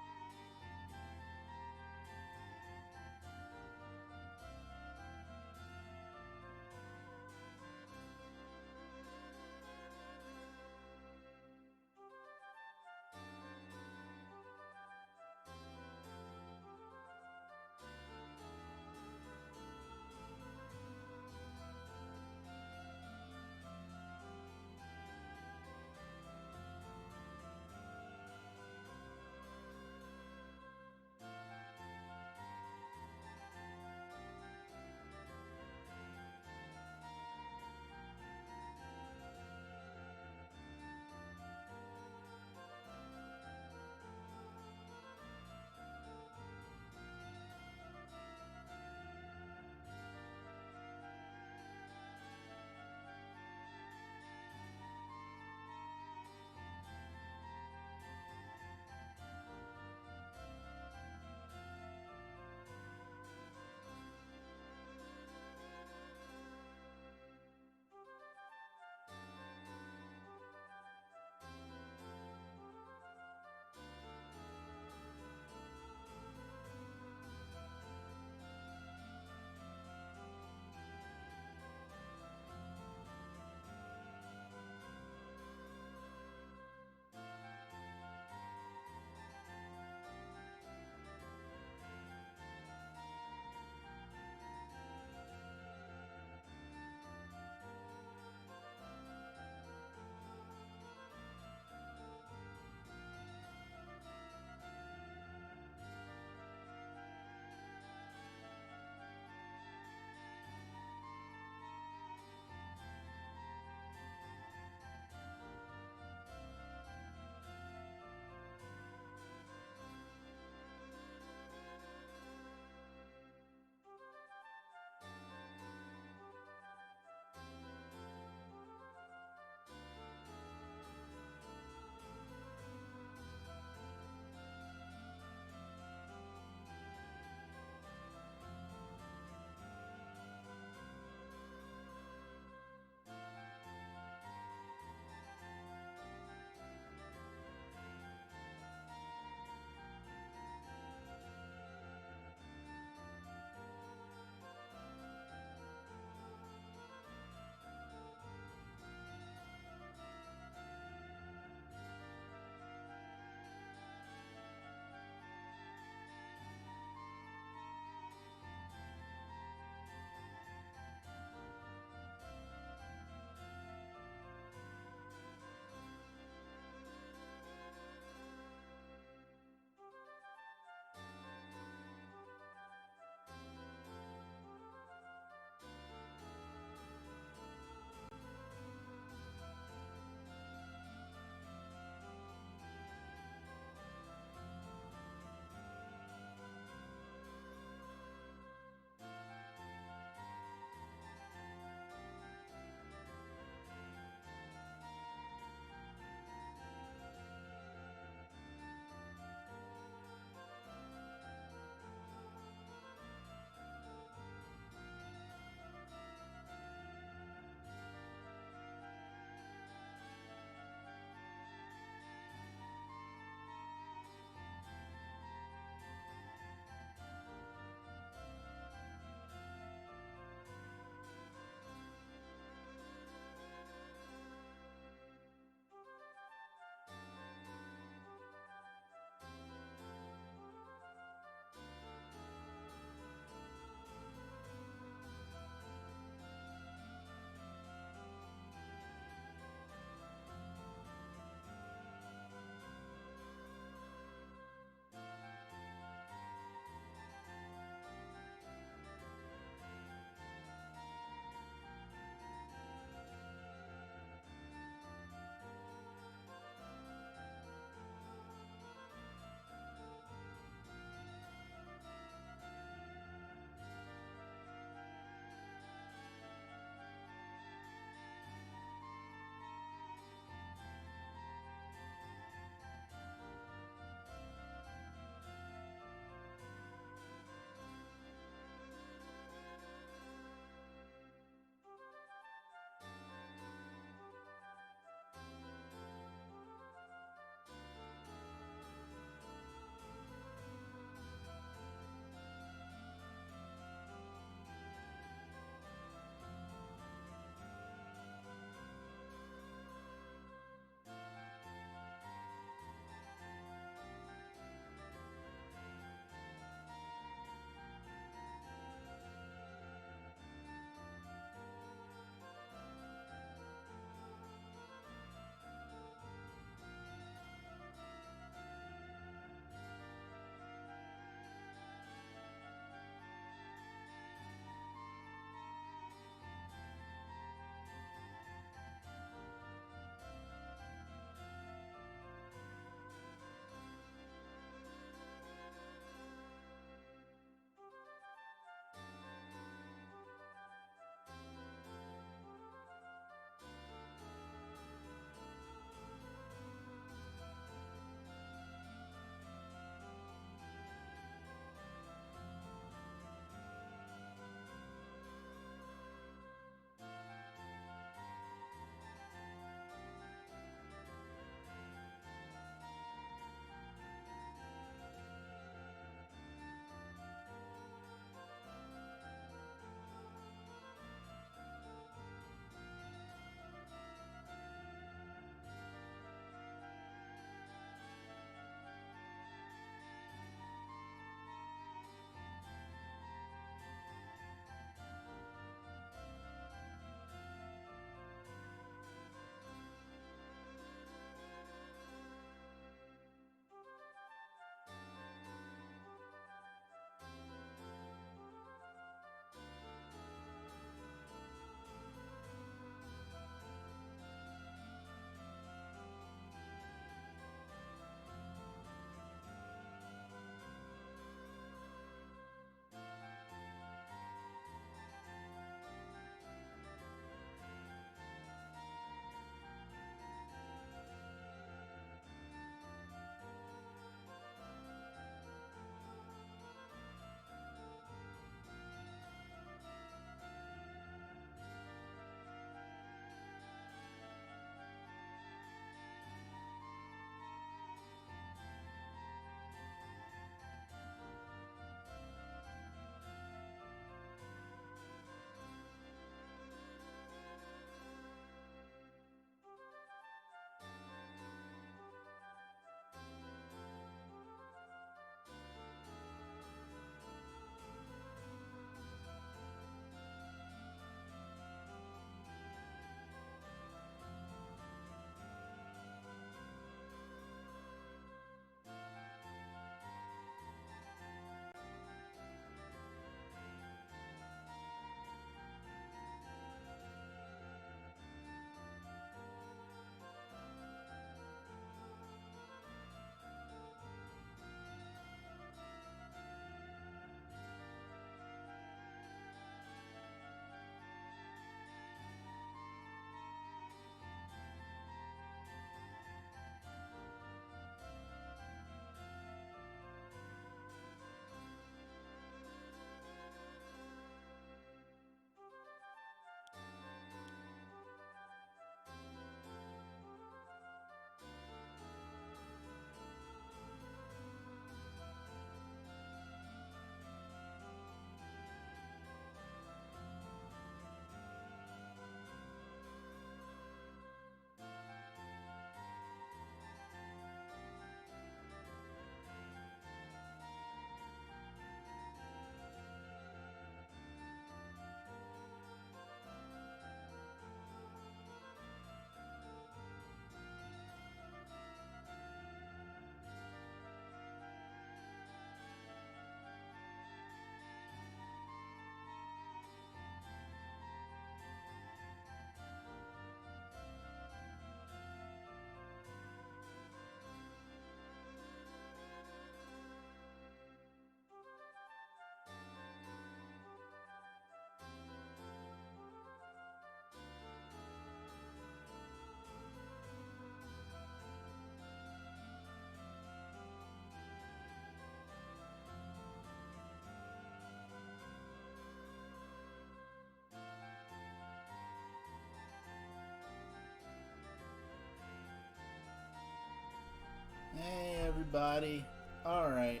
everybody. Alright.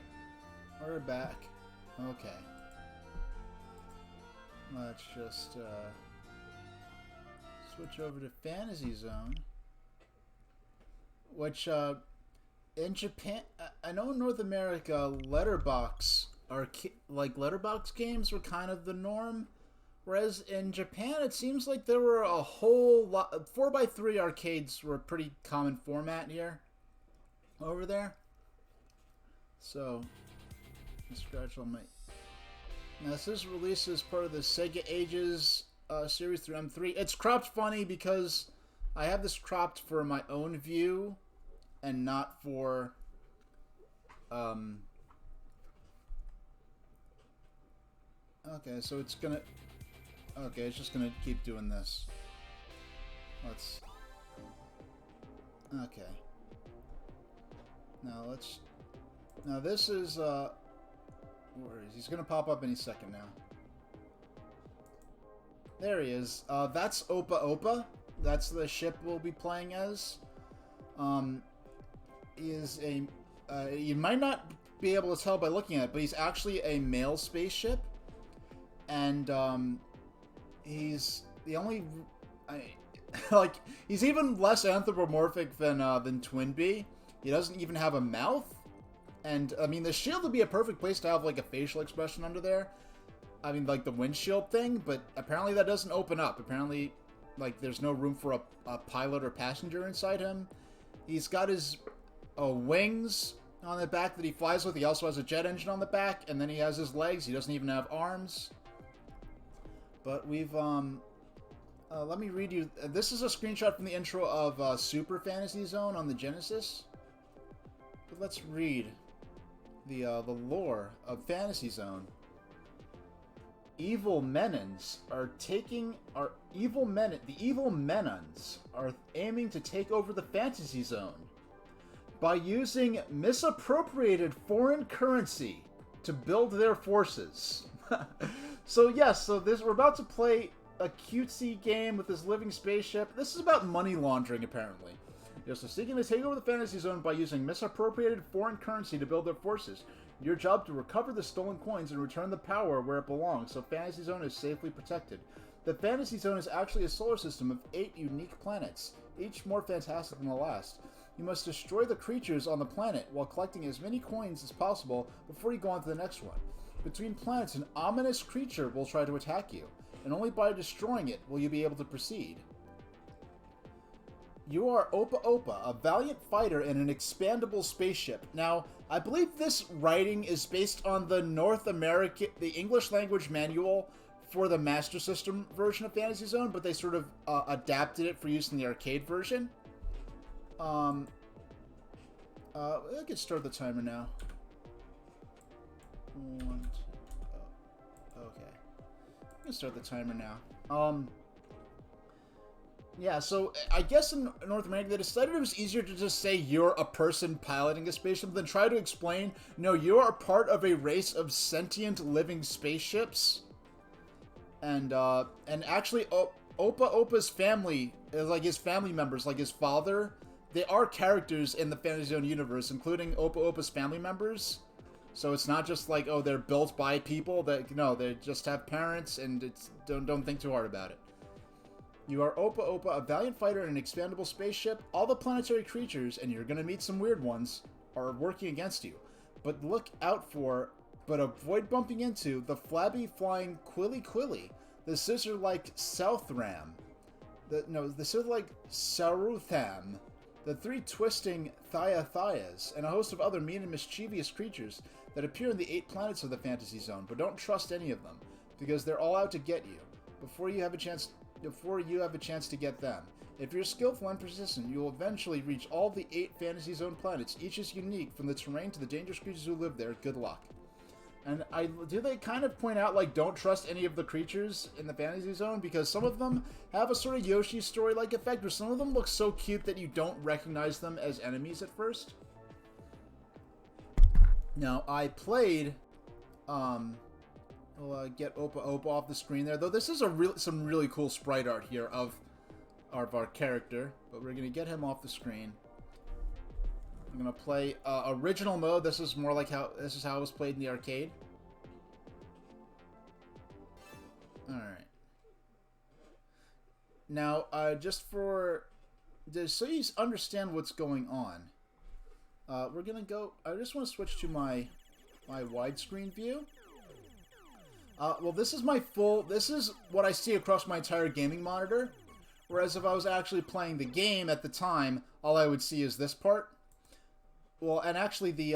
We're back. Okay. Let's just switch over to Fantasy Zone. Which, in Japan, I know in North America, letterbox games were kind of the norm. Whereas in Japan, it seems like there were a whole lot. 4x3 arcades were a pretty common format here. Over there. So, scratch on my. Now, this is released as part of the Sega Ages series through M3. It's cropped funny because I have this cropped for my own view and not for. Okay, so it's gonna. Okay, it's just gonna keep doing this. Let's. Okay. Now this is, where is he? He's gonna pop up any second now. There he is. That's Opa Opa. That's the ship we'll be playing as. He is a, you might not be able to tell by looking at it, but he's actually a male spaceship. And, he's the only, like, he's even less anthropomorphic than TwinBee. He doesn't even have a mouth. And, I mean, the shield would be a perfect place to have, like, a facial expression under there. I mean, like, the windshield thing, but apparently that doesn't open up. Apparently, like, there's no room for a pilot or passenger inside him. He's got his wings on the back that he flies with. He also has a jet engine on the back, and then he has his legs. He doesn't even have arms. But we've, let me read you. This is a screenshot from the intro of Super Fantasy Zone on the Genesis. But let's read the lore of Fantasy Zone. The evil Menons are aiming to take over the Fantasy Zone by using misappropriated foreign currency to build their forces. So yes, we're about to play a cutesy game with this living spaceship. This is about money laundering, apparently. Yes, they're seeking to take over the Fantasy Zone by using misappropriated foreign currency to build their forces. Your job to recover the stolen coins and return the power where it belongs, so Fantasy Zone is safely protected. The Fantasy Zone is actually a solar system of 8 unique planets, each more fantastic than the last. You must destroy the creatures on the planet while collecting as many coins as possible before you go on to the next one. Between planets, an ominous creature will try to attack you, and only by destroying it will you be able to proceed. You are Opa Opa, a valiant fighter in an expandable spaceship. Now, I believe this writing is based on the the English language manual for the Master System version of Fantasy Zone, but they sort of adapted it for use in the arcade version. I can start the timer now. 1, 2, okay. I can start the timer now. Yeah, so I guess in North America, they decided it was easier to just say you're a person piloting a spaceship than try to explain, no, you are part of a race of sentient living spaceships. And actually, Opa Opa's family, like his family members, like his father, they are characters in the Fantasy Zone universe, including Opa Opa's family members. So it's not just like, oh, they're built by people. No, they just have parents, and don't think too hard about it. You are Opa Opa, a valiant fighter in an expandable spaceship. All the planetary creatures, and you're gonna meet some weird ones, are working against you. But avoid bumping into the flabby flying Quilly, the scissor-like Southram, the scissor-like Sarutham, the 3 twisting Thayas, and a host of other mean and mischievous creatures that appear in the 8 planets of the Fantasy Zone, but don't trust any of them, because they're all out to get you, before you have a chance to get them. If you're skillful and persistent, you will eventually reach all the 8 Fantasy Zone planets. Each is unique, from the terrain to the dangerous creatures who live there. Good luck. And do they kind of point out, like, don't trust any of the creatures in the Fantasy Zone? Because some of them have a sort of Yoshi story-like effect, or some of them look so cute that you don't recognize them as enemies at first. Now, I played, I'll get Opa Opa off the screen there, though this is some really cool sprite art here of our character, but we're going to get him off the screen. I'm gonna play original mode. This is more like how it was played in the arcade. All right. Now, just so you understand what's going on, we're gonna go. I just want to switch to my widescreen view. Well, this is my full. This is what I see across my entire gaming monitor. Whereas if I was actually playing the game at the time, all I would see is this part. Well, and actually the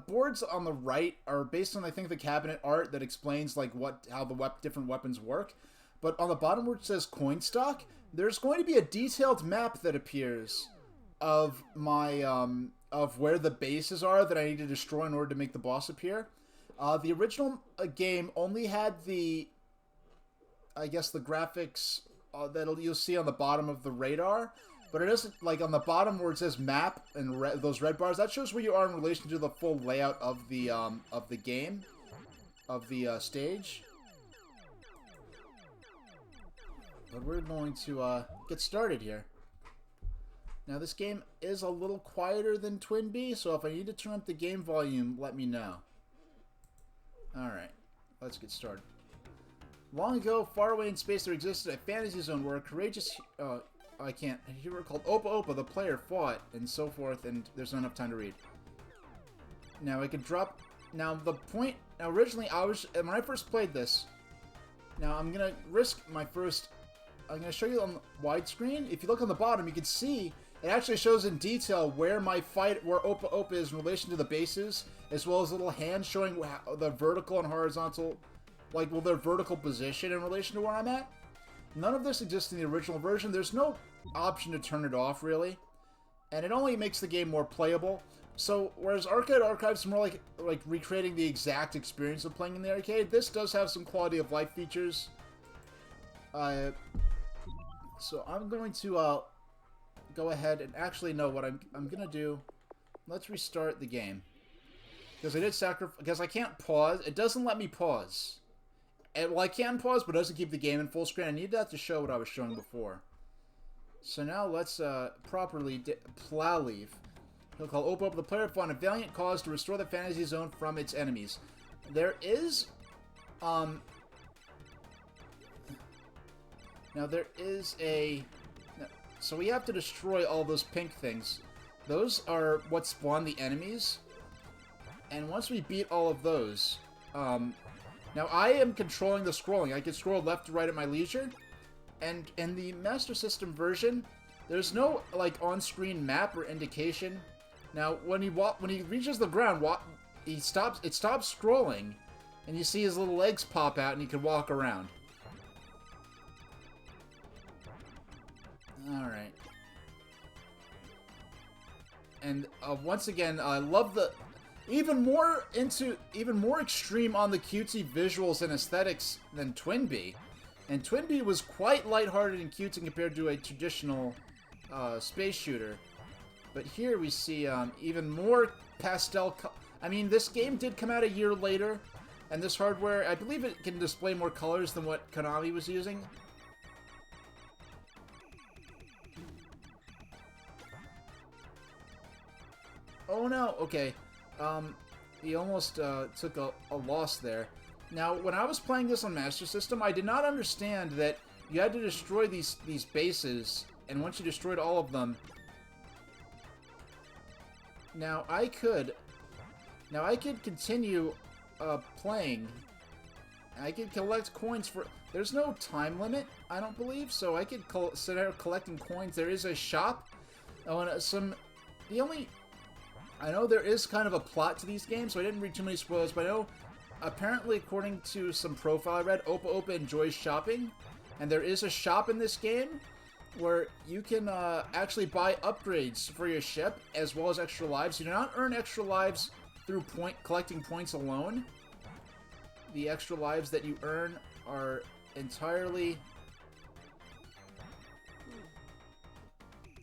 boards on the right are based on, I think, the cabinet art that explains like how the different weapons work. But on the bottom where it says coin stock, there's going to be a detailed map that appears of my of where the bases are that I need to destroy in order to make the boss appear. The original game only had I guess the graphics that you'll see on the bottom of the radar, but it doesn't, like on the bottom where it says map and those red bars, that shows where you are in relation to the full layout of the game, of the stage. But we're going to get started here. Now this game is a little quieter than TwinBee, so if I need to turn up the game volume, let me know. Alright, let's get started. Long ago, far away in space, there existed a fantasy zone where a courageous, a hero called Opa Opa, the player, fought, and so forth, and there's not enough time to read. Now, I could drop, now originally when I first played this, now I'm gonna risk my first, I'm gonna show you on widescreen. If you look on the bottom, you can see, it actually shows in detail where where Opa Opa is in relation to the bases, as well as little hands showing the vertical and horizontal, their vertical position in relation to where I'm at. None of this exists in the original version. There's no option to turn it off, really. And it only makes the game more playable. So, whereas Arcade Archives is more like recreating the exact experience of playing in the arcade, this does have some quality of life features. So I'm going to go ahead and actually know what I'm going to do. Let's restart the game. Because I did because I can't pause. It doesn't let me pause. Well, I can pause, but it doesn't keep the game in full screen. I need that to show what I was showing before. So now let's properly plow leave. He'll call Opa Opa the player fought a valiant cause to restore the fantasy zone from its enemies. There is, now there is so we have to destroy all those pink things. Those are what spawn the enemies. And once we beat all of those, now I am controlling the scrolling. I can scroll left to right at my leisure. And in the Master System version, there's no on-screen map or indication. Now when he reaches the ground, it stops scrolling, and you see his little legs pop out, and he can walk around. All right. And once again, I love the even more extreme on the cutesy visuals and aesthetics than TwinBee. And TwinBee was quite lighthearted and cutesy compared to a traditional space shooter. But here we see even more pastel. I mean, this game did come out a year later, and this hardware, I believe it can display more colors than what Konami was using. Oh no, okay. He almost took a loss there. Now, when I was playing this on Master System, I did not understand that you had to destroy these bases, and once you destroyed all of them, now I could continue playing. I could collect coins for. There's no time limit, I don't believe, so I could sit there collecting coins. There is a shop. Oh, and I know there is kind of a plot to these games, so I didn't read too many spoilers, but I know, apparently, according to some profile I read, Opa Opa enjoys shopping, and there is a shop in this game where you can actually buy upgrades for your ship, as well as extra lives. You do not earn extra lives through collecting points alone. The extra lives that you earn are entirely...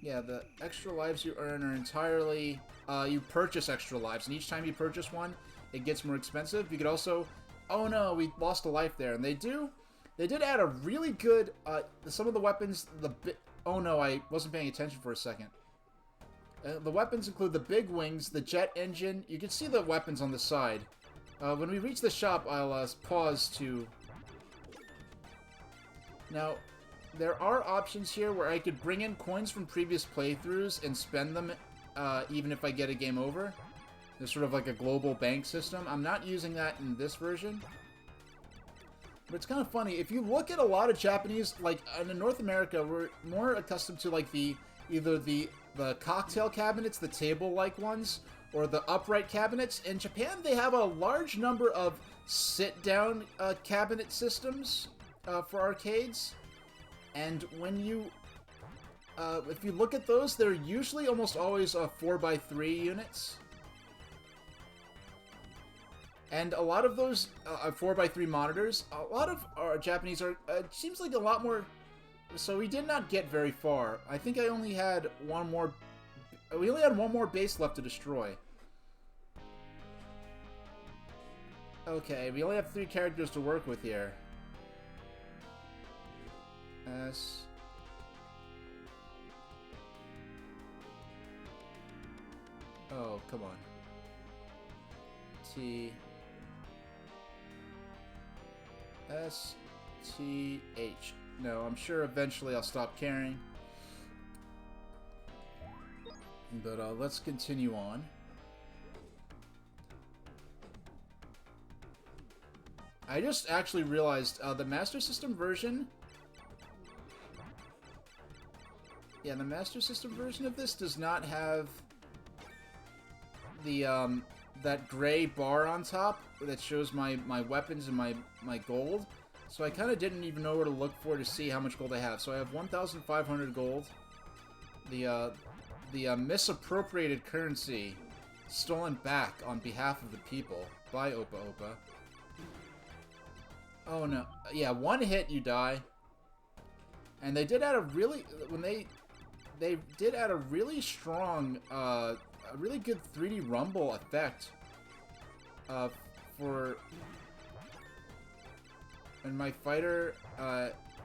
Yeah, the extra lives you earn are entirely... you purchase extra lives, and each time you purchase one, it gets more expensive. You could also... Oh no, we lost a life there. And they did add a really good... some of the weapons... Oh no, I wasn't paying attention for a second. The weapons include the big wings, the jet engine. You can see the weapons on the side. When we reach the shop, I'll pause to... Now, there are options here where I could bring in coins from previous playthroughs and spend them even if I get a game over. There's sort of like a global bank system. I'm not using that in this version. But it's kind of funny. If you look at a lot of Japanese, like in North America, we're more accustomed to like either the cocktail cabinets, the table-like ones, or the upright cabinets. In Japan, they have a large number of sit-down cabinet systems for arcades. And when you, if you look at those, they're usually almost always 4x3 units. And a lot of those 4x3 monitors, a lot of our Japanese are, seems like a lot more, so we did not get very far. I think I only had one more, we only had one more base left to destroy. Okay, we only have 3 characters to work with here. S. Oh, come on. T. S. T. H. No, I'm sure eventually I'll stop caring. But let's continue on. I just actually realized the Master System version... Yeah, the Master System version of this does not have the that gray bar on top that shows my weapons and my gold. So I kind of didn't even know where to look for to see how much gold I have. So I have 1,500 gold. The misappropriated currency stolen back on behalf of the people by Opa Opa. Oh no. Yeah, one hit you die. And they did add a really... When they did add a really strong, a really good 3D rumble effect for when my fighter,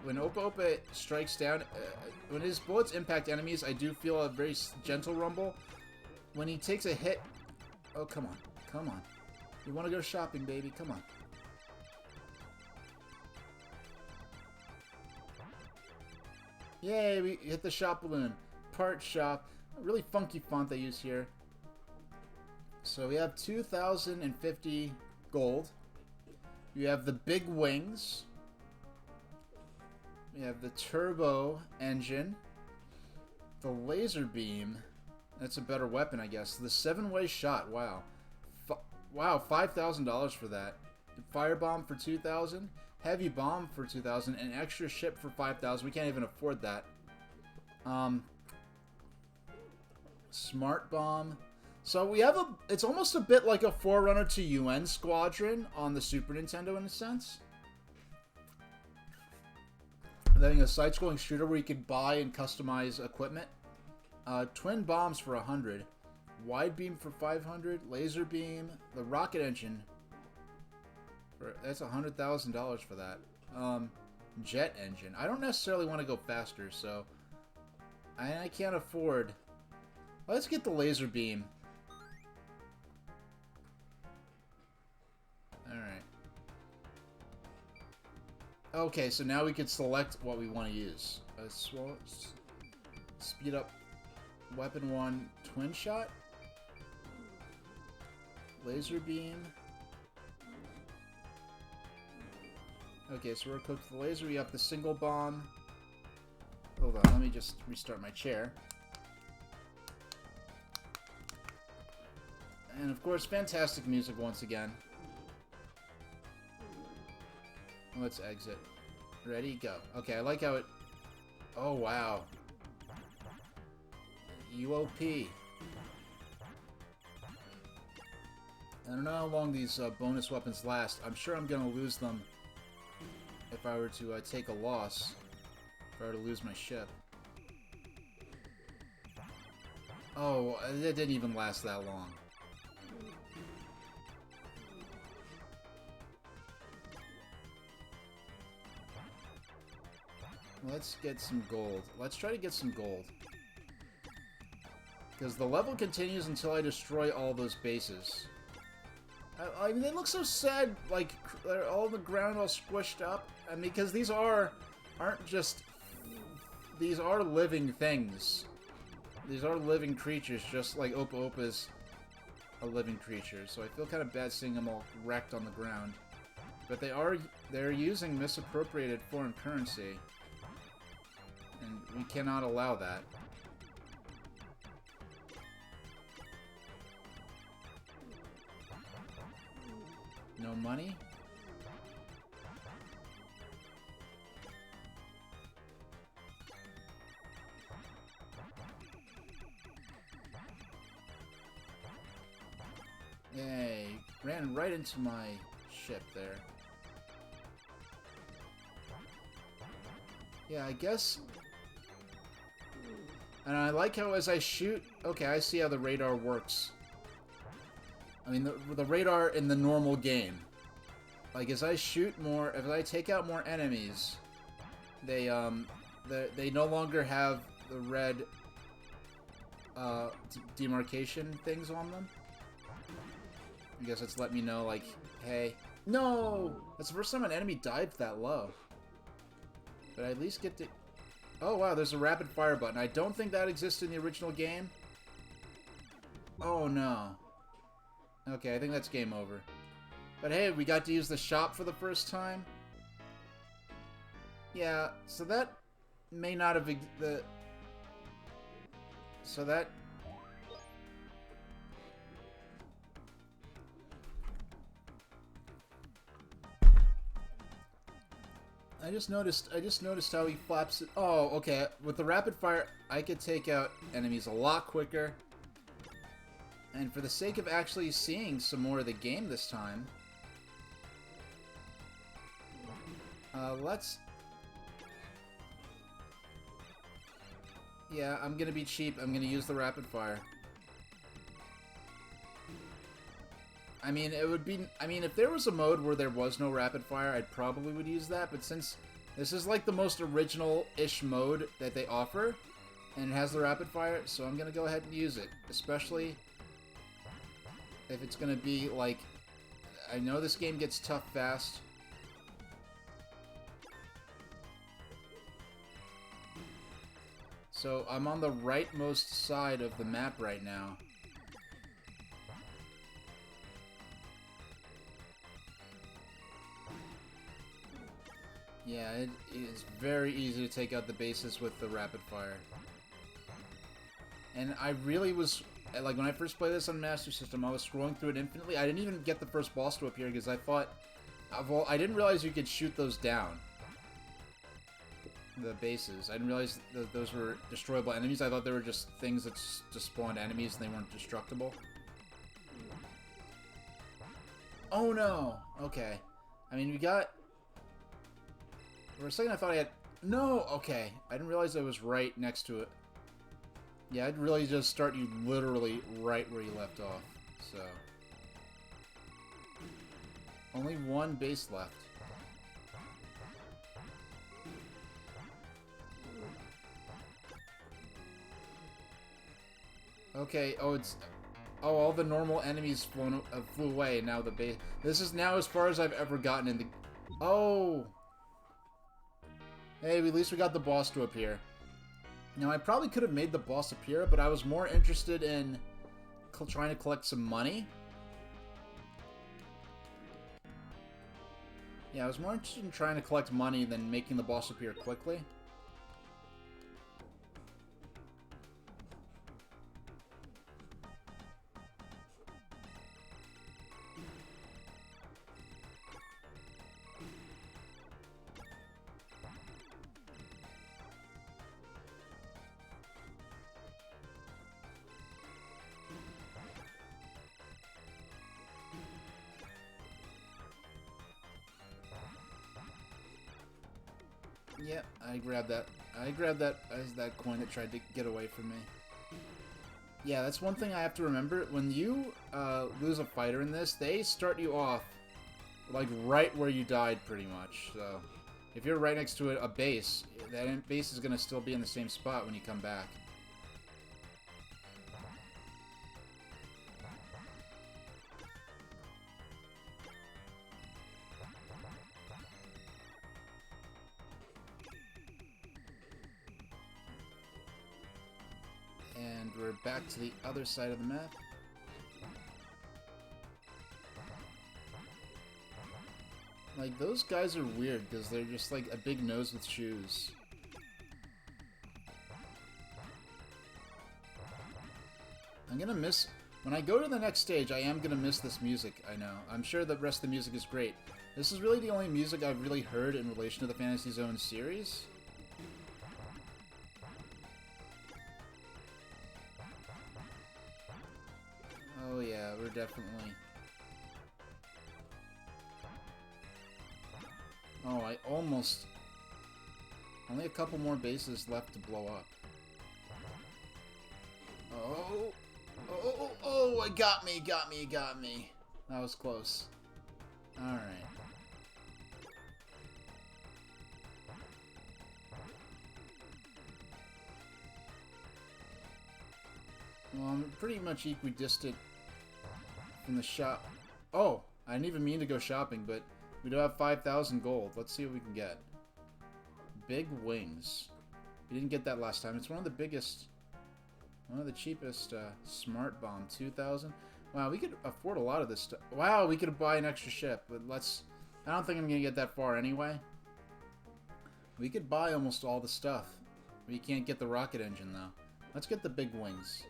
when Opa Opa strikes down, when his bullets impact enemies, I do feel a very gentle rumble. When he takes a hit, oh come on, come on, you want to go shopping, baby? Come on. Yay, we hit the shop balloon. Part shop. A really funky font they use here. So we have 2,050 gold. We have the big wings. We have the turbo engine. The laser beam. That's a better weapon, I guess. The 7-way shot. Wow. Wow, $5,000 for that. Firebomb for 2,000. Heavy bomb for 2,000, and extra ship for 5,000. We can't even afford that. Smart bomb. So we have it's almost a bit like a forerunner to UN Squadron on the Super Nintendo in a sense. Then a side-scrolling shooter where you can buy and customize equipment. Twin bombs for 100. Wide beam for 500. Laser beam. The rocket engine. That's $100,000 for that. Jet engine. I don't necessarily want to go faster, so I can't afford. Let's get the laser beam. All right. Okay, so now we can select what we want to use. Speed up. Weapon 1, twin shot. Laser beam. Okay, so we're equipped with the laser. We have the single bomb. Hold on, let me just restart my chair. And of course, fantastic music once again. Let's exit. Ready? Go. Okay, I like how it... Oh, wow. UOP. I don't know how long these bonus weapons last. I'm sure I'm going to lose them if I were to take a loss, if I were to lose my ship. Oh, it didn't even last that long. Let's get some gold. Let's try to get some gold. Because the level continues until I destroy all those bases. I mean, they look so sad, like, they're all on the ground all squished up. I mean, because these aren't just... These are living things. These are living creatures, just like Opa Opa's a living creature. So I feel kind of bad seeing them all wrecked on the ground. But they're using misappropriated foreign currency. And we cannot allow that. No money? Yay, ran right into my ship there. Yeah, I guess... And I like how as I shoot... Okay, I see how the radar works. I mean, the radar in the normal game. Like, as I shoot more, if I take out more enemies, they no longer have the red demarcation things on them. I guess it's let me know, like, hey... No! That's the first time an enemy dived that low. But I at least get to... Oh, wow, there's a rapid fire button. I don't think that existed in the original game. Oh, no. Okay, I think that's game over. But hey, we got to use the shop for the first time. Yeah, so that may not have... So that... I just noticed how he flaps it. Oh, okay. With the rapid fire, I could take out enemies a lot quicker. And for the sake of actually seeing some more of the game this time, let's... Yeah, I'm gonna be cheap. I'm gonna use the rapid fire. I mean, it would be... I mean, if there was a mode where there was no rapid fire, I probably would use that. But since this is like the most original-ish mode that they offer, and it has the rapid fire, so I'm gonna go ahead and use it. Especially if it's gonna be like... I know this game gets tough fast. So I'm on the rightmost side of the map right now. Yeah, it is very easy to take out the bases with the rapid fire. And I really was... Like, when I first played this on Master System, I was scrolling through it infinitely. I didn't even get the first boss to appear because I thought... Well, I didn't realize you could shoot those down. The bases. I didn't realize that those were destroyable enemies. I thought they were just things that just spawned enemies and they weren't destructible. Oh no! Okay. I mean, we got... For a second I thought I had... No! Okay. I didn't realize I was right next to it. Yeah, I'd really just start you literally right where you left off. So... Only one base left. Okay, oh, it's... Oh, all the normal enemies flew away, and now the base... This is now as far as I've ever gotten in the... Oh! Hey, at least we got the boss to appear. Now, I probably could have made the boss appear, but I was more interested in trying to collect some money. Yeah, I was more interested in trying to collect money than making the boss appear quickly. Yep, I grabbed that. I grabbed that as that coin that tried to get away from me. Yeah, that's one thing I have to remember. When you lose a fighter in this, they start you off like right where you died, pretty much. So if you're right next to a base, that base is going to still be in the same spot when you come back. back to the other side of the map. Like, those guys are weird because they're just like a big nose with shoes. I'm gonna miss... When I go to the next stage, I am gonna miss this music, I know. I'm sure the rest of the music is great. This is really the only music I've really heard in relation to the Fantasy Zone series. Oh yeah, we're definitely... Oh, I almost... Only a couple more bases left to blow up. Oh... Oh, it got me. That was close. Alright. Well, I'm pretty much equidistant from the shop. Oh, I didn't even mean to go shopping, but we do have 5,000 gold. Let's see what we can get. Big wings. We didn't get that last time. It's one of the biggest... One of the cheapest, Smart Bomb, 2,000. Wow, we could afford a lot of this stuff. Wow, we could buy an extra ship, but let's... I don't think I'm gonna get that far anyway. We could buy almost all the stuff. We can't get the rocket engine, though. Let's get the big wings.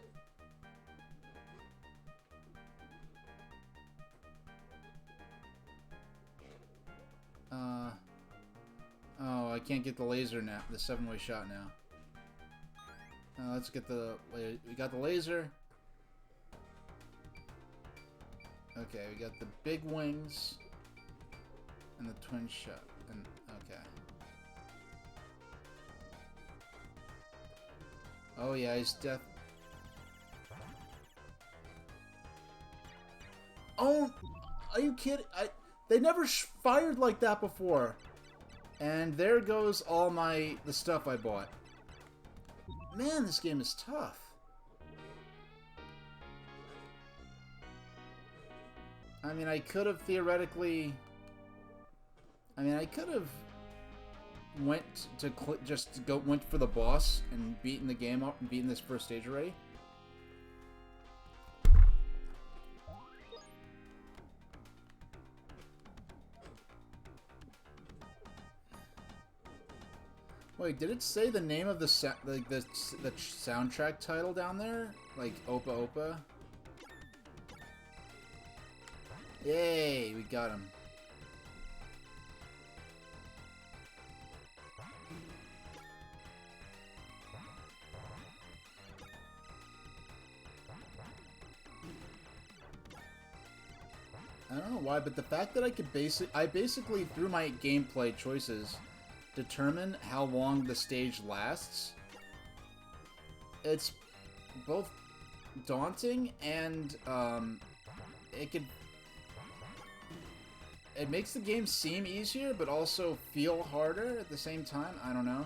Oh, I can't get the laser now. The 7-way shot now. Let's get the... We got the laser. Okay, we got the big wings. And the twin shot. And okay. Oh yeah, he's death. Oh! Are you kidding? They never fired like that before. And there goes all the stuff I bought. Man, this game is tough. I mean, I could have theoretically... I could have went for the boss and beaten the game up and beaten this first stage already. Wait, did it say the name of the soundtrack title down there? Like Opa Opa? Yay, we got him. I don't know why, but the fact that I could basically through my gameplay choices determine how long the stage lasts. It's both daunting and it makes the game seem easier but also feel harder at the same time. I don't know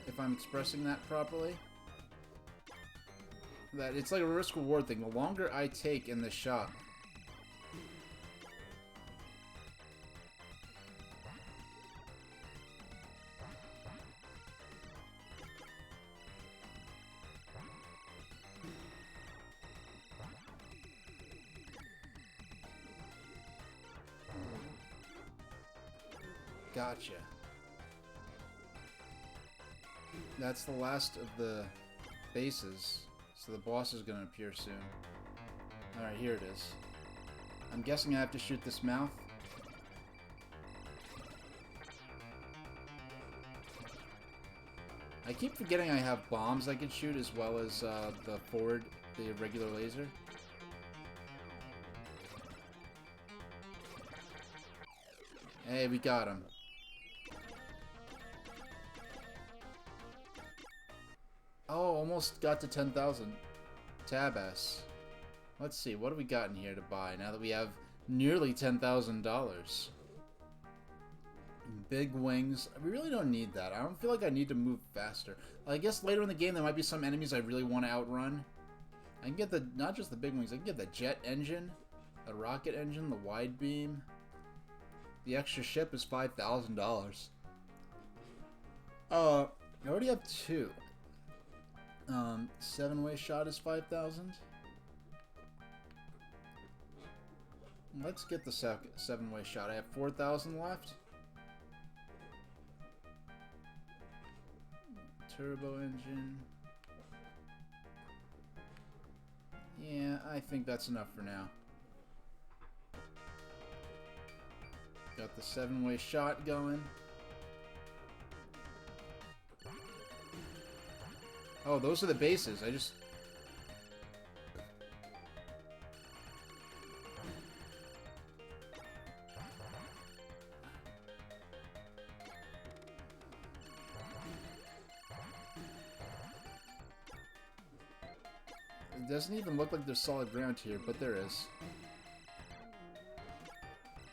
if I'm expressing that properly. That it's like a risk reward thing. The longer I take in the shop, gotcha. That's the last of the bases, so the boss is gonna appear soon. Alright, here it is. I'm guessing I have to shoot this mouth. I keep forgetting I have bombs I can shoot as well as the regular laser. Hey, we got him. Oh, almost got to 10,000. Tab S. Let's see, what do we got in here to buy now that we have nearly $10,000? Big wings. We really don't need that. I don't feel like I need to move faster. I guess later in the game there might be some enemies I really want to outrun. I can get not just the big wings, I can get the jet engine, the rocket engine, the wide beam. The extra ship is $5,000. I already have 2. Seven-way shot is 5,000. Let's get the seven-way shot. I have 4,000 left. Turbo engine. Yeah, I think that's enough for now. Got the seven-way shot going. Oh, those are the bases. I just... It doesn't even look like there's solid ground here, but there is.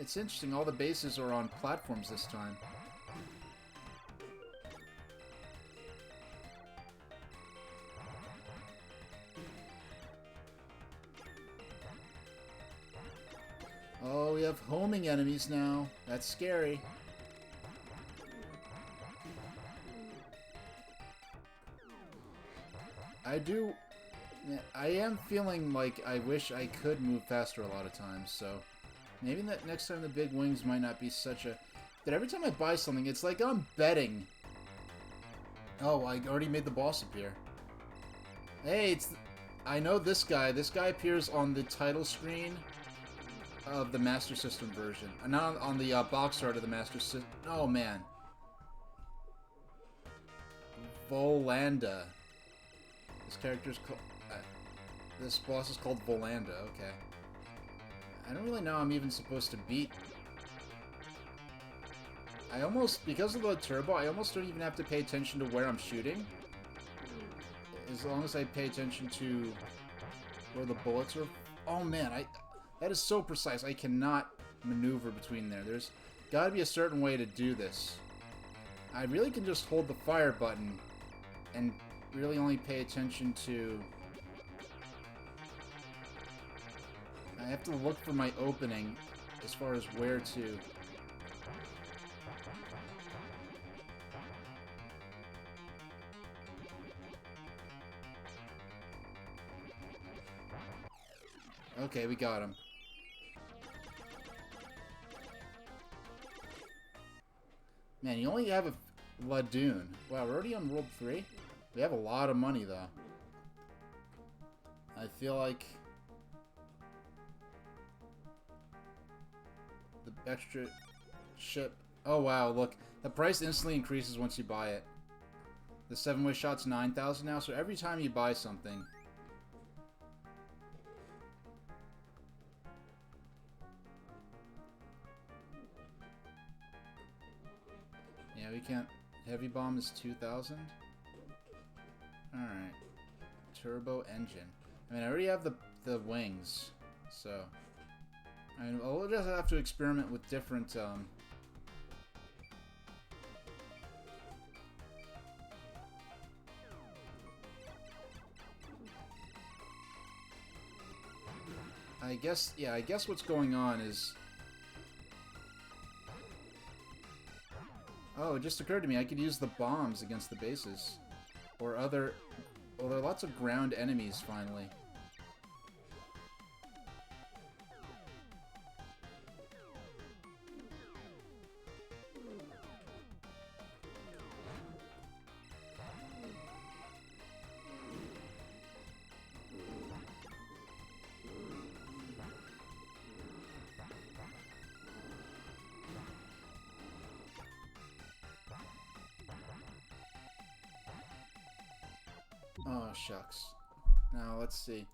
It's interesting, all the bases are on platforms this time. Oh, we have homing enemies now. That's scary. I am feeling like I wish I could move faster a lot of times, so maybe that next time the big wings might not be such a... But every time I buy something, it's like I'm betting. Oh, I already made the boss appear. Hey, it's... I know this guy. This guy appears on the title screen of the Master System version. Not on the box art of the Master System. Oh, man. Volanda. This character's called... this boss is called Volanda, okay. I don't really know how I'm even supposed to beat... I almost... Because of the turbo, I almost don't even have to pay attention to where I'm shooting. As long as I pay attention to where the bullets are... Oh, man, that is so precise. I cannot maneuver between there. There's gotta be a certain way to do this. I really can just hold the fire button and really only pay attention to... I have to look for my opening as far as where to... Okay, we got him. Man, you only have a Ladoon. Wow, we're already on World 3? We have a lot of money, though. I feel like... the extra ship... Oh, wow, look. The price instantly increases once you buy it. The 7-way shot's 9,000 now, so every time you buy something... Yeah, we can't... Heavy bomb is 2,000? Alright. Turbo engine. I mean, I already have the wings, so... I mean, we'll just have to experiment with different, I guess what's going on is... Oh, it just occurred to me, I could use the bombs against the bases. Or other... Well, there are lots of ground enemies, finally. Oh, shucks. Now, let's see.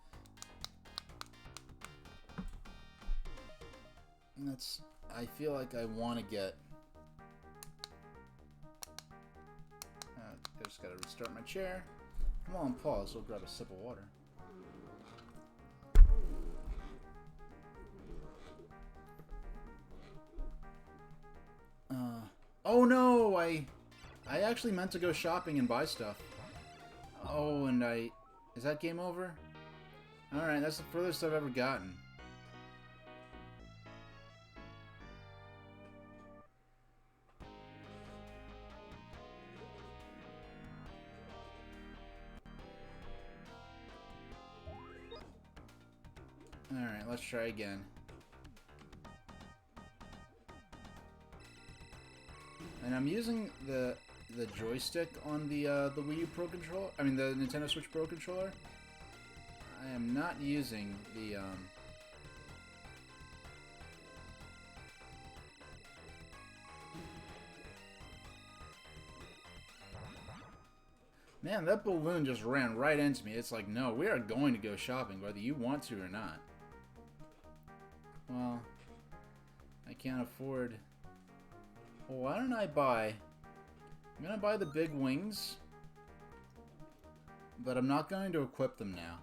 I feel like I want to get... I just gotta restart my chair. Come on, pause. We'll grab a sip of water. Oh no! I actually meant to go shopping and buy stuff. Oh, and is that game over? Alright, that's the furthest I've ever gotten. Alright, let's try again. And I'm using the joystick on the Wii U Pro Controller. I mean, the Nintendo Switch Pro Controller. I am not using the, Man, that balloon just ran right into me. It's like, no, we are going to go shopping, whether you want to or not. Well, I can't afford... Well, why don't I buy... I'm gonna buy the big wings, but I'm not going to equip them now.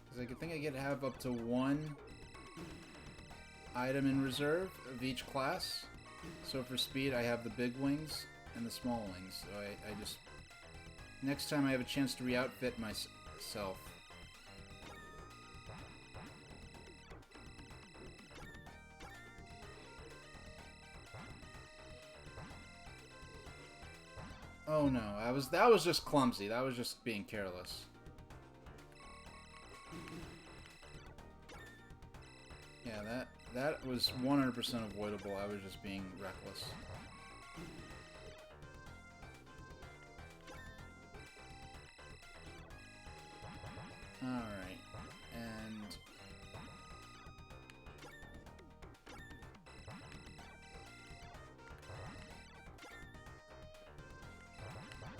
Because I think I get to have up to one item in reserve of each class. So for speed, I have the big wings and the small wings. So I just... Next time I have a chance to re-outfit myself. Oh no, that was just clumsy. That was just being careless. Yeah, that was 100% avoidable. I was just being reckless. Alright, and...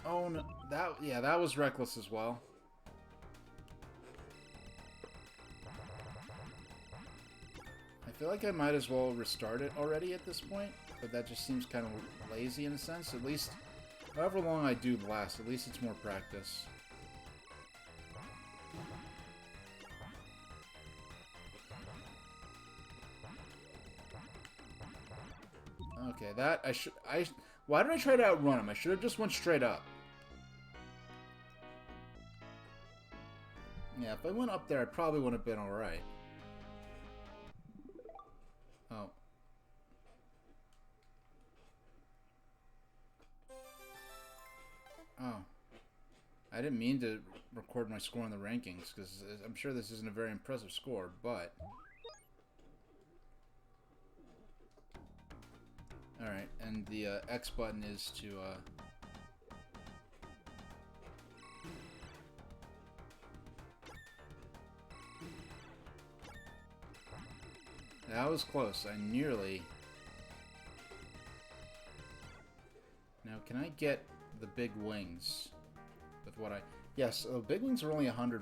Oh no, that was reckless as well. I feel like I might as well restart it already at this point, but that just seems kind of lazy in a sense. At least, however long I do last, at least it's more practice. Okay, why did I try to outrun him? I should have just went straight up. Yeah, if I went up there, I probably would have been alright. Oh. Oh. I didn't mean to record my score in the rankings, because I'm sure this isn't a very impressive score, but... Alright, and the X button is to, That was close. I nearly... Now, can I get the big wings? With what I... Yes, big wings are only $100,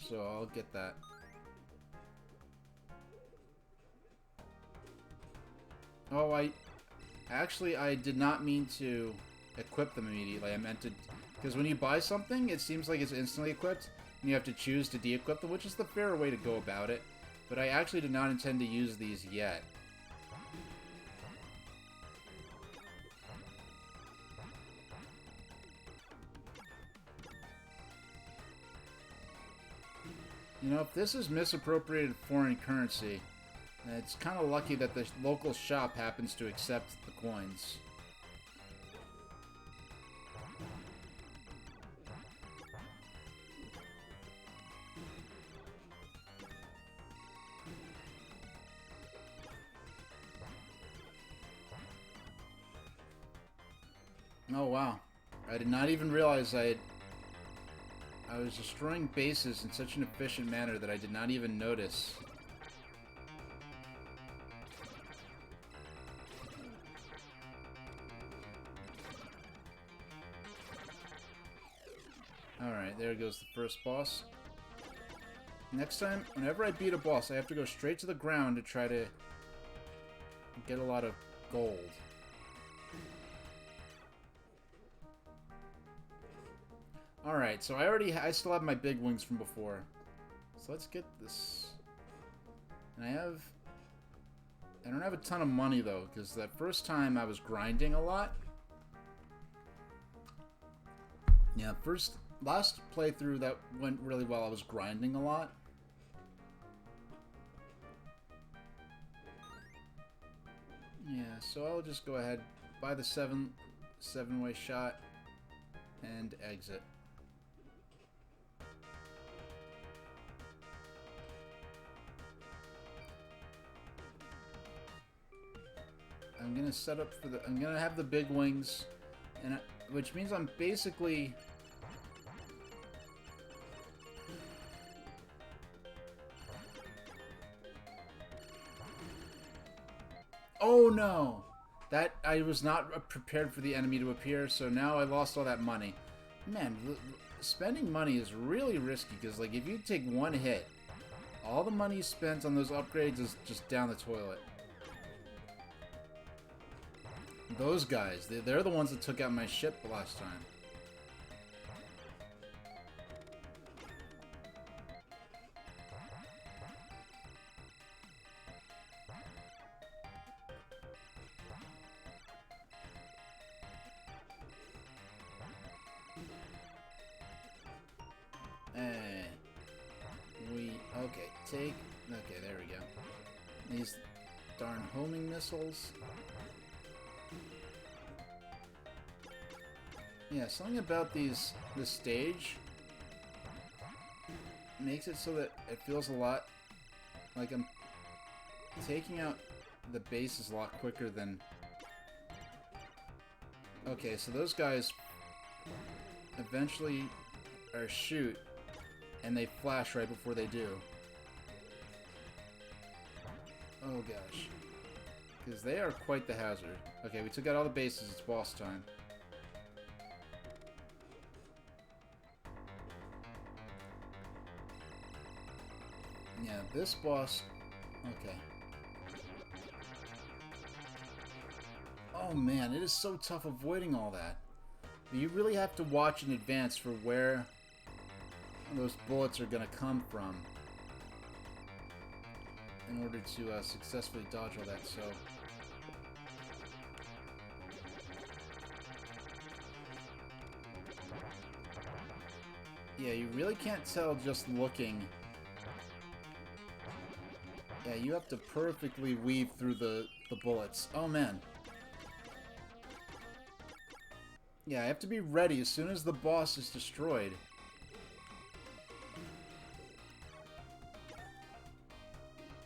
so I'll get that. Oh, Actually, I did not mean to equip them immediately. I meant to... Because when you buy something, it seems like it's instantly equipped, and you have to choose to de-equip them, which is the fairer way to go about it. But I actually did not intend to use these yet. You know, if this is misappropriated foreign currency, it's kind of lucky that the local shop happens to accept the coins. Oh wow. I did not even realize I was destroying bases in such an efficient manner that I did not even notice. Alright, there goes the first boss. Next time, whenever I beat a boss, I have to go straight to the ground to try to get a lot of gold. Alright, so I still have my big wings from before. So let's get this. And I don't have a ton of money though, because that first time I was grinding a lot. Yeah, last playthrough that went really well, I was grinding a lot. Yeah, so I'll just go ahead, buy the seven-way shot, and exit. I'm gonna set up for the... I'm gonna have the big wings, and which means I'm basically... Oh no! That... I was not prepared for the enemy to appear, so now I lost all that money. Man, spending money is really risky, because, like, if you take one hit, all the money spent on those upgrades is just down the toilet. Those guys, they're the ones that took out my ship last time. Okay, there we go. These darn homing missiles. Yeah, something about this stage makes it so that it feels a lot like I'm taking out the bases a lot quicker than... Okay, so those guys eventually shoot, and they flash right before they do. Oh gosh. Because they are quite the hazard. Okay, we took out all the bases, it's boss time. Yeah, this boss... Okay. Oh man, it is so tough avoiding all that. You really have to watch in advance for where those bullets are going to come from in order to successfully dodge all that, so... Yeah, you really can't tell just looking. Yeah, you have to perfectly weave through the bullets. Oh, man. Yeah, I have to be ready as soon as the boss is destroyed.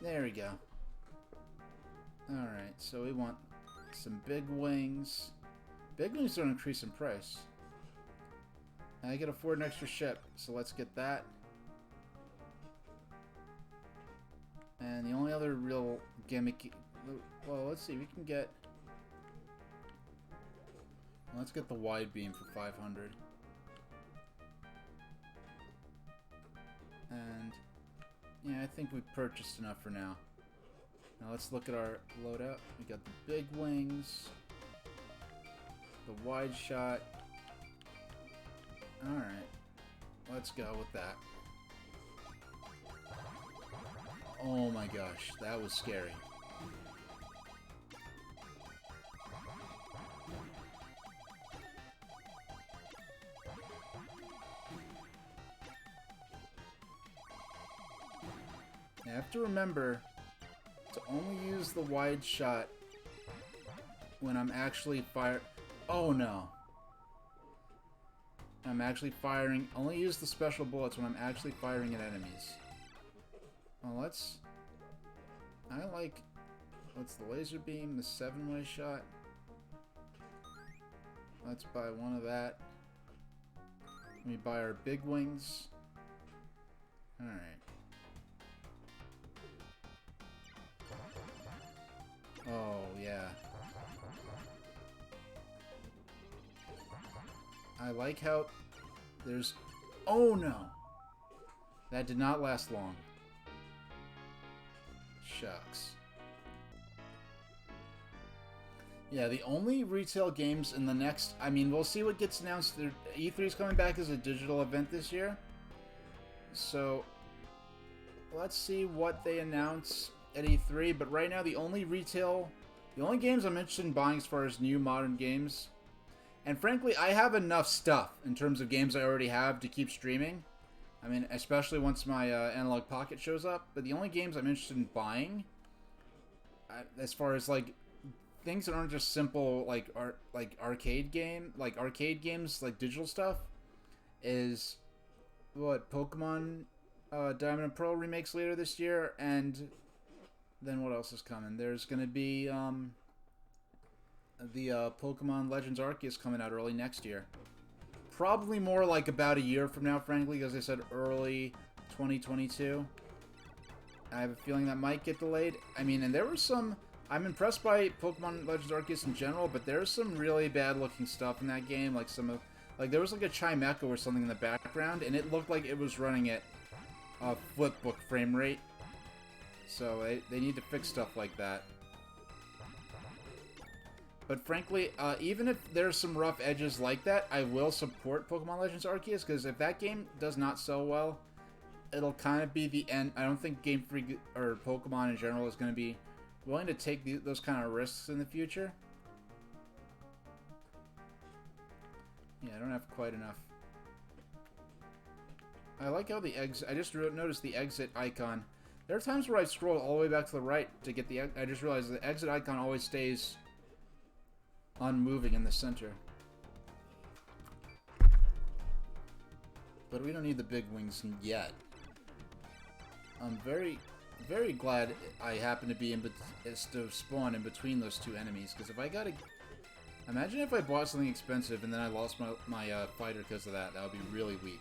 There we go. Alright, so we want some big wings. Big wings don't increase in price. I can afford an extra ship, so let's get that. And the only other real gimmicky... Well, let's see, we can get... Let's get the wide beam for 500. And... yeah, I think we've purchased enough for now. Now let's look at our loadout. We got the big wings, the wide shot. Alright, let's go with that. Oh my gosh, that was scary. I have to remember to only use the wide shot when I'm actually Oh no. I'm actually firing. Only use the special bullets when I'm actually firing at enemies. Well, let's... What's the laser beam? The 7-way shot? Let's buy one of that. Let me buy our big wings. Alright. Oh, yeah. I like how there's... Oh, no! That did not last long. Shucks. Yeah, the only retail games in the next... I mean, we'll see what gets announced. E3 is coming back as a digital event this year. So, let's see what they announce at E3. But right now, the only games I'm interested in buying as far as new modern games... And frankly, I have enough stuff in terms of games I already have to keep streaming. I mean, especially once my Analog Pocket shows up. But the only games I'm interested in buying, as far as like things that aren't just simple like arcade games, like digital stuff, is what Pokemon Diamond and Pearl remakes later this year, and then what else is coming? There's gonna be the Pokemon Legends Arceus coming out early next year. Probably more like about a year from now, frankly, because I said early 2022. I have a feeling that might get delayed. I mean, and there was some... I'm impressed by Pokemon Legends Arceus in general, but there's some really bad-looking stuff in that game. Like, some of... Like, there was like a Chimecho or something in the background, and it looked like it was running at a flipbook frame rate. So, they need to fix stuff like that. But frankly, even if there's some rough edges like that, I will support Pokemon Legends Arceus, because if that game does not sell well, it'll kind of be the end. I don't think Game Freak, or Pokemon in general, is going to be willing to take those kind of risks in the future. Yeah, I don't have quite enough. I like how the exit... I just noticed the exit icon. There are times where I scroll all the way back to the right to get the... I just realized the exit icon always stays unmoving in the center. But we don't need the big wings yet. I'm very, very glad I happen to be to spawn in between those two enemies, because if I gotta... Imagine if I bought something expensive and then I lost my fighter because of that. That would be really weak.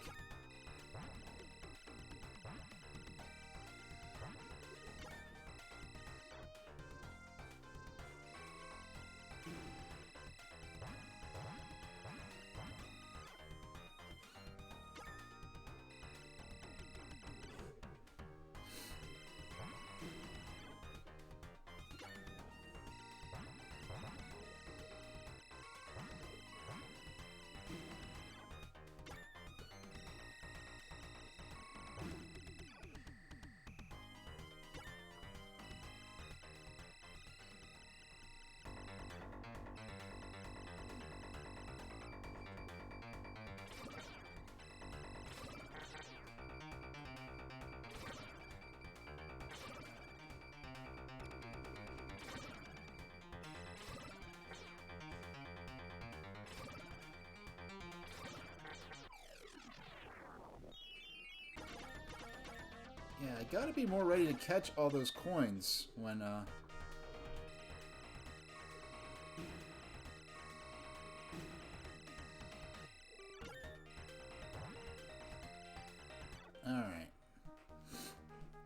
Yeah, I gotta be more ready to catch all those coins when, Alright.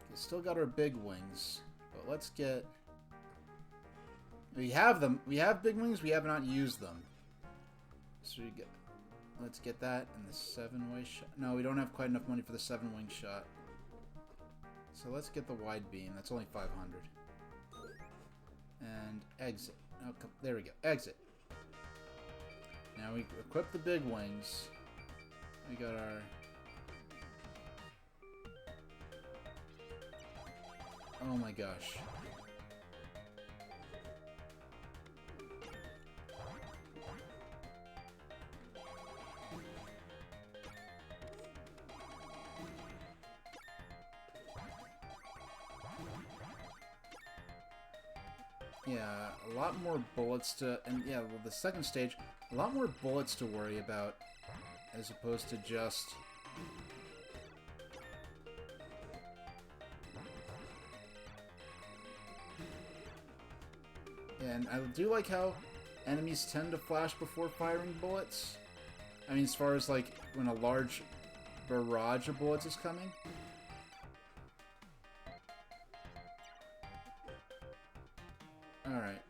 We still got our big wings, but let's get... We have them. We have big wings, we have not used them. So we get... Let's get that and the 7-way shot. No, we don't have quite enough money for the 7-wing shot. So let's get the wide beam. That's only 500. And exit. Oh, there we go. Exit. Now we equip the big wings. We got our... Oh my gosh. Yeah, a lot more bullets to... And yeah, well, the second stage, a lot more bullets to worry about, as opposed to just... Yeah, and I do like how enemies tend to flash before firing bullets. I mean, as far as, like, when a large barrage of bullets is coming. Alright.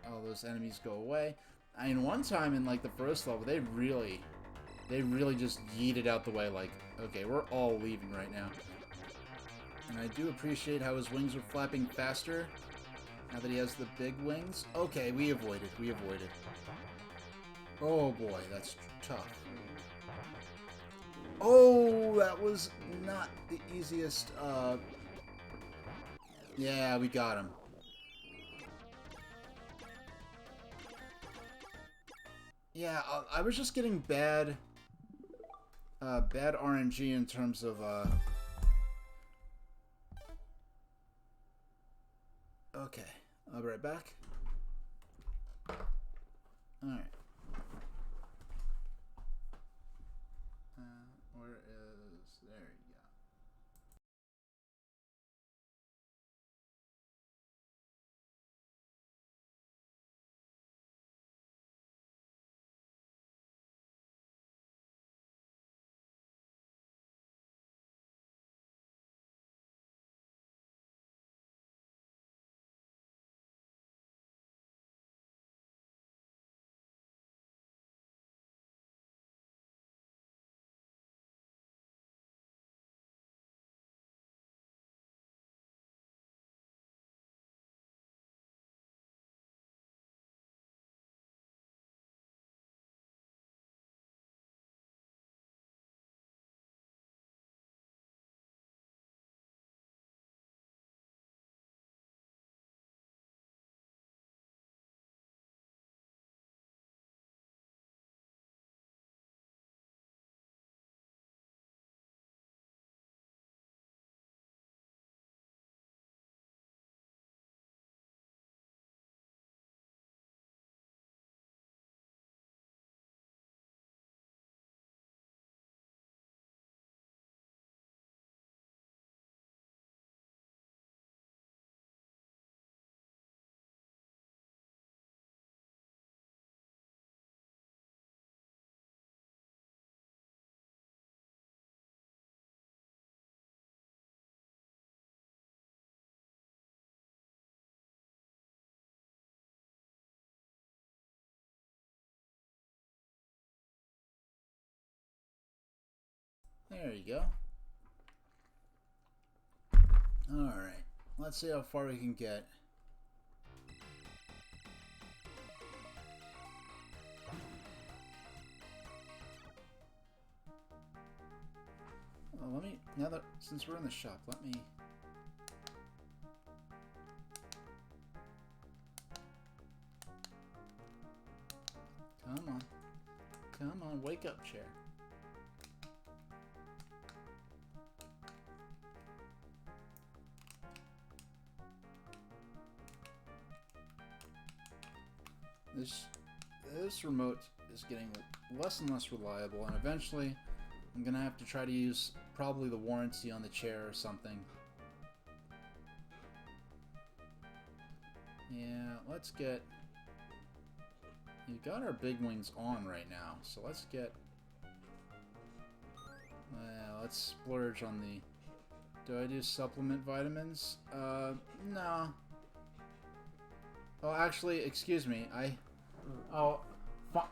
All those enemies go away. I mean, one time in, like, the first level, they really just yeeted out the way, like, okay, we're all leaving right now. And I do appreciate how his wings are flapping faster, now that he has the big wings. Okay, we avoided. Oh boy, that's tough. Oh, that was not the easiest, Yeah, we got him. Yeah, I was just getting bad RNG in terms of, Okay, I'll be right back. Alright. Where is... There you go. There you go. Alright. Let's see how far we can get. Well, let me... Now that... Since we're in the shop, let me... Come on. Come on, wake up, chair. This remote is getting less and less reliable, and eventually I'm gonna have to try to use probably the warranty on the chair or something. Yeah, let's get... You've got our big wings on right now, so let's get... let's splurge on the... Do I do supplement vitamins? No. Oh, actually, excuse me,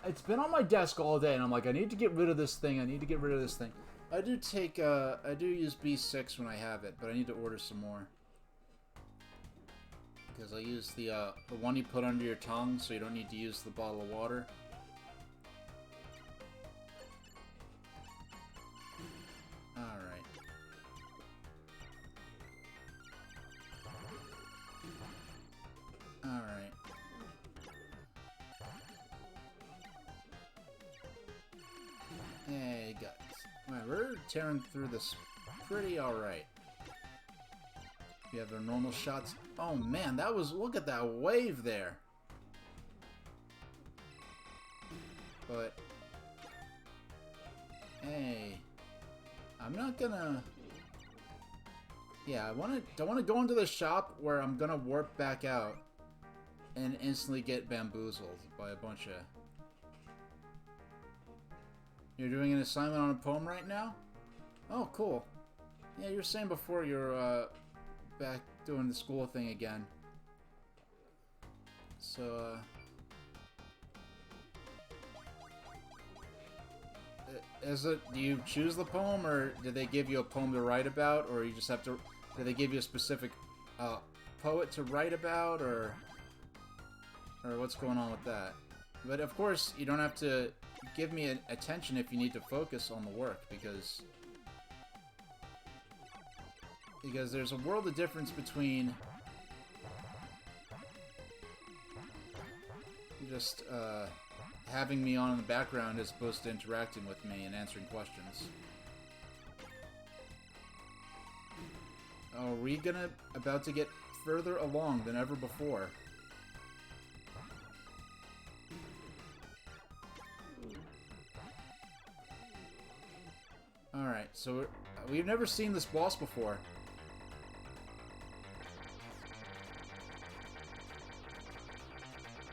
it's been on my desk all day, and I'm like, I need to get rid of this thing, I do take, I do use B6 when I have it, but I need to order some more. Because I use the one you put under your tongue, so you don't need to use the bottle of water. Alright. Alright. Hey, guys. Alright, we're tearing through this pretty alright. We have our normal shots. Oh man, that was... Look at that wave there. But... Hey... I'm not gonna... Yeah, don't want to go into the shop where I'm gonna warp back out and instantly get bamboozled by a bunch of... You're doing an assignment on a poem right now? Oh, cool. Yeah, you were saying before you're, back doing the school thing again. So, is it, do you choose the poem, or did they give you a poem to write about, or you just have to, did they give you a specific, poet to write about, or what's going on with that? But of course, you don't have to give me attention if you need to focus on the work, because there's a world of difference between just having me on in the background as opposed to interacting with me and answering questions. Are we about to get further along than ever before? Alright, so we've never seen this boss before.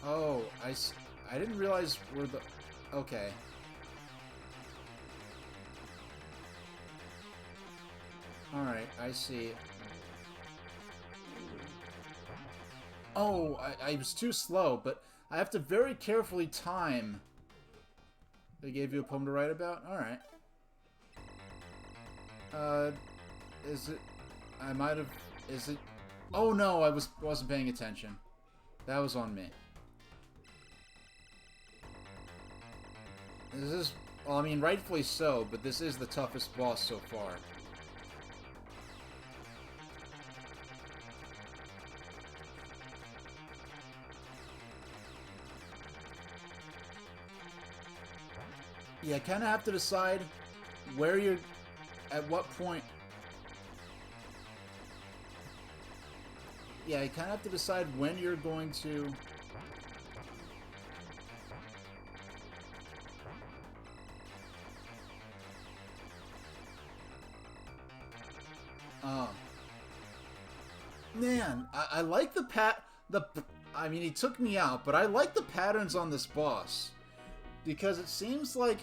Oh, I didn't realize we're the... Okay. Alright, I see. Oh, I was too slow, but I have to very carefully time. They gave you a poem to write about? Alright. Is it... I might have... Is it... Oh no, I wasn't paying attention. That was on me. This is... Well, I mean, rightfully so, but this is the toughest boss so far. Yeah, I kind of have to decide where you're... At what point... Yeah, you kind of have to decide when you're going to... Man, I like I mean, he took me out, but I like the patterns on this boss. Because it seems like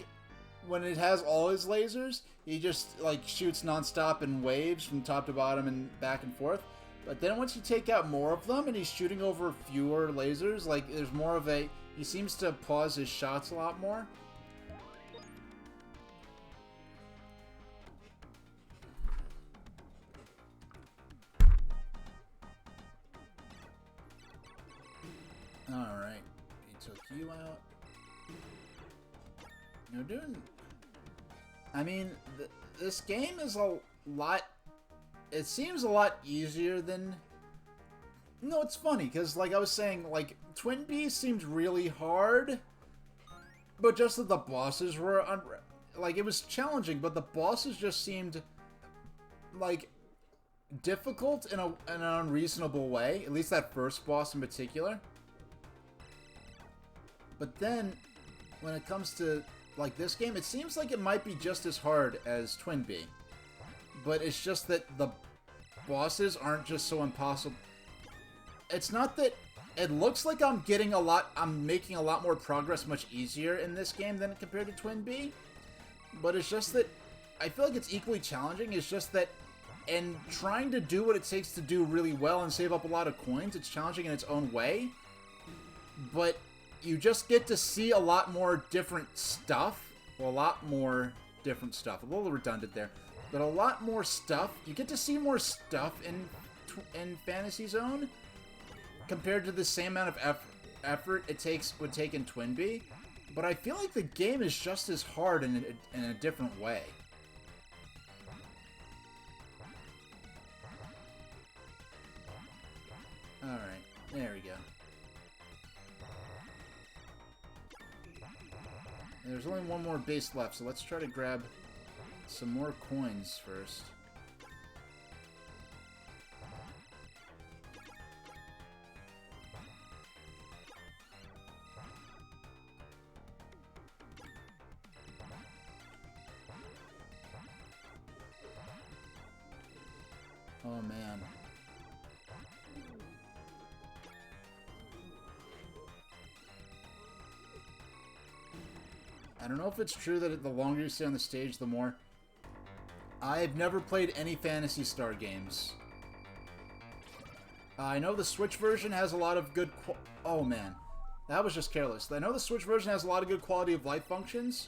when it has all his lasers, he just, like, shoots non-stop in waves from top to bottom and back and forth. But then once you take out more of them and he's shooting over fewer lasers, like, there's more of a... He seems to pause his shots a lot more. Took you out. You're doing... I mean, this game is a lot... It seems a lot easier than... No, it's funny, because, like I was saying, like, TwinBee seemed really hard, but just that the bosses were... Like, it was challenging, but the bosses just seemed, like, difficult in an unreasonable way. At least that first boss in particular. But then, when it comes to, like, this game, it seems like it might be just as hard as TwinBee. But it's just that the bosses aren't just so impossible. It's not that... It looks like I'm making a lot more progress much easier in this game than compared to TwinBee. But it's just that I feel like it's equally challenging. It's just that in trying to do what it takes to do really well and save up a lot of coins, it's challenging in its own way. But you just get to see a lot more different stuff. Well, a lot more different stuff. A little redundant there. But a lot more stuff. You get to see more stuff in Fantasy Zone compared to the same amount of effort it would take in TwinBee. But I feel like the game is just as hard in a different way. Alright, there we go. There's only one more base left, so let's try to grab some more coins first. Oh, man. I don't know if it's true that the longer you stay on the stage, the more... I've never played any Phantasy Star games. I know the Switch version has a lot of good... Oh, man. That was just careless. I know the Switch version has a lot of good quality of life functions.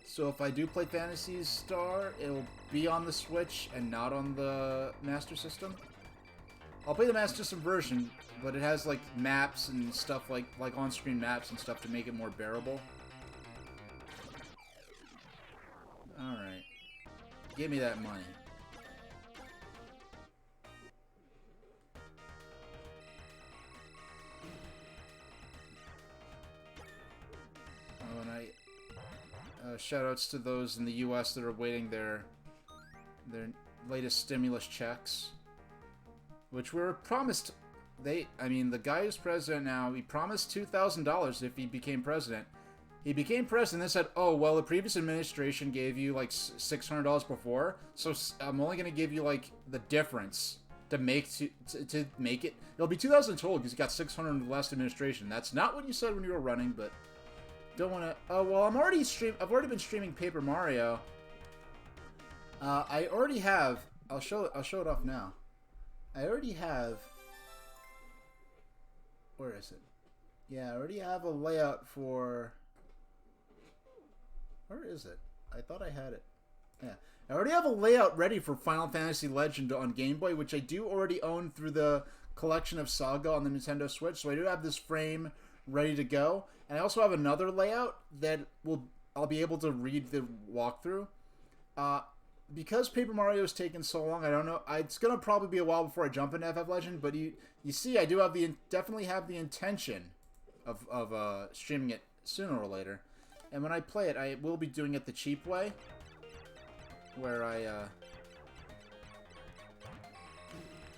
So if I do play Phantasy Star, it'll be on the Switch and not on the Master System. I'll play the Master System version, but it has like maps and stuff like on-screen maps and stuff to make it more bearable. Alright. Give me that money. Oh, and shoutouts to those in the U.S. that are awaiting their latest stimulus checks, which were promised. I mean, the guy who's president now, he promised $2,000 if he became president. He became president and said, oh, well, the previous administration gave you, like, $600 before, so I'm only going to give you, like, the difference to make it. It'll be $2,000 total because you got $600 in the last administration. That's not what you said when you were running, but don't want to... Oh, well, I've already been streaming Paper Mario. I already have... I'll show it off now. I already have... Where is it? Yeah, I already have a layout for... Where is it? I thought I had it. Yeah. I already have a layout ready for Final Fantasy Legend on Game Boy, which I do already own through the collection of Saga on the Nintendo Switch, so I do have this frame ready to go. And I also have another layout that I'll be able to read the walkthrough. Because Paper Mario has taken so long, I don't know. It's going to probably be a while before I jump into FF Legend, but you see, I do have definitely have the intention of streaming it sooner or later. And when I play it, I will be doing it the cheap way, where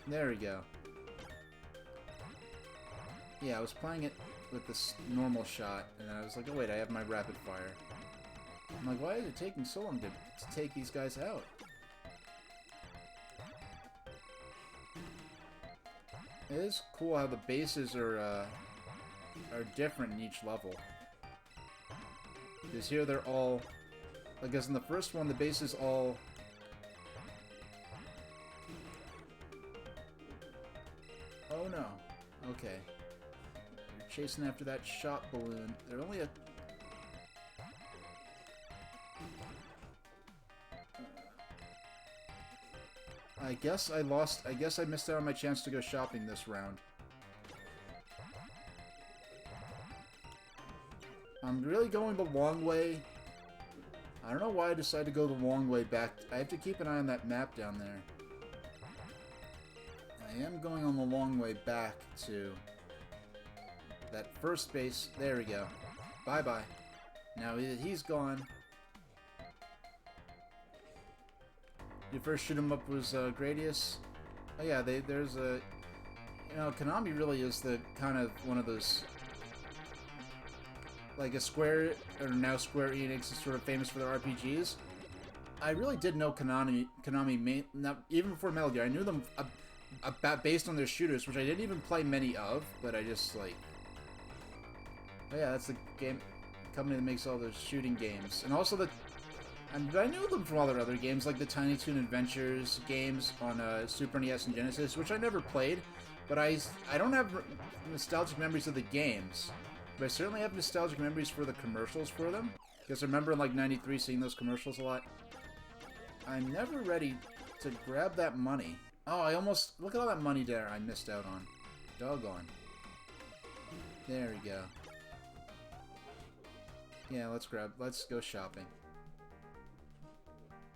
there we go. Yeah, I was playing it with this normal shot, and then I was like, oh wait, I have my rapid fire. I'm like, why is it taking so long to take these guys out? It is cool how the bases are different in each level. Because here they're all... I guess in the first one, the base is all... Oh no. Okay. You're chasing after that shot balloon. They're only a... I guess I missed out on my chance to go shopping this round. I'm really going the long way. I don't know why I decided to go the long way back. I have to keep an eye on that map down there. I am going on the long way back to that first base. There we go. Bye-bye. Now that he's gone. Your first shoot 'em up was Gradius. Oh yeah, there's a... You know, Konami really is the kind of one of those... Like a Square, or now Square Enix is sort of famous for their RPGs. I really did know Konami even before Metal Gear. I knew them about based on their shooters, which I didn't even play many of, but I just like... Oh yeah, that's the game company that makes all those shooting games. And also and I knew them from all their other games, like the Tiny Toon Adventures games on Super NES and Genesis, which I never played, but I don't have nostalgic memories of the games. But I certainly have nostalgic memories for the commercials for them. Because I remember in like 93 seeing those commercials a lot. I'm never ready to grab that money. Oh, I almost... Look at all that money there I missed out on. Doggone. There we go. Yeah, let's go shopping.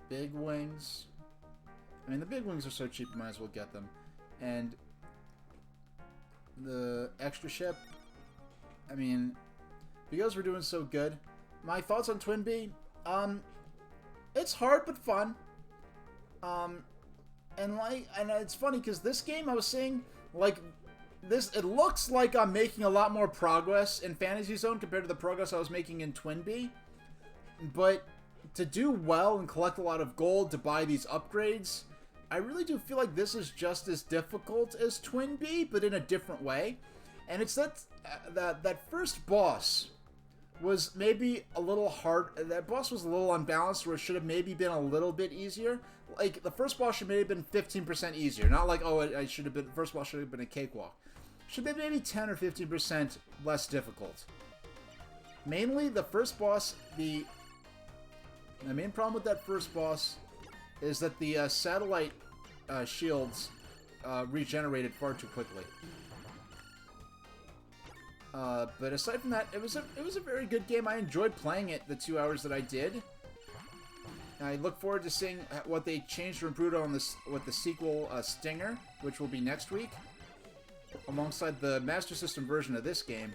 Big wings. I mean, the big wings are so cheap, you might as well get them. And the extra ship... I mean, because we're doing so good, my thoughts on TwinBee, it's hard but fun. And it's funny because this game I was saying, like, it looks like I'm making a lot more progress in Fantasy Zone compared to the progress I was making in TwinBee. But to do well and collect a lot of gold to buy these upgrades, I really do feel like this is just as difficult as TwinBee, but in a different way. And it's that first boss was maybe a little hard. That boss was a little unbalanced, where it should have maybe been a little bit easier. Like, the first boss should maybe have been 15% easier. Not like, oh, I should have been... The first boss should have been a cakewalk. Should be maybe 10 or 15% less difficult. Mainly, the first boss, the main problem with that first boss is that the satellite shields regenerated far too quickly. But aside from that, it was a very good game. I enjoyed playing it the 2 hours that I did. I look forward to seeing what they changed or improved on this with the sequel, Stinger, which will be next week, alongside the Master System version of this game.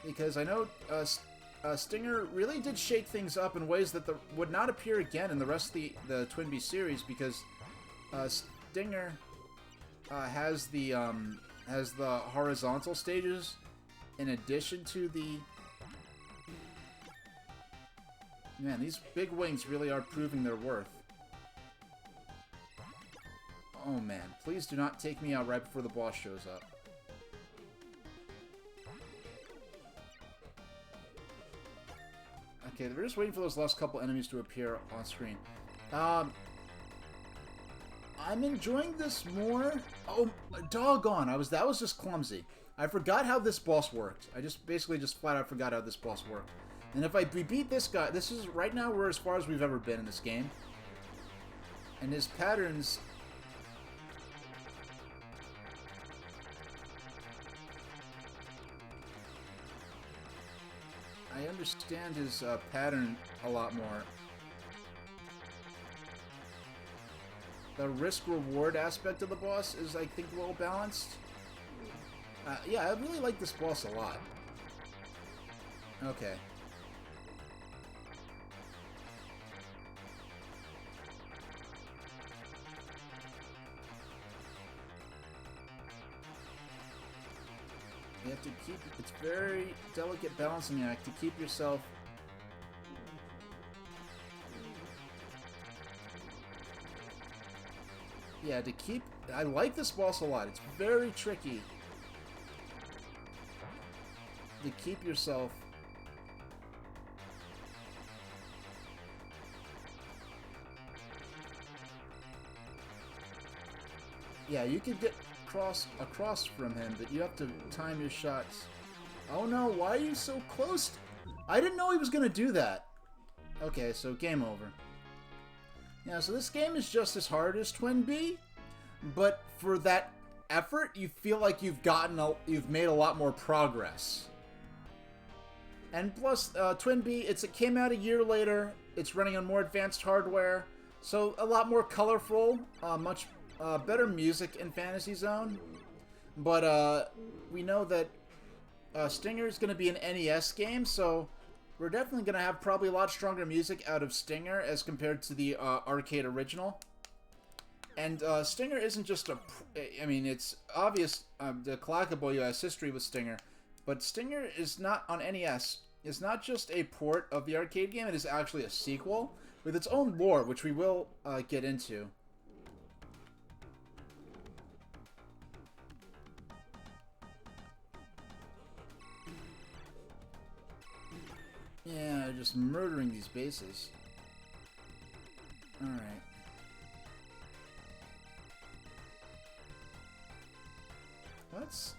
Because I know Stinger really did shake things up in ways that would not appear again in the rest of the TwinBee series, because Stinger has the horizontal stages in addition to the... Man, these big wings really are proving their worth. Oh man, please do not take me out right before the boss shows up. Okay, we're just waiting for those last couple enemies to appear on screen. I'm enjoying this more. Oh, doggone! That was just clumsy. I forgot how this boss worked. I basically flat out forgot how this boss worked. And if we beat this guy, this is right now we're as far as we've ever been in this game. And his patterns. I understand his pattern a lot more. The risk-reward aspect of the boss is, I think, well balanced. Yeah, I really like this boss a lot. Okay. You have to keep... It's very delicate balancing act to keep yourself... Yeah, to keep... I like this boss a lot. It's very tricky to keep yourself... Yeah, you could get across from him, but you have to time your shots. Oh no, why are you so close? I didn't know he was going to do that. Okay, so game over. Yeah, so this game is just as hard as TwinBee, but for that effort, you feel like you've made a lot more progress. And plus, TwinBee, it came out a year later. It's running on more advanced hardware, so a lot more colorful, much better music in Fantasy Zone. But we know that Stinger is going to be an NES game, so we're definitely going to have probably a lot stronger music out of Stinger as compared to the arcade original. And Stinger isn't just a... I mean, it's obvious the Collectible has history with Stinger, but Stinger is not on NES. It's not just a port of the arcade game, it is actually a sequel with its own lore, which we will get into. Yeah, just murdering these bases. Alright. Let's...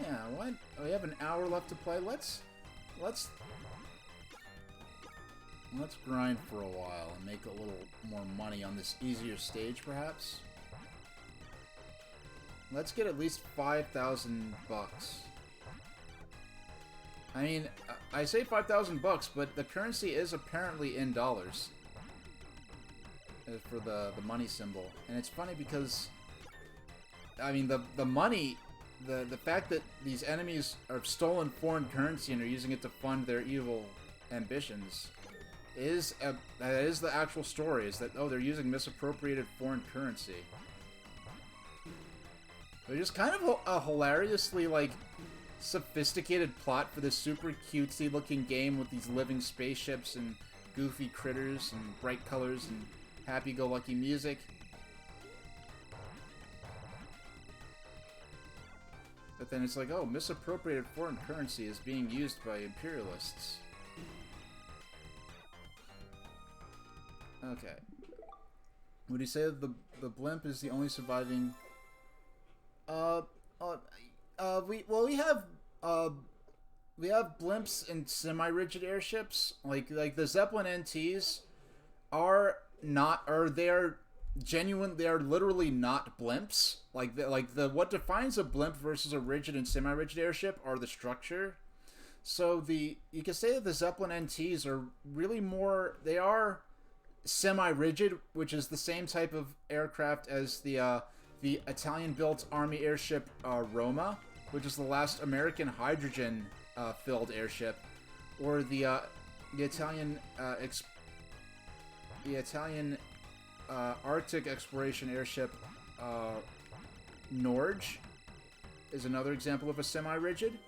Yeah, what? Oh, we have an hour left to play. Let's grind for a while and make a little more money on this easier stage, perhaps. Let's get at least 5,000 bucks. I mean, I say 5,000 bucks, but the currency is apparently in dollars for the money symbol. And it's funny because, I mean, the money, the fact that these enemies have stolen foreign currency and are using it to fund their evil ambitions that is the actual story, is that, oh, they're using misappropriated foreign currency. They're just kind of a hilariously, like, sophisticated plot for this super cutesy looking game with these living spaceships and goofy critters and bright colors and happy-go-lucky music. But then it's like, oh, misappropriated foreign currency is being used by imperialists. Okay. Would you say that the blimp is the only surviving... we have blimps and semi-rigid airships. Like the Zeppelin NTs are literally not blimps. What defines a blimp versus a rigid and semi-rigid airship are the structure. So you can say that the Zeppelin NTs are really more, they are semi-rigid, which is the same type of aircraft as the Italian-built Army airship Roma, which is the last American hydrogen-filled airship, or the Italian Arctic exploration airship Norge is another example of a semi-rigid,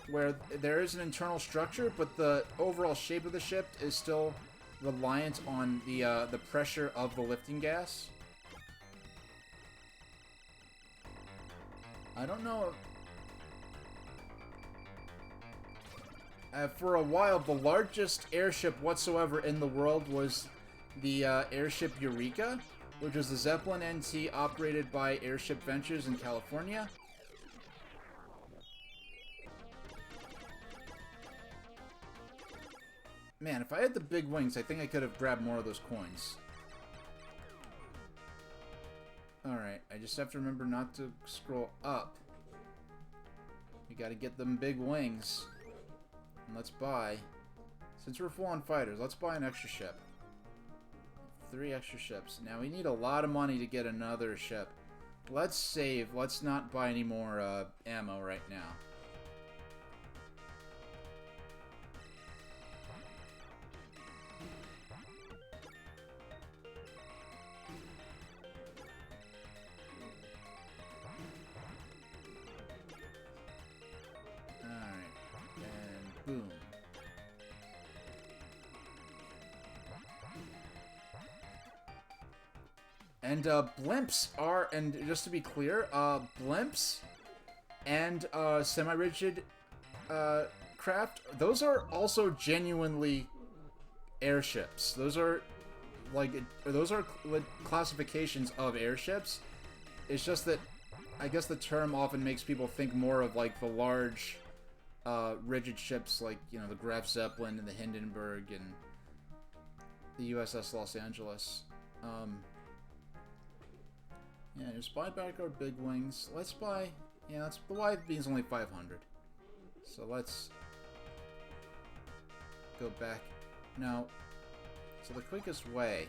where there is an internal structure, but the overall shape of the ship is still reliant on the pressure of the lifting gas. I don't know. For a while, the largest airship whatsoever in the world was the airship Eureka, which was the Zeppelin NT operated by Airship Ventures in California. Man, if I had the big wings, I think I could have grabbed more of those coins. Alright, I just have to remember not to scroll up. We gotta get them big wings. And let's buy... Since we're full on fighters, let's buy an extra ship. 3 extra ships. Now, we need a lot of money to get another ship. Let's save. Let's not buy any more ammo right now. Boom. And blimps are, and just to be clear, blimps and semi-rigid craft, those are also genuinely airships. Those are classifications of airships. It's just that I guess the term often makes people think more of like the large rigid ships like, you know, the Graf Zeppelin and the Hindenburg and the USS Los Angeles. Yeah, just buy back our big wings. Let's buy... Yeah, the Y beam's only 500. So let's go back. No. So the quickest way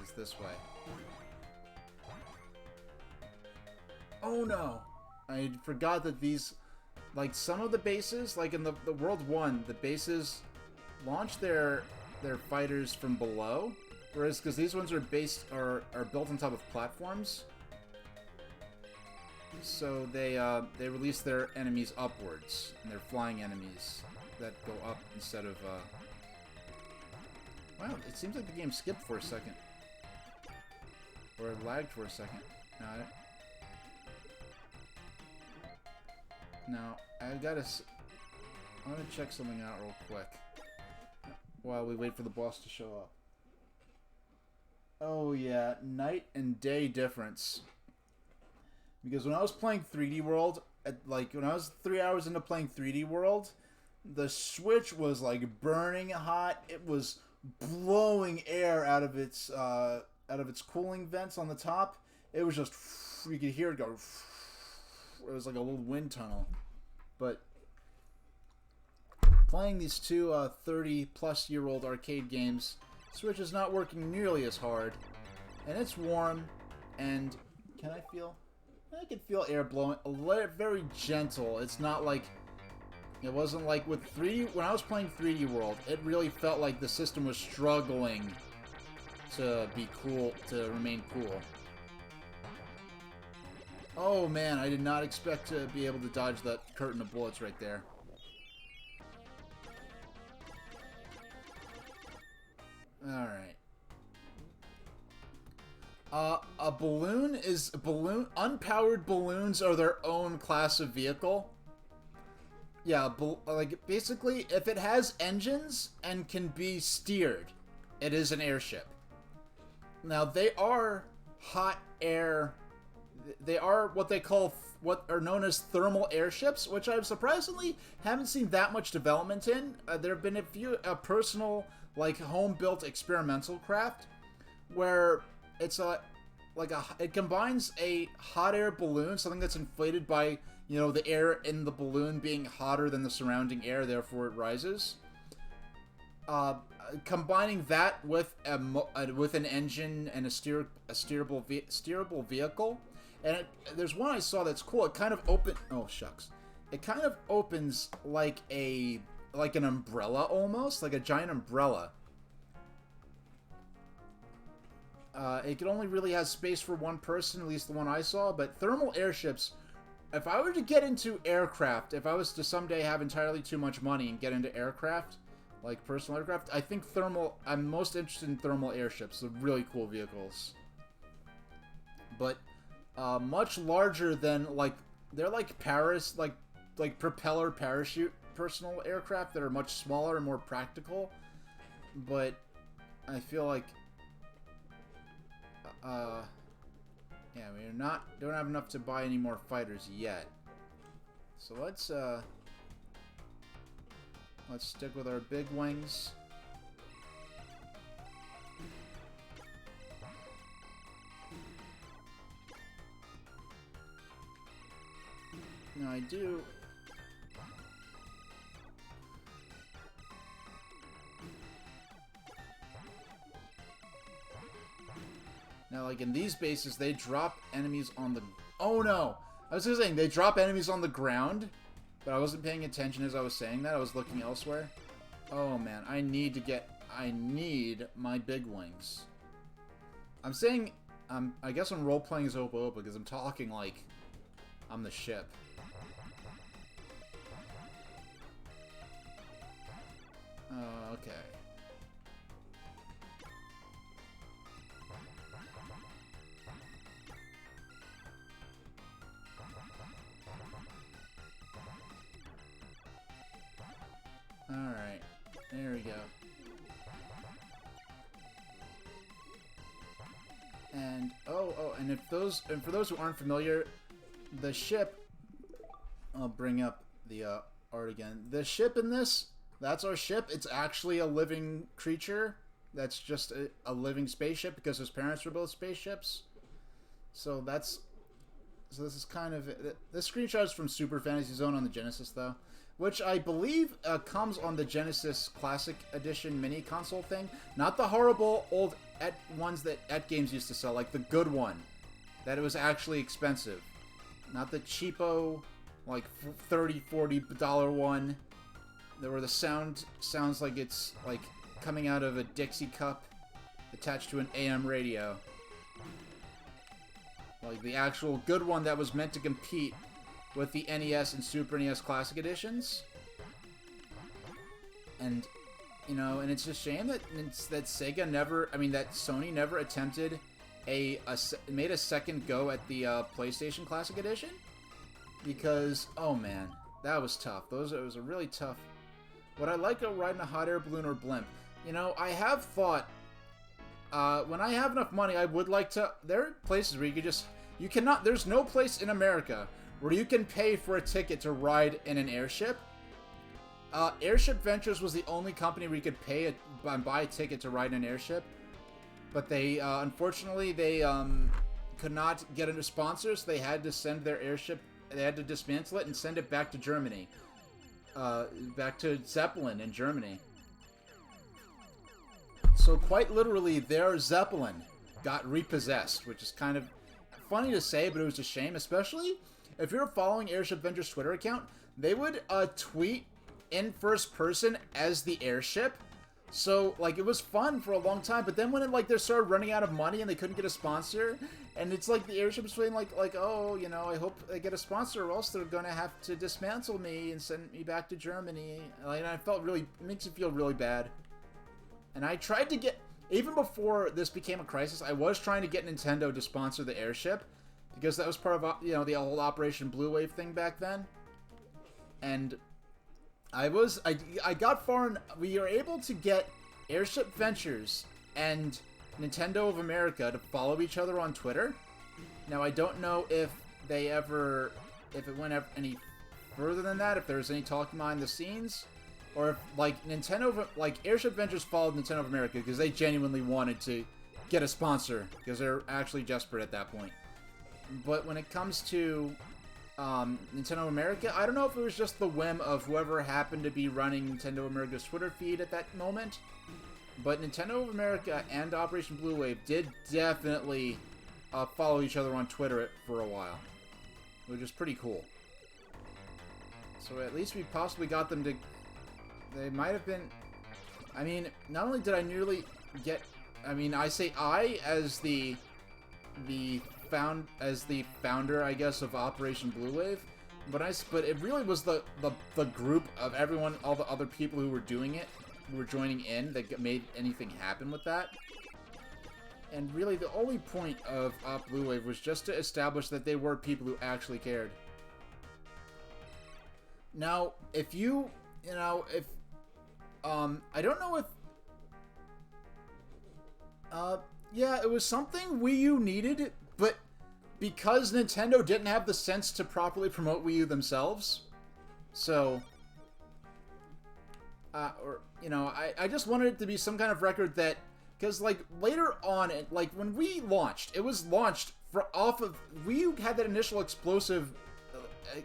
is this way. Oh no! I forgot that these, like some of the bases, like in the World 1, the bases launch their fighters from below, whereas because these ones are built on top of platforms, so they release their enemies upwards, and they're flying enemies that go up instead of. Wow, it seems like the game skipped for a second, or it lagged for a second. Now, I want to check something out real quick while we wait for the boss to show up. Oh yeah, night and day difference. Because when I was playing 3D World, when I was 3 hours into playing 3D World, the Switch was like burning hot. It was blowing air out of its cooling vents on the top. It was just, you could hear it go. It was like a little wind tunnel. But playing these two 30-plus-year-old arcade games, Switch is not working nearly as hard. And it's warm, and I can feel air blowing, very gentle. It's not like, it wasn't like with 3D, when I was playing 3D World, it really felt like the system was struggling to be cool, to remain cool. Oh man, I did not expect to be able to dodge that curtain of bullets right there. Alright. Unpowered balloons are their own class of vehicle. Yeah, like, basically, if it has engines and can be steered, it is an airship. Now, they are hot air. They are what are known as thermal airships, which I surprisingly haven't seen that much development in. There have been a few personal, like, home-built experimental craft where it's it combines a hot air balloon, something that's inflated by, you know, the air in the balloon being hotter than the surrounding air, therefore it rises. Combining that with an engine and a steerable vehicle, and there's one I saw that's cool. It kind of oh shucks, it kind of opens like an umbrella, almost like a giant umbrella. It only really has space for one person, at least the one I saw. But thermal airships, if I were to get into aircraft, if I was to someday have entirely too much money and get into aircraft, like personal aircraft, I think I'm most interested in thermal airships. They're really cool vehicles. But much larger than, they're like like propeller parachute personal aircraft that are much smaller and more practical. But I feel like yeah, don't have enough to buy any more fighters yet. So let's stick with our big wings. Now I do. Now, like in these bases, they drop enemies on the... Oh no! I was just saying, they drop enemies on the ground, but I wasn't paying attention as I was saying that. I was looking elsewhere. Oh man, I need my big wings. I'm saying, I guess I'm role-playing as Opa Opa because I'm talking like I'm the ship. Okay. Alright, there we go. And, and for those who aren't familiar, the ship, I'll bring up the art again. The ship in this, that's our ship. It's actually a living creature. That's just a living spaceship because his parents were both spaceships. So this is kind of, this screenshot is from Super Fantasy Zone on the Genesis though. which I believe comes on the Genesis Classic Edition mini console thing. Not the horrible old ones that Games used to sell, like the good one, that it was actually expensive. Not the cheapo, like $30, $40 one, where the sounds like it's like coming out of a Dixie cup attached to an AM radio. Like the actual good one that was meant to compete with the NES and Super NES Classic Editions. And, you know, and it's a shame that Sega never, that Sony never attempted made a second go at the PlayStation Classic Edition. Because, oh man, that was tough. It was a really tough. Would I like to ride in a hot air balloon or blimp? You know, I have thought, when I have enough money, I would like to, there are places where you cannot, there's no place in America where you can pay for a ticket to ride in an airship. Airship Ventures was the only company where you could pay and buy a ticket to ride in an airship. But they, unfortunately, they could not get into sponsors. They had to send their airship, they had to dismantle it and send it back to Germany. Back to Zeppelin in Germany. So quite literally, their Zeppelin got repossessed, which is kind of funny to say, but it was a shame, especially if you're following Airship Ventures' Twitter account. They would tweet in first person as the airship. So, like, it was fun for a long time, but then when they started running out of money and they couldn't get a sponsor, and it's like the airship's feeling like, oh, you know, I hope they get a sponsor or else they're gonna have to dismantle me and send me back to Germany. And I felt it makes you feel really bad. And I tried to get, even before this became a crisis, I was trying to get Nintendo to sponsor the airship, because that was part of, you know, the whole Operation Blue Wave thing back then. And I got far, and we were able to get Airship Ventures and Nintendo of America to follow each other on Twitter. Now, I don't know if it went any further than that, if there was any talking behind the scenes, or if, Airship Ventures followed Nintendo of America because they genuinely wanted to get a sponsor, because they're actually desperate at that point. But when it comes to Nintendo of America, I don't know if it was just the whim of whoever happened to be running Nintendo of America's Twitter feed at that moment, but Nintendo of America and Operation Blue Wave did definitely follow each other on Twitter for a while, which is pretty cool. So at least we possibly got them to, they might have been, not only did I nearly get, I say I as the founder, I guess, of Operation Blue Wave, but it really was the group of everyone, all the other people who were doing it, who were joining in, that made anything happen with that. And really, the only point of Op Blue Wave was just to establish that they were people who actually cared. Now, I don't know if, yeah, it was something Wii U needed, but because Nintendo didn't have the sense to properly promote Wii U themselves, so, I just wanted it to be some kind of record that, because, later on, when Wii launched, it was launched off of, Wii U had that initial explosive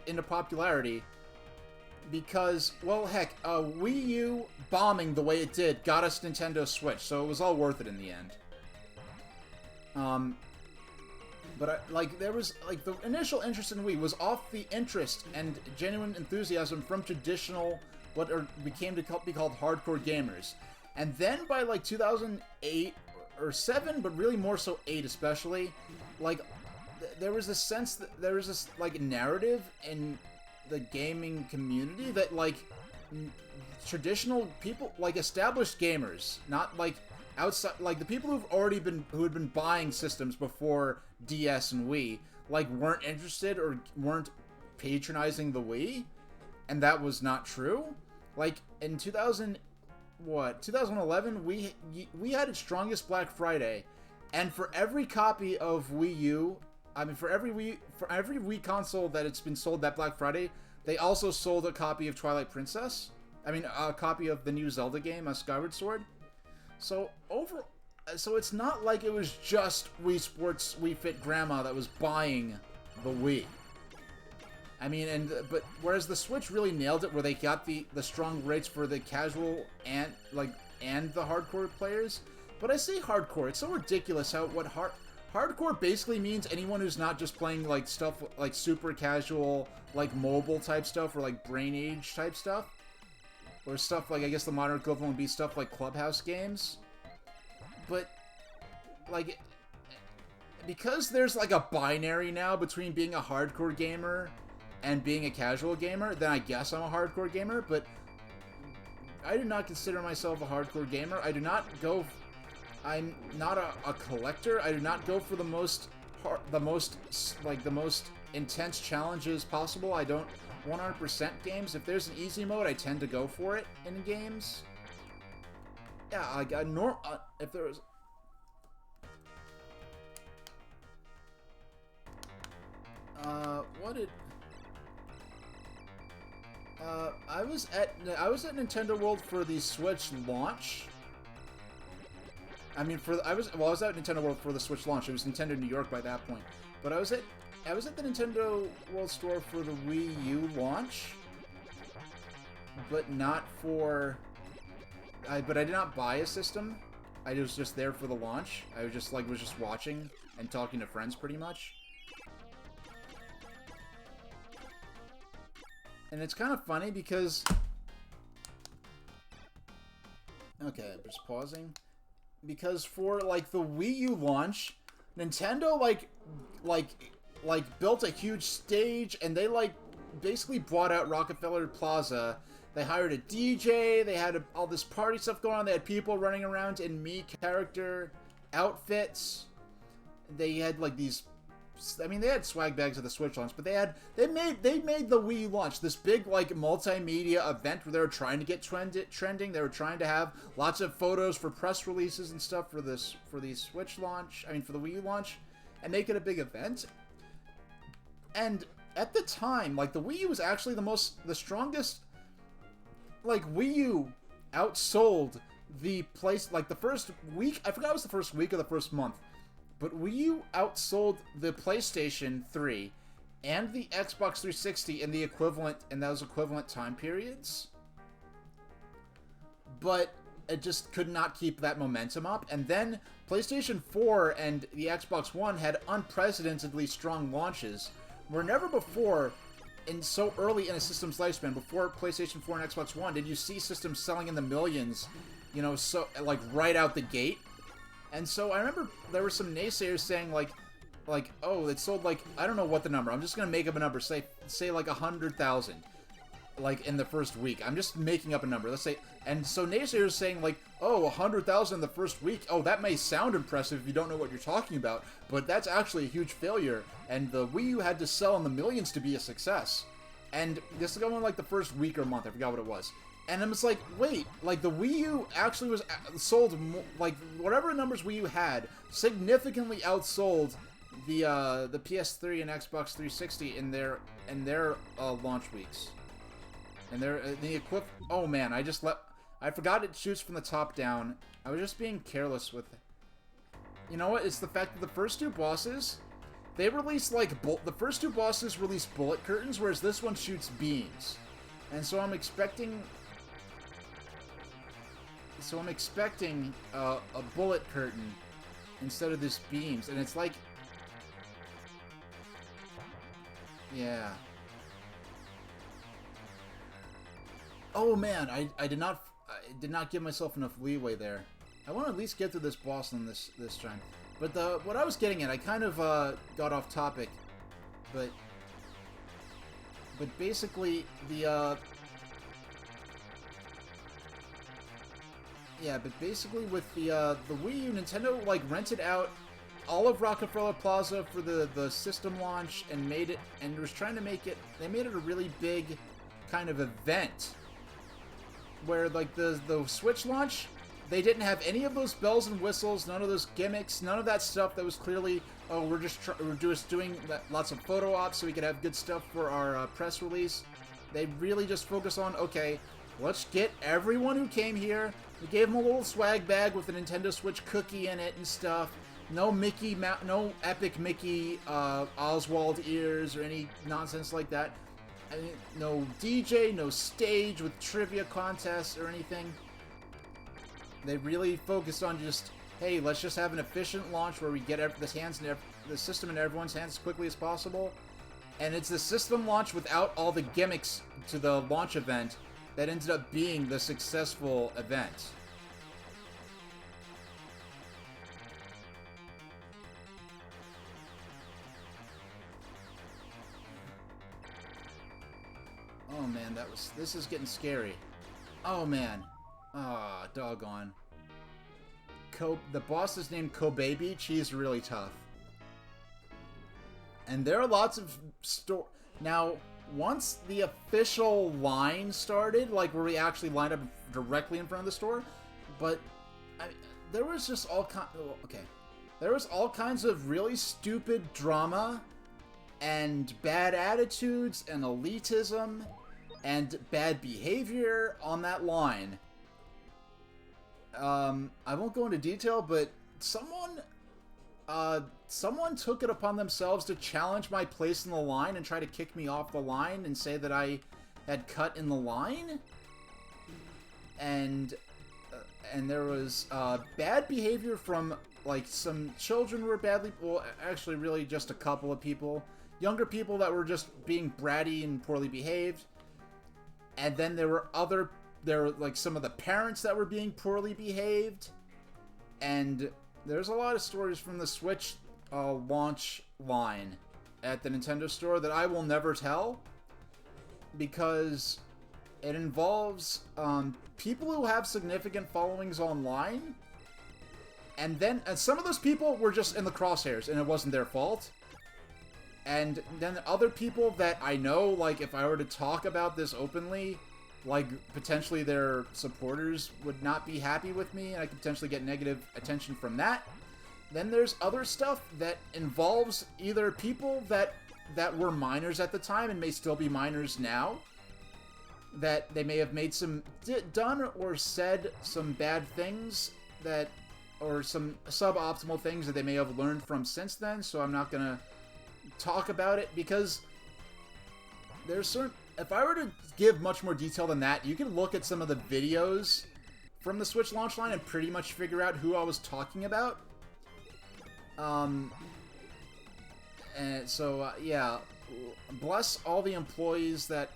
into popularity, because, well, heck, Wii U bombing the way it did got us Nintendo Switch, so it was all worth it in the end. But, there was, the initial interest in Wii was off the interest and genuine enthusiasm from traditional, what became to be called hardcore gamers. And then by, 2008 or 7, but really more so 8 especially, there was a sense that there was this, narrative in the gaming community that, traditional people, established gamers, not, outside, the people who had been buying systems before DS and Wii, weren't interested or weren't patronizing the Wii, and that was not true. In 2011, we had its strongest Black Friday, and for every copy of Wii U, for every Wii console that it's been sold that Black Friday, they also sold a copy of Twilight Princess. A copy of the new Zelda game, Skyward Sword. So it's not like it was just Wii Sports, Wii Fit Grandma that was buying the Wii. I mean, but whereas the Switch really nailed it, where they got the strong rates for the casual and the hardcore players. But I say hardcore, it's so ridiculous how hardcore basically means anyone who's not just playing like stuff like super casual, like mobile type stuff or like brain age type stuff, or stuff like, I guess the modern equivalent would be stuff like Clubhouse games. But like, because there's like a binary now between being a hardcore gamer and being a casual gamer, then I guess I'm a hardcore gamer, but I do not consider myself a hardcore gamer. I do not go... I'm not a collector. I do not go for the most intense challenges possible. I don't 100% games. If there's an easy mode, I tend to go for it in games. Yeah, if there was... what did... I was at Nintendo World for the Switch launch. I mean, I was at Nintendo World for the Switch launch. It was Nintendo New York by that point. But I was at the Nintendo World store for the Wii U launch, but not for. But I did not buy a system. I was just there for the launch. I was just watching and talking to friends pretty much. And it's kind of funny because... Okay, I'm just pausing. Because for, like, the Wii U launch, Nintendo, built a huge stage, and they, basically brought out Rockefeller Plaza. They hired a DJ, they had all this party stuff going on, they had people running around in Mii character outfits. They had, these... I mean, they had swag bags at the Switch launch, but they made the Wii launch this big multimedia event where they were trying to get trending. They were trying to have lots of photos for press releases and stuff for the Switch launch. I mean, for the Wii U launch, and make it a big event. And at the time, the Wii U was actually the strongest. Wii U outsold the place the first week. I forgot it was the first week or the first month. But Wii U outsold the PlayStation 3 and the Xbox 360 in those equivalent time periods. But it just could not keep that momentum up. And then PlayStation 4 and the Xbox One had unprecedentedly strong launches, where never before, so early in a system's lifespan, before PlayStation 4 and Xbox One, did you see systems selling in the millions, right out the gate. And so I remember there were some naysayers saying oh, it sold I don't know what the number. I'm just gonna make up a number. Say 100,000, in the first week. I'm just making up a number. Let's say, and so naysayers saying oh, 100,000 in the first week. Oh, that may sound impressive if you don't know what you're talking about, but that's actually a huge failure. And the Wii U had to sell in the millions to be a success. And this is going the first week or month. I forgot what it was. And I was wait, the Wii U actually was sold, whatever numbers Wii U had, significantly outsold the PS3 and Xbox 360 in their launch weeks. And oh man, I forgot it shoots from the top down. I was just being careless with it. You know what? It's the fact that the first two bosses, they released the first two bosses released bullet curtains, whereas this one shoots beams. And so I'm expecting a bullet curtain instead of this beams, and it's yeah. Oh man, I did not give myself enough leeway there. I want to at least get to this boss on this time. But what I was getting at, I kind of got off topic, but basically yeah, but basically with the Wii U, Nintendo rented out all of Rockefeller Plaza for the system launch and was trying to make it. They made it a really big kind of event where the Switch launch, they didn't have any of those bells and whistles, none of those gimmicks, none of that stuff that was clearly, oh, we're just doing lots of photo ops so we could have good stuff for our press release. They really just focus on, okay, let's get everyone who came here. We gave them a little swag bag with a Nintendo Switch cookie in it and stuff. No no epic Mickey Oswald ears or any nonsense like that. no DJ, no stage with trivia contests or anything. They really focused on just, hey, let's just have an efficient launch where we get the system in everyone's hands as quickly as possible. And it's the system launch without all the gimmicks to the launch event that ended up being the successful event. Oh man, this is getting scary. Oh man. Ah, doggone. The boss is named Kobaby. She's really tough. And there are lots of now, once the official line started, like where we actually lined up directly in front of the store, but there was just there was all kinds of really stupid drama and bad attitudes and elitism and bad behavior on that line. I won't go into detail, but someone took it upon themselves to challenge my place in the line and try to kick me off the line and say that I had cut in the line. And there was bad behavior from, like, some children who were well, actually really just a couple of people. Younger people that were just being bratty and poorly behaved. And then there were like some of the parents that were being poorly behaved. And there's a lot of stories from the Switch launch line at the Nintendo store that I will never tell, because it involves people who have significant followings online, and some of those people were just in the crosshairs and it wasn't their fault. And then other people that I know, like, if I were to talk about this openly, like, potentially their supporters would not be happy with me, and I could potentially get negative attention from that. Then there's other stuff that involves either people that were minors at the time and may still be minors now, that they may have made done or said some bad things or some suboptimal things that they may have learned from since then, so I'm not gonna talk about it, because there's if I were to give much more detail than that, you can look at some of the videos from the Switch launch line and pretty much figure out who I was talking about. And so, yeah, bless all the employees that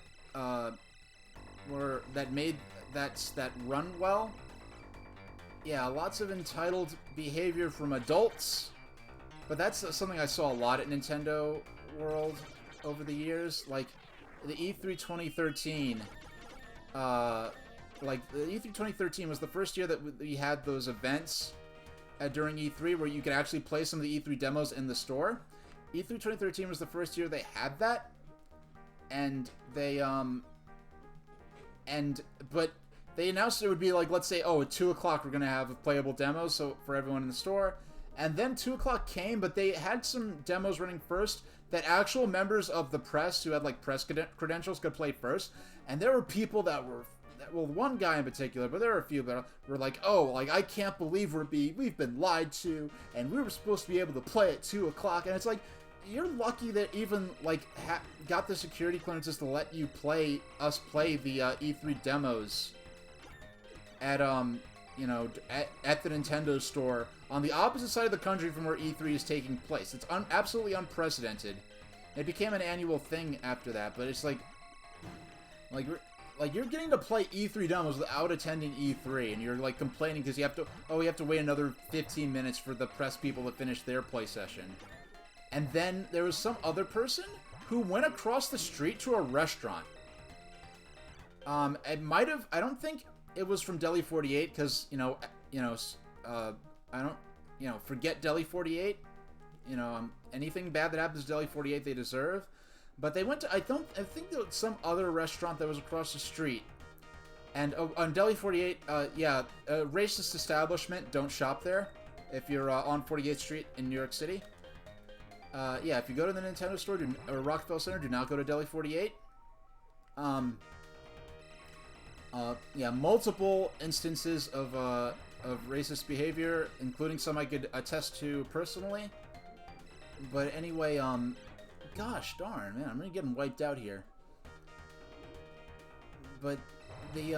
made that run well. Yeah, lots of entitled behavior from adults. But that's something I saw a lot at Nintendo World over the years. Like, the E3 2013, like, the E3 2013 was the first year that we had those events during E3 where you could actually play some of the E3 demos in the store. E3 2013 was the first year they had that. And but they announced it would be like, let's say, oh, at 2 o'clock we're going to have playable demos for everyone in the store. And then 2 o'clock came, but they had some demos running first that actual members of the press who had, like, press credentials could play first. And there were people that were, well, one guy in particular, but there were a few that were like, oh, like, I can't believe we've been lied to, and we were supposed to be able to play at 2 o'clock. And it's like, you're lucky that even, like, got the security clearances to let you play the E3 demos at, you know, at the Nintendo store on the opposite side of the country from where E3 is taking place. It's absolutely unprecedented. It became an annual thing after that, but it's like you're getting to play E3 demos without attending E3, and you're, like, complaining because you have to wait another 15 minutes for the press people to finish their play session. And then there was some other person who went across the street to a restaurant. I don't think it was from Deli 48, because, I don't, forget Deli 48. Anything bad that happens to Deli 48, they deserve. But they went to, I think there was some other restaurant that was across the street. And on Deli 48, a racist establishment, don't shop there. If you're on 48th Street in New York City. If you go to the Nintendo store or Rockefeller Center, do not go to Deli 48. Multiple instances of racist behavior, including some I could attest to personally. But anyway, gosh darn, man, I'm really getting wiped out here. but they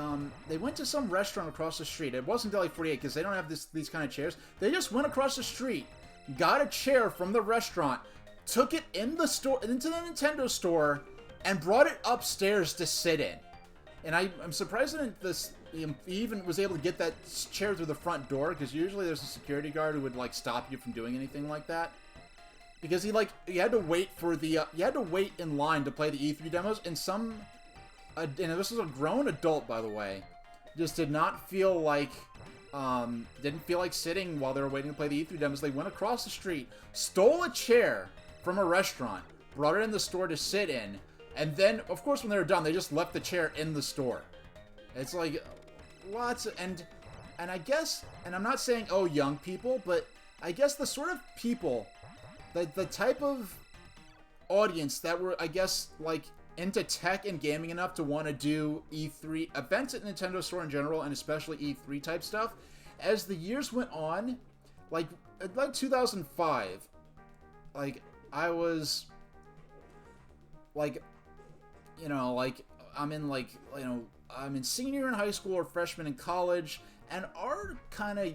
went to some restaurant across the street. It wasn't Deli 48 because they don't have these kind of chairs. They just went across the street, got a chair from the restaurant, took it in the store into the Nintendo store, and brought it upstairs to sit in. And I'm surprised that he even was able to get that chair through the front door, because usually there's a security guard who would like stop you from doing anything like that. Because he had to wait for the you had to wait in line to play the E3 demos, and and this was a grown adult, by the way, just did not feel like didn't feel like sitting while they were waiting to play the E3 demos. They went across the street, stole a chair from a restaurant, brought it in the store to sit in, and then, of course, when they were done, they just left the chair in the store. It's like and I guess, and I'm not saying, oh, young people, but I guess the sort of people, the type of audience that were, I guess, like, into tech and gaming enough to want to do E3 events at Nintendo Store in general, and especially E3 type stuff, as the years went on, like 2005, like, I was, like, you know, like, I'm in senior year in high school or freshman in college, and our kind of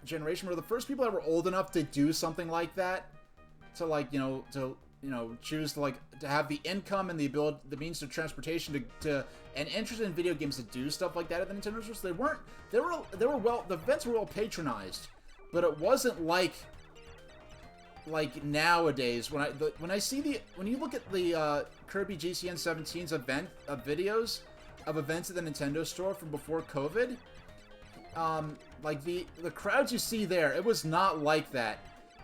generation were the first people that were old enough to do something like that, to, like, choose to have the income and the means of transportation and interest in video games to do stuff like that at the Nintendo stores. The events were well patronized, but it wasn't like nowadays when you look at the Kirby GCN 17's videos of events at the Nintendo store from before COVID, like the crowds you see there, it was not like that.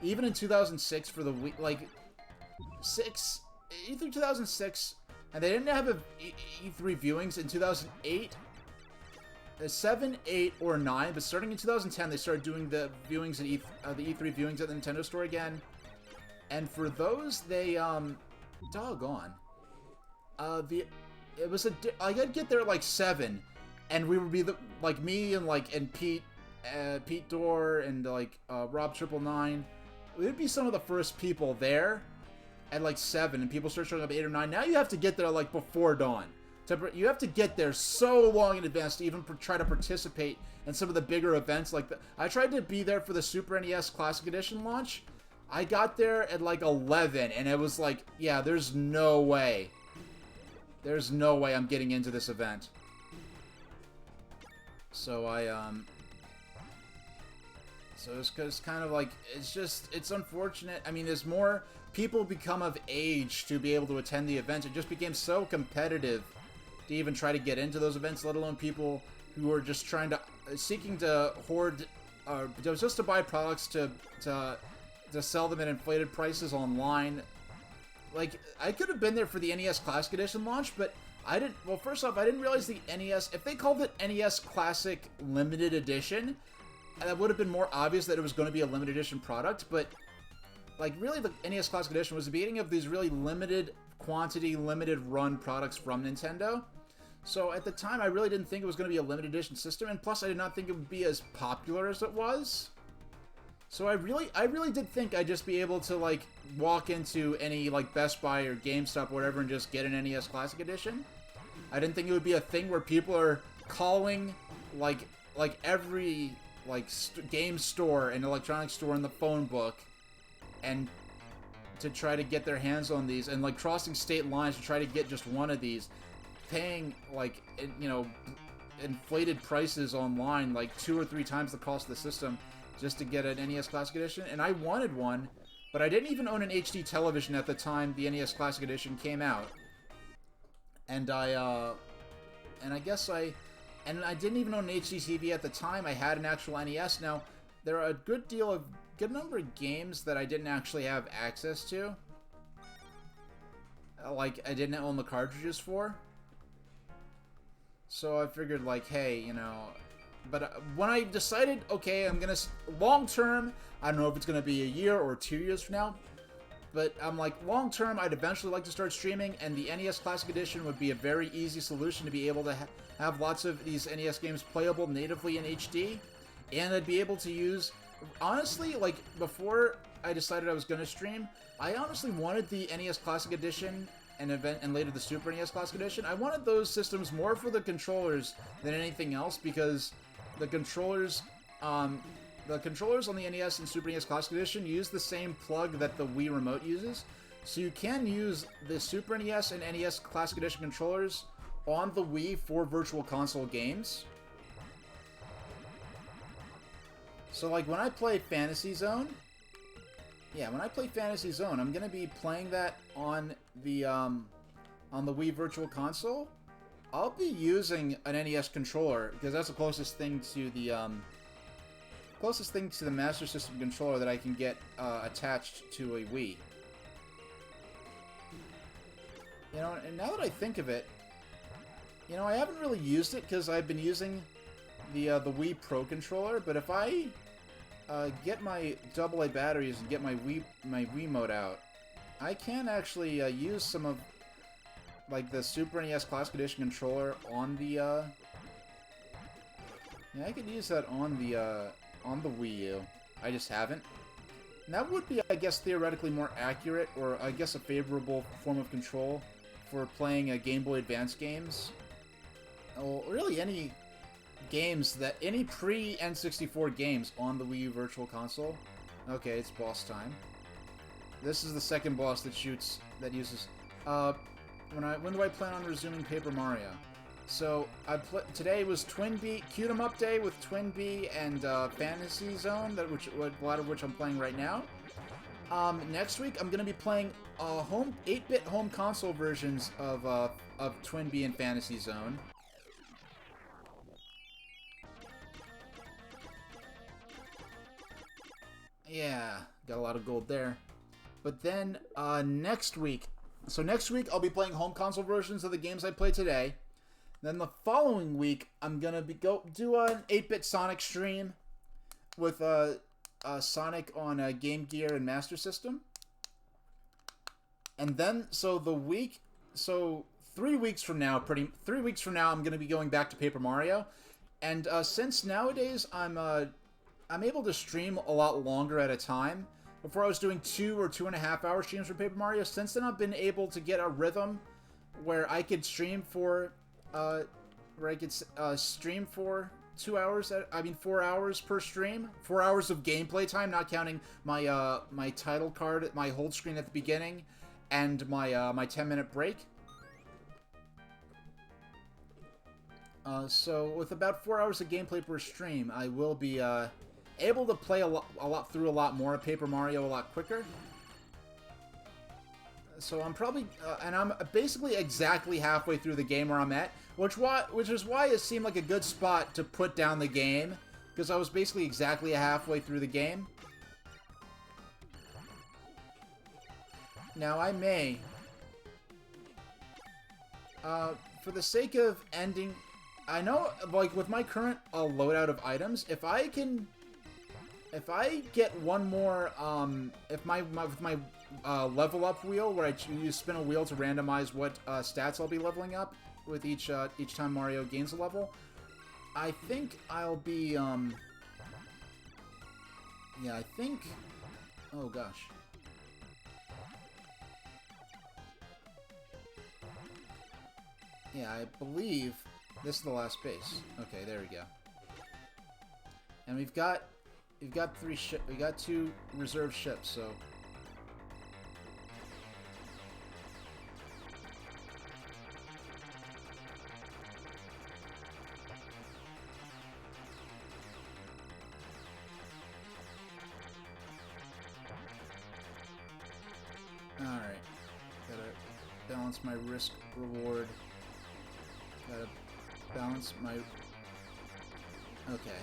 Even in 2006 for the week, like E3 2006, and they didn't have E3 viewings in 2008, 7, 8, or 9, but starting in 2010, they started doing the viewings at the E3 viewings at the Nintendo store again. And for those, they doggone, I'd get there at like 7, and we would be me and Pete Dorr and Rob 999. We'd be some of the first people there at like 7, and people start showing up at 8 or 9. Now you have to get there like before dawn. You have to get there so long in advance to even try to participate in some of the bigger events. I tried to be there for the Super NES Classic Edition launch. I got there at like 11, and it was like, yeah, there's no way. There's no way I'm getting into this event. So So it's kind of like, it's unfortunate. I mean, as more people become of age to be able to attend the events, it just became so competitive to even try to get into those events, let alone people who are just seeking to hoard, just to buy products to sell them at inflated prices online. Like, I could have been there for the NES Classic Edition launch, but I didn't, well, first off, I didn't realize the NES, if they called it NES Classic Limited Edition, that would have been more obvious that it was going to be a limited edition product, but, like, really the NES Classic Edition was the beginning of these really limited quantity, limited run products from Nintendo. So at the time, I really didn't think it was going to be a limited edition system, and plus I did not think it would be as popular as it was. So I really did think I'd just be able to, like, walk into any, like, Best Buy or GameStop or whatever and just get an NES Classic Edition. I didn't think it would be a thing where people are calling, like every, like, game store and electronics store in the phone book and to try to get their hands on these, and, like, crossing state lines to try to get just one of these, paying, like, you know, inflated prices online, like 2 or 3 times the cost of the system, just to get an NES Classic Edition. And I wanted one, but I didn't even own an HD television at the time the NES Classic Edition came out. And I didn't even own an HD TV at the time. I had an actual NES. Now, there are a good number of games that I didn't actually have access to. Like, I didn't own the cartridges for. So I figured, like, hey, you know... But when I decided, okay, I'm gonna... Long term, I don't know if it's gonna be a year or 2 years from now, but I'm like, long term, I'd eventually like to start streaming, and the NES Classic Edition would be a very easy solution to be able to have lots of these NES games playable natively in HD, and I'd be able to use... Honestly, like, before I decided I was gonna stream, I honestly wanted the NES Classic Edition and later the Super NES Classic Edition. I wanted those systems more for the controllers than anything else because the controllers on the NES and Super NES Classic Edition use the same plug that the Wii Remote uses. So you can use the Super NES and NES Classic Edition controllers on the Wii for Virtual Console games. So like when I play Fantasy Zone, I'm going to be playing that on the Wii Virtual Console. I'll be using an NES controller because that's the closest thing to the Master System controller that I can get attached to a Wii. You know, and now that I think of it, you know, I haven't really used it because I've been using the Wii Pro controller. But if I get my AA batteries and get my Wiimote out, I can actually use some of like the Super NES Classic Edition controller on the. Yeah, I could use that on the Wii U. I just haven't. And that would be, I guess, theoretically more accurate, or I guess a favorable form of control for playing Game Boy Advance games. Oh, really any games any pre-N64 games on the Wii U Virtual Console. Okay, it's boss time. This is the second boss that uses. When do I plan on resuming Paper Mario? So today was TwinBee Cute 'em Up Day with TwinBee and Fantasy Zone, a lot of which I'm playing right now. Next week I'm gonna be playing 8-bit home console versions of TwinBee and Fantasy Zone. Yeah, got a lot of gold there. But then next week I'll be playing home console versions of the games I played today. Then the following week I'm gonna do an 8-bit Sonic stream with Sonic on Game Gear and Master System. And then 3 weeks from now I'm gonna be going back to Paper Mario. And since nowadays I'm able to stream a lot longer at a time. Before I was doing 2 or 2.5 hour streams for Paper Mario. Since then I've been able to get a rhythm where I could stream for 2 hours. 4 hours per stream. 4 hours of gameplay time, not counting my my title card, my hold screen at the beginning, and my my 10-minute break. So with about 4 hours of gameplay per stream, I will be able to play a lot more of Paper Mario a lot quicker. So I'm probably and I'm basically exactly halfway through the game where I'm at, which is why it seemed like a good spot to put down the game, because I was basically exactly halfway through the game. Now I may, for the sake of ending, I know, like with my current loadout of items, if I get one more, with my level up wheel, where you spin a wheel to randomize what stats I'll be leveling up with each time Mario gains a level, I think I'll be, oh gosh. Yeah, I believe this is the last base. Okay, there we go. And we've got 2 reserve ships, so alright. Gotta balance my risk reward. Gotta balance my... Okay.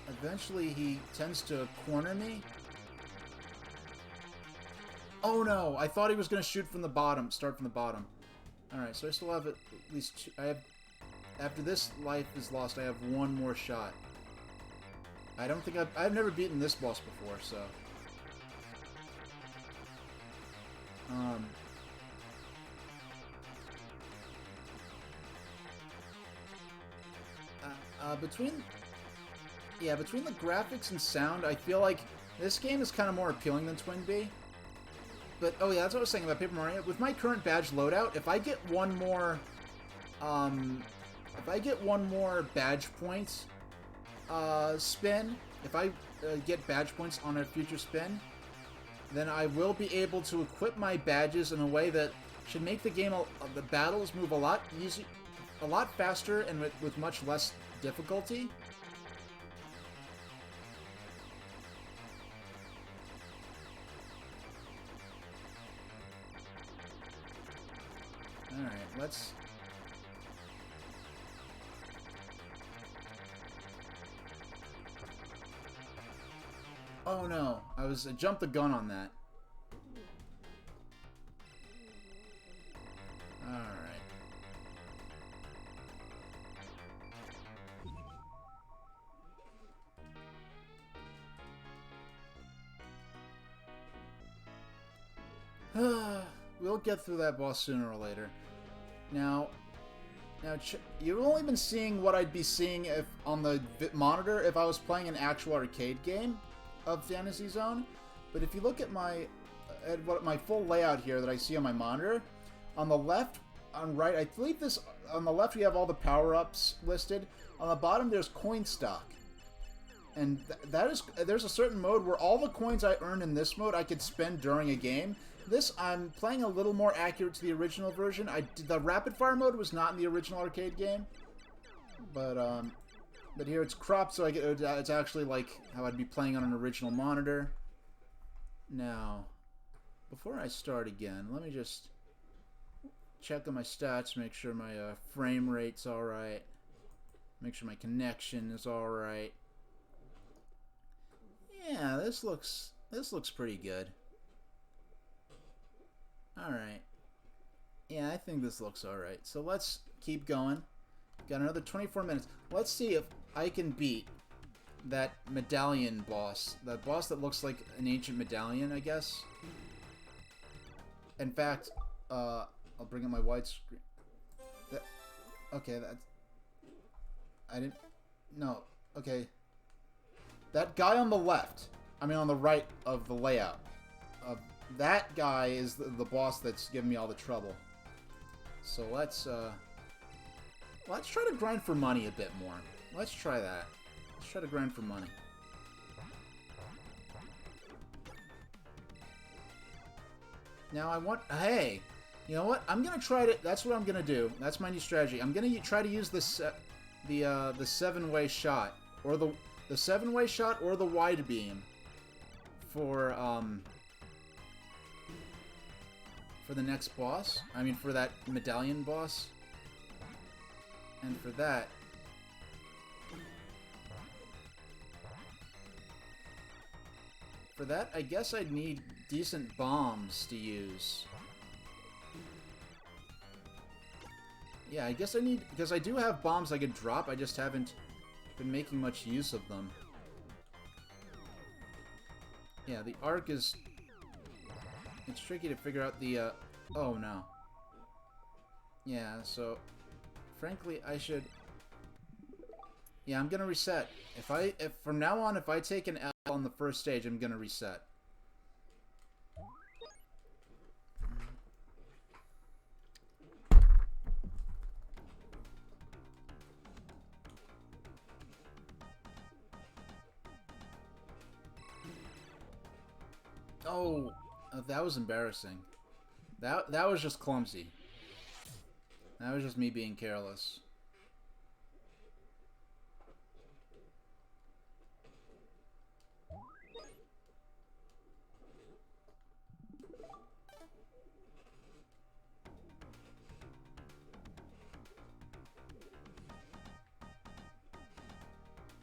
Eventually he tends to corner me. Oh no! I thought he was going to shoot from the bottom, start from the bottom. Alright, so I still have at least 2, after this life is lost, I have 1 more shot. I don't think I've never beaten this boss before, so... Between the graphics and sound, I feel like this game is kind of more appealing than TwinBee. But, oh yeah, that's what I was saying about Paper Mario. With my current badge loadout, if I get one more badge points spin, if I get badge points on a future spin, then I will be able to equip my badges in a way that should make the game, the battles move a lot faster and with much less difficulty. Alright, let's... Oh no, I jumped the gun on that. Alright. We'll get through that boss sooner or later. Now, you've only been seeing what I'd be seeing if on the monitor if I was playing an actual arcade game of Fantasy Zone. But if you look at my full layout here that I see on my monitor, on the left, on right, I believe this on the left we have all the power-ups listed. On the bottom there's coin stock. And there's a certain mode where all the coins I earn in this mode I could spend during a game. This, I'm playing a little more accurate to the original version. The rapid fire mode was not in the original arcade game, but here it's cropped, so it's actually like how I'd be playing on an original monitor. Now, before I start again, let me just check on my stats, make sure my frame rate's all right, make sure my connection is all right. Yeah, this looks pretty good. Alright. Yeah, I think this looks alright. So let's keep going. Got another 24 minutes. Let's see if I can beat that medallion boss. That boss that looks like an ancient medallion, I guess. In fact, I'll bring up my widescreen. Okay, that's... I didn't... No, okay. That guy on the left, I mean on the right of the layout, that guy is the boss that's giving me all the trouble. So let's try to grind for money a bit more. Let's try that. Let's try to grind for money. Now I want... Hey! You know what? I'm gonna try to... That's what I'm gonna do. That's my new strategy. I'm gonna try to use this, the 7-way shot. Or the 7-way shot or the wide beam. For the next boss. I mean, for that medallion boss. And for that... For that, I guess I'd need decent bombs to use. Yeah, I guess I need... Because I do have bombs I could drop, I just haven't been making much use of them. Yeah, the arc is... It's tricky to figure out the, oh no. Yeah, so... Frankly, I should... Yeah, I'm gonna reset. If from now on, if I take an L on the first stage, I'm gonna reset. Oh, that was embarrassing. That was just clumsy. That was just me being careless.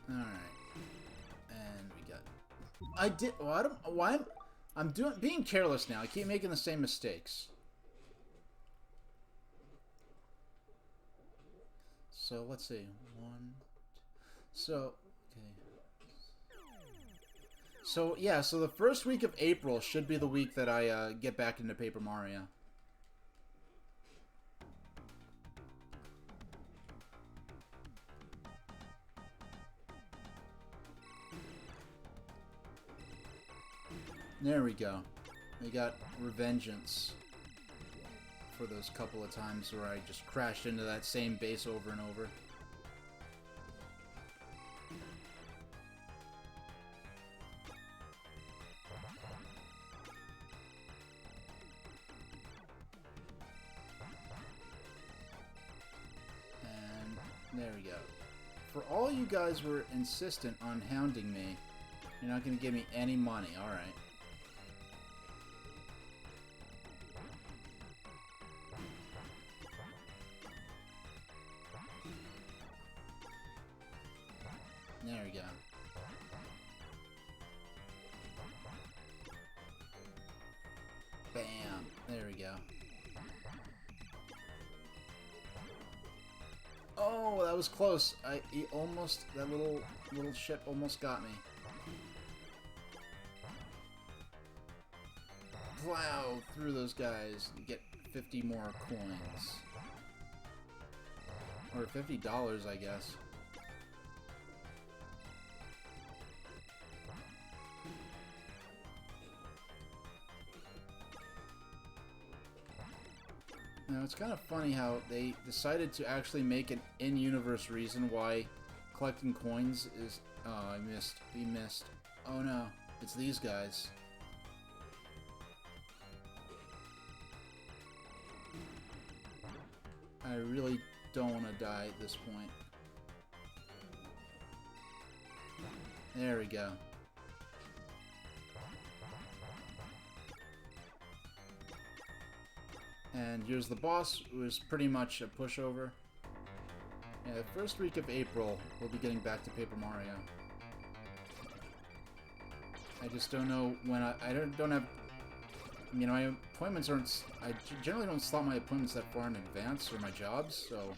All right, and we got. I did. Well, I don't. Why? I'm being careless now. I keep making the same mistakes. So let's see. So okay. So yeah. So the first week of April should be the week that I get back into Paper Mario. There we go. We got revengeance for those couple of times where I just crashed into that same base over and over. And there we go. For all you guys were insistent on hounding me, you're not going to give me any money. Alright. There we go. Bam. There we go. Oh, that was close. He almost, that little ship almost got me. Plow through those guys and get 50 more coins. Or $50, I guess. Now, it's kind of funny how they decided to actually make an in-universe reason why collecting coins is... Oh, I missed. We missed. Oh no, it's these guys. I really don't want to die at this point. There we go. And here's the boss, who is pretty much a pushover. Yeah, the first week of April, we'll be getting back to Paper Mario. I just don't know when I don't have... You know, my appointments aren't... I generally don't slot my appointments that far in advance, or my jobs, so...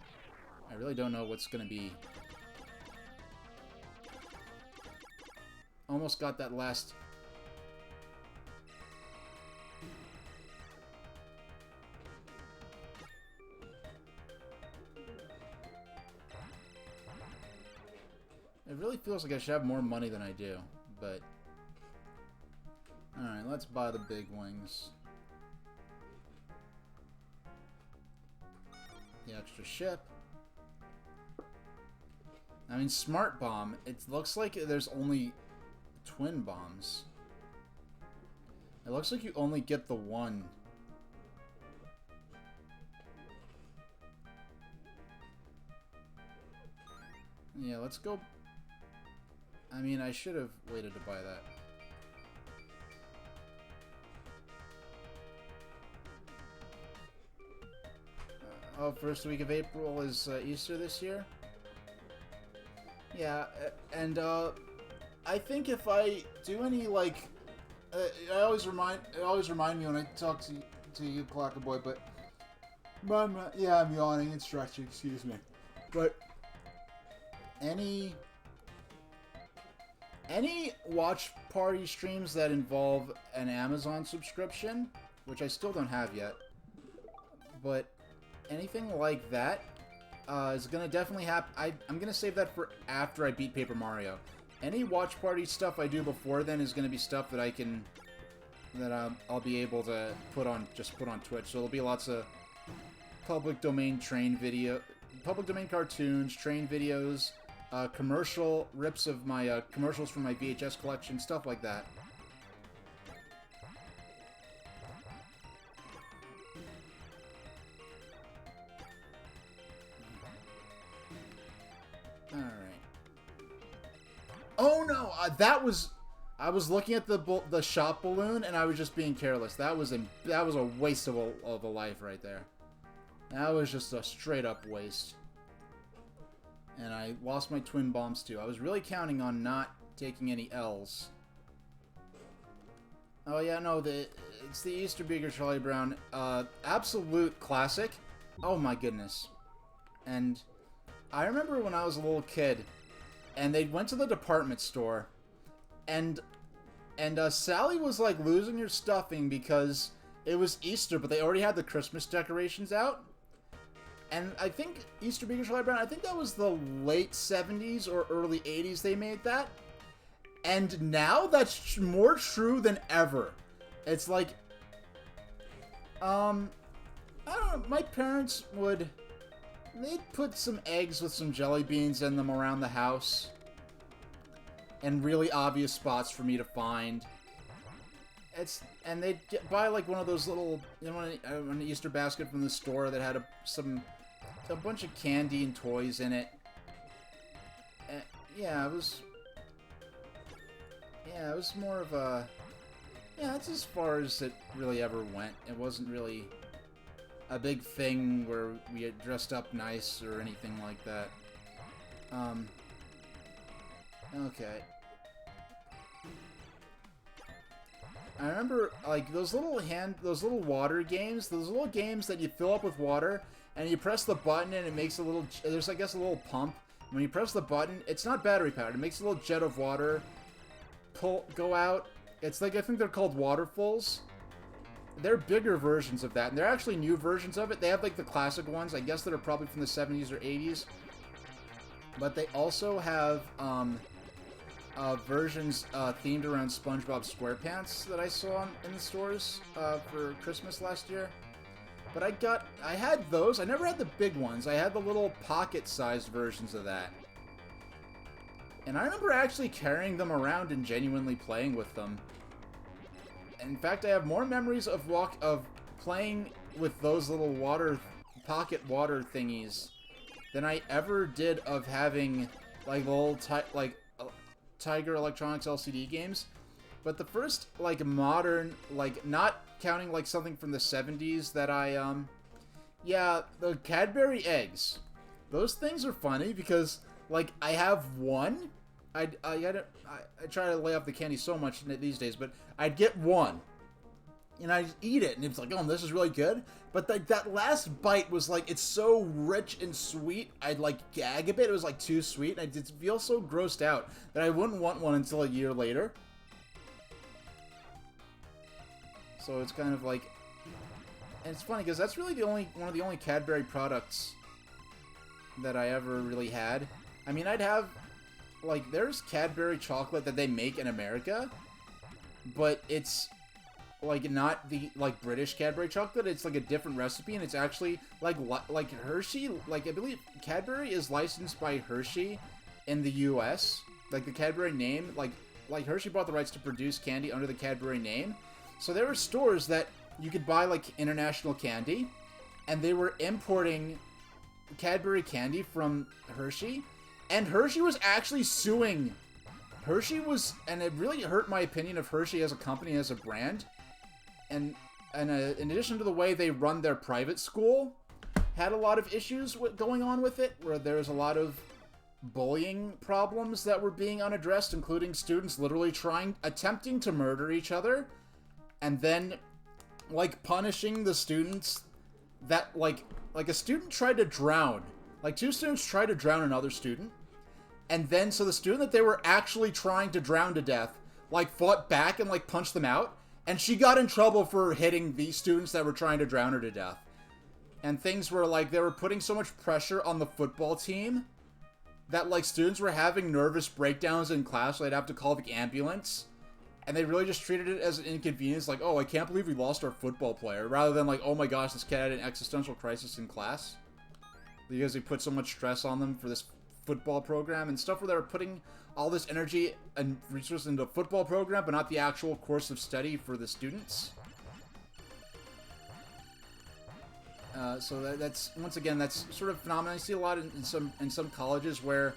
I really don't know what's gonna be... Almost got that last... It really feels like I should have more money than I do, but... Alright, let's buy the big wings. The extra ship. I mean, Smart Bomb. It looks like there's only twin bombs. It looks like you only get the one. Yeah, let's go... I mean, I should have waited to buy that. Oh, first week of April is Easter this year? Yeah, and I think if I do any, like... it always remind me when I talk to you, Clackerboy, but... yeah, I'm yawning and stretching, excuse me. But... Any watch party streams that involve an Amazon subscription, which I still don't have yet, but anything like that is gonna definitely happen. I'm gonna save that for after I beat Paper Mario. Any watch party stuff I do before then is gonna be stuff that I'll be able to put on Twitch. So there'll be lots of public domain cartoons, train videos. Commercial rips of my commercials from my VHS collection, stuff like that. All right. Oh no, that was... I was looking at the shop balloon and I was just being careless. That was a waste of a life right there. That was just a straight up waste. And I lost my twin bombs too. I was really counting on not taking any L's. Oh yeah, no, it's the Easter Beaker Charlie Brown. Absolute classic. Oh my goodness. And I remember when I was a little kid, and they went to the department store, and Sally was like losing her stuffing because it was Easter, but they already had the Christmas decorations out. And I think Easter Beaker Charlie Brown, I think that was the late 70s or early 80s they made that. And now that's more true than ever. It's like, I don't know, my parents they'd put some eggs with some jelly beans in them around the house. And really obvious spots for me to find. And they'd buy like one of those little, you know, an Easter basket from the store that had a bunch of candy and toys in it. Yeah, it was more of a, yeah, that's as far as it really ever went. It wasn't really a big thing where we had dressed up nice or anything like that. Okay. I remember, like, those little water games, those little games that you fill up with water, and you press the button and it makes a little, there's, I guess, a little pump. When you press the button, it's not battery powered, it makes a little jet of water go out. It's like, I think they're called waterfalls. They're bigger versions of that, and they're actually new versions of it. They have, like, the classic ones, I guess, that are probably from the 70s or 80s. But they also have, versions themed around SpongeBob SquarePants that I saw in the stores for Christmas last year. But I had those. I never had the big ones. I had the little pocket-sized versions of that. And I remember actually carrying them around and genuinely playing with them. In fact, I have more memories of playing with those little pocket water thingies than I ever did of having like the little Tiger Electronics LCD games. But the first like modern, like not counting like something from the 70s that yeah, the Cadbury eggs. Those things are funny because like I have one. I try to lay off the candy so much these days, but I'd get one and I'd eat it and it's like, oh, this is really good. But that last bite was like, it's so rich and sweet, I'd like gag a bit. It was like too sweet. I did feel so grossed out that I wouldn't want one until a year later. So it's kind of like, and it's funny because that's really one of the only Cadbury products that I ever really had. I mean, I'd have, like, there's Cadbury chocolate that they make in America, but it's like not the like British Cadbury chocolate. It's like a different recipe, and it's actually like Hershey. Like I believe Cadbury is licensed by Hershey in the U.S. Like the Cadbury name, like Hershey bought the rights to produce candy under the Cadbury name. So there were stores that you could buy like international candy, and they were importing Cadbury candy from Hershey, and Hershey was actually suing. And it really hurt my opinion of Hershey as a company, as a brand. And in addition to the way they run their private school, had a lot of issues going on with it, where there's a lot of bullying problems that were being unaddressed, including students literally attempting to murder each other, and then, like, punishing the students that, like a student tried to drown. Like, two students tried to drown another student, and then, so the student that they were actually trying to drown to death, like, fought back and, like, punched them out. And she got in trouble for hitting the students that were trying to drown her to death. And things were like, they were putting so much pressure on the football team that like students were having nervous breakdowns in class, so they'd have to call the ambulance. And they really just treated it as an inconvenience, like, oh, I can't believe we lost our football player, rather than like, oh my gosh, this kid had an existential crisis in class. Because they put so much stress on them for this football program and stuff, where they were putting all this energy and resources into a football program, but not the actual course of study for the students. So that's, once again, that's sort of phenomenon. I see a lot in some colleges where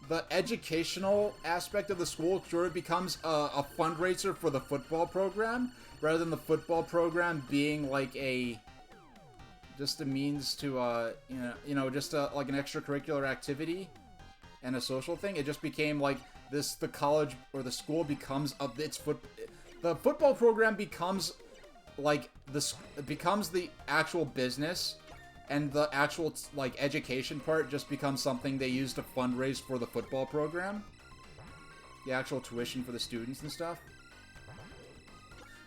the educational aspect of the school sort of becomes a fundraiser for the football program, rather than the football program being like just a means to just like an extracurricular activity and a social thing. It just became like the college or the school becomes the football program becomes like becomes the actual business, and the actual like education part just becomes something they use to fundraise for the football program, the actual tuition for the students and stuff.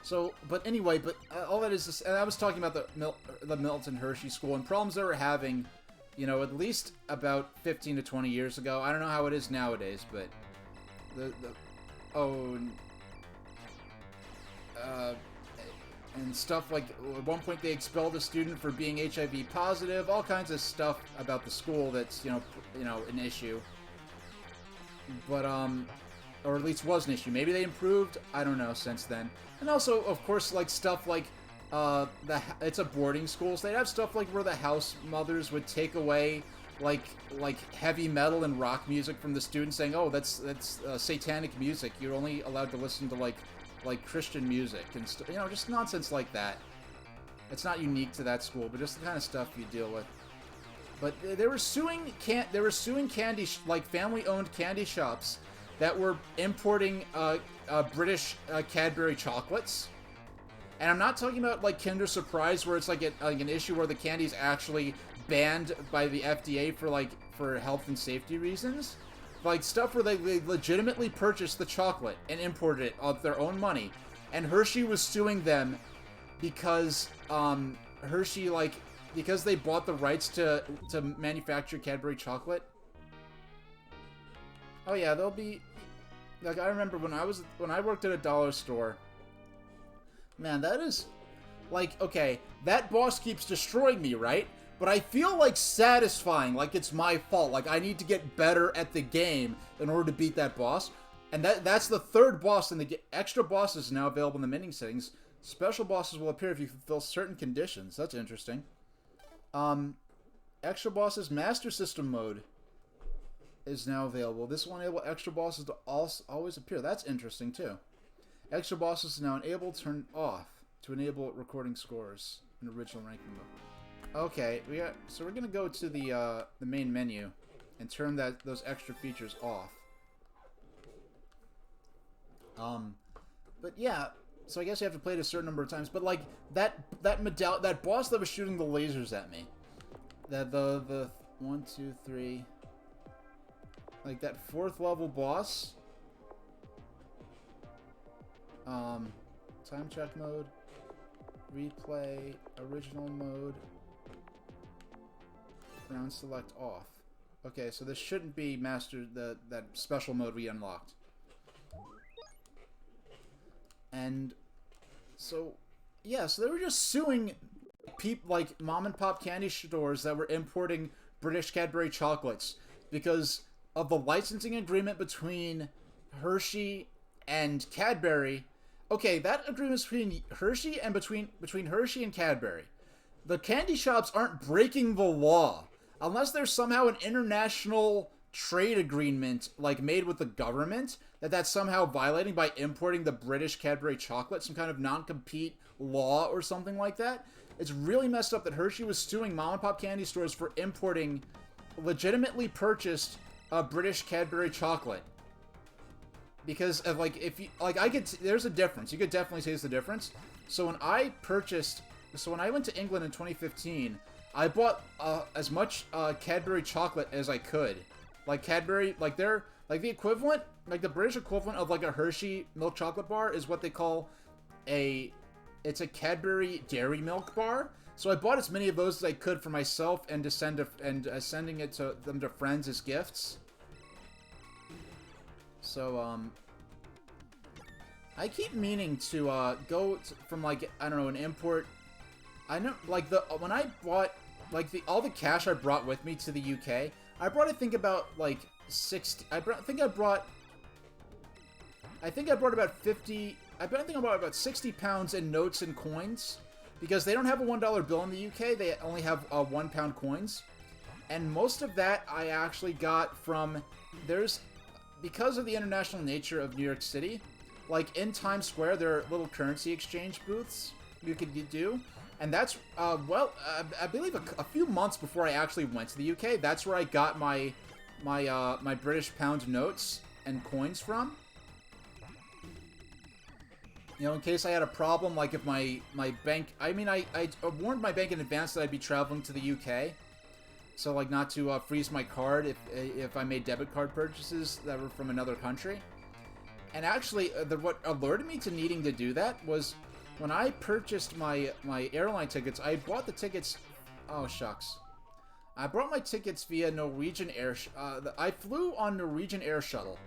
So, but anyway, all that is this, and I was talking about the Milton Hershey school and problems they were having, at least about 15 to 20 years ago. I don't know how it is nowadays, but oh, and stuff like, at one point they expelled a student for being HIV positive, all kinds of stuff about the school that's, you know, an issue. But, or at least was an issue. Maybe they improved, I don't know, since then. And also, of course, like, stuff like, it's a boarding school, so they'd have stuff like where the house mothers would take away, like heavy metal and rock music from the students, saying, oh, that's satanic music, you're only allowed to listen to, like Christian music, and you know, just nonsense like that. It's not unique to that school, but just the kind of stuff you deal with. But they were suing candy, like family-owned candy shops that were importing British Cadbury chocolates. And I'm not talking about like Kinder Surprise, where it's like an issue where the candy's actually banned by the FDA for health and safety reasons. Like stuff where they legitimately purchased the chocolate and imported it of their own money, and Hershey was suing them because Hershey, because they bought the rights to manufacture Cadbury chocolate. Oh yeah, they'll be like, I remember when I worked at a dollar store. Man, that is like, okay, that boss keeps destroying me, right? But I feel like satisfying, like it's my fault. Like I need to get better at the game in order to beat that boss. And that's the third boss, and the extra bosses now available in the menu settings. Special bosses will appear if you fulfill certain conditions. That's interesting. Extra bosses Master System mode is now available. This will enable extra bosses to always appear. That's interesting too. Extra bosses is now turned off to enable recording scores in original ranking mode. Okay, so we're gonna go to the main menu and turn those extra features off. But yeah, so I guess you have to play it a certain number of times. But like that boss that was shooting the lasers at me, the 1, 2, 3, like that 4th level boss. Time check mode, replay, original mode. Round select off. Okay, so this shouldn't be that special mode we unlocked. And so, yeah, so they were just suing like mom and pop candy stores that were importing British Cadbury chocolates because of the licensing agreement between Hershey and Cadbury. Okay, that agreement is between Hershey and between Hershey and Cadbury. The candy shops aren't breaking the law. Unless there's somehow an international trade agreement, like, made with the government, that's somehow violating by importing the British Cadbury chocolate, some kind of non-compete law or something like that. It's really messed up that Hershey was suing mom-and-pop candy stores for importing legitimately purchased British Cadbury chocolate. Because of, like, if you, like, there's a difference. You could definitely taste the difference. So when I went to England in 2015, I bought as much Cadbury chocolate as I could. Like Cadbury, like the equivalent, like the British equivalent of like a Hershey milk chocolate bar is what they call it's a Cadbury dairy milk bar. So I bought as many of those as I could for myself and sending it to them to friends as gifts. So I keep meaning to go from like, I don't know, an import. I know, like, when I bought, like, all the cash I brought with me to the UK, I brought, I think, about, like, 60, I think I brought about 50, I think I brought about 60 pounds in notes and coins, because they don't have a $1 bill in the UK, they only have £1 coins, and most of that I actually got from, because of the international nature of New York City, like, in Times Square, there are little currency exchange booths you could do. And that's, I believe a few months before I actually went to the UK, that's where I got my British pound notes and coins from. You know, in case I had a problem, like if my bank, I warned my bank in advance that I'd be traveling to the UK. So, like, not to freeze my card if I made debit card purchases that were from another country. And actually, what alerted me to needing to do that was, when I purchased my airline tickets, I bought the tickets. Oh shucks, I brought my tickets via Norwegian Air. I flew on Norwegian Air Shuttle,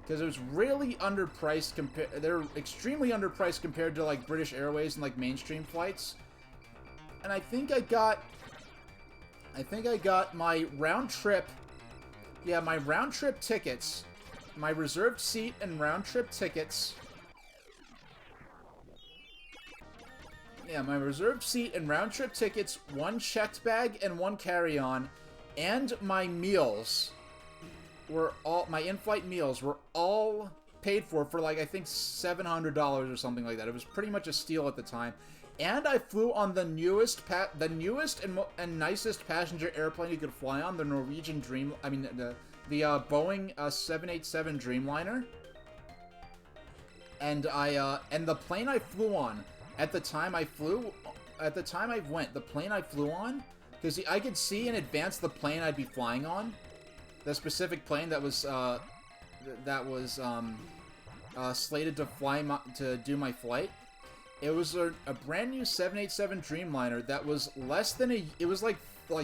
because it was really underpriced. They're extremely underpriced compared to like British Airways and like mainstream flights. And I think I got my round trip. Yeah, my round trip tickets, my reserved seat and round trip tickets. Yeah, my reserved seat and round trip tickets, one checked bag and one carry-on, and my meals were all, my in-flight meals were all paid for like, I think $700 or something like that. It was pretty much a steal at the time. And I flew on the newest and nicest passenger airplane you could fly on, the Norwegian the Boeing 787 Dreamliner. And the plane I flew on, the plane I flew on, because I could see in advance the plane I'd be flying on, the specific plane that was slated to do my flight. It was a brand new 787 Dreamliner that was it was like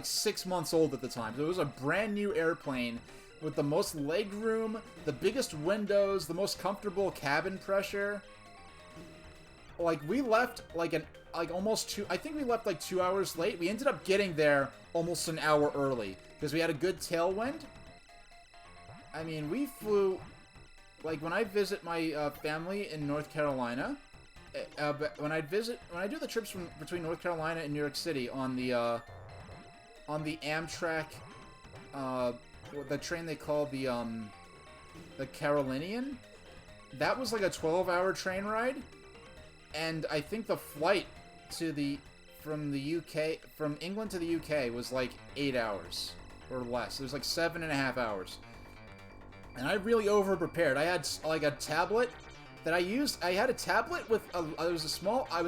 6 months old at the time. So it was a brand new airplane with the most leg room, the biggest windows, the most comfortable cabin pressure. Like, we left I think we left like 2 hours late. We ended up getting there almost an hour early because we had a good tailwind. I mean, we flew, like, when I visit my family in North Carolina, when I do the trips between North Carolina and New York City on the Amtrak, the train they call the Carolinian, that was like a 12-hour train ride, and I think the flight from England to the UK was like 8 hours or less. It was like 7.5 hours, and I really over-prepared. I had like a tablet that I used. I had a tablet with it was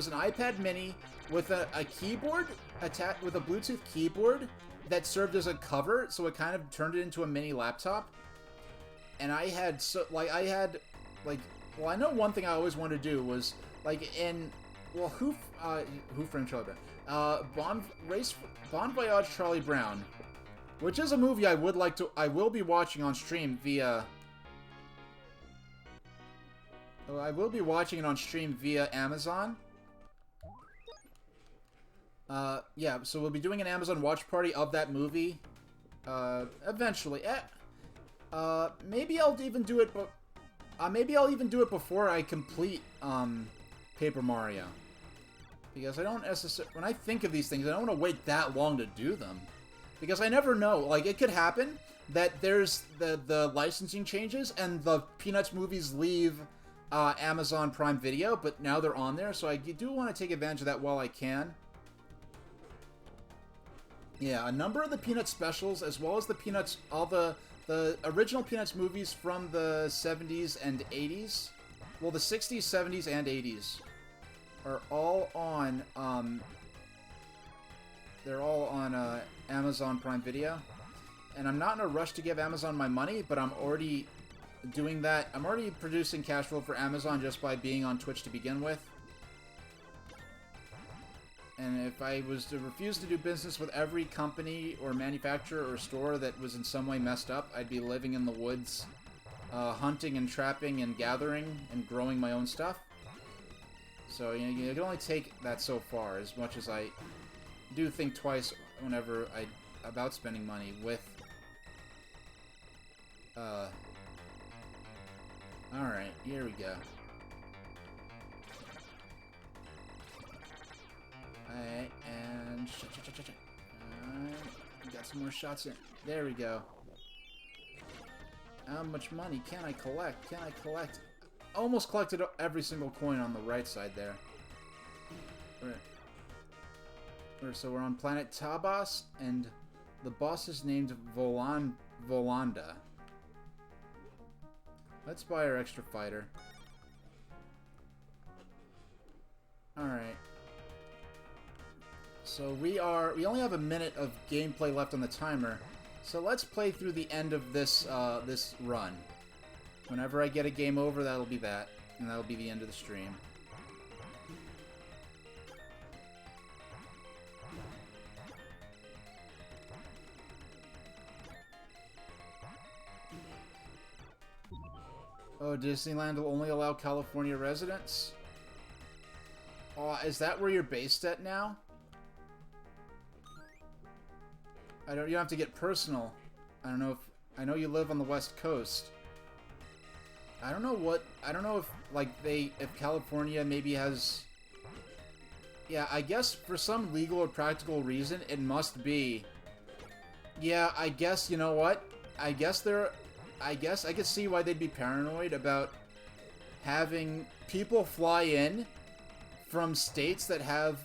an iPad mini with a keyboard attached with a Bluetooth keyboard that served as a cover, so it kind of turned it into a mini laptop. And I know one thing I always wanted to do was, like, Who Framed Charlie Brown? Bon Voyage Charlie Brown, which is a movie I will be watching on stream via Amazon. Yeah, so we'll be doing an Amazon watch party of that movie, eventually. Maybe I'll even do it, before I complete, Paper Mario. Because I don't necessarily, when I think of these things, I don't want to wait that long to do them. Because I never know, like, it could happen that there's the licensing changes and the Peanuts movies leave, Amazon Prime Video, but now they're on there, so I do want to take advantage of that while I can. Yeah, a number of the Peanuts specials, as well as the Peanuts, all the original Peanuts movies from the 70s and 80s, well, the 60s, 70s, and 80s, are all on, they're all on, Amazon Prime Video. And I'm not in a rush to give Amazon my money, but I'm already doing that. I'm already producing cash flow for Amazon just by being on Twitch to begin with. And if I was to refuse to do business with every company or manufacturer or store that was in some way messed up, I'd be living in the woods, hunting and trapping and gathering and growing my own stuff. So, you know, you can only take that so far, as much as I do think twice whenever about spending money with, alright, here we go. Alright, and alright, we got some more shots in. There we go. How much money can I collect? Almost collected every single coin on the right side there. So we're on planet Tabas, and the boss is named Volanda. Let's buy our extra fighter. Alright. So we only have a minute of gameplay left on the timer, so let's play through the end of this, this run. Whenever I get a game over, that'll be that, and that'll be the end of the stream. Oh, Disneyland will only allow California residents? Oh, is that where you're based at now? You don't have to get personal. I don't know if... I know you live on the West Coast. I don't know if, like, if California maybe has... Yeah, I guess for some legal or practical reason, it must be... Yeah, I guess, you know what? I guess I could see why they'd be paranoid about having people fly in from states that have,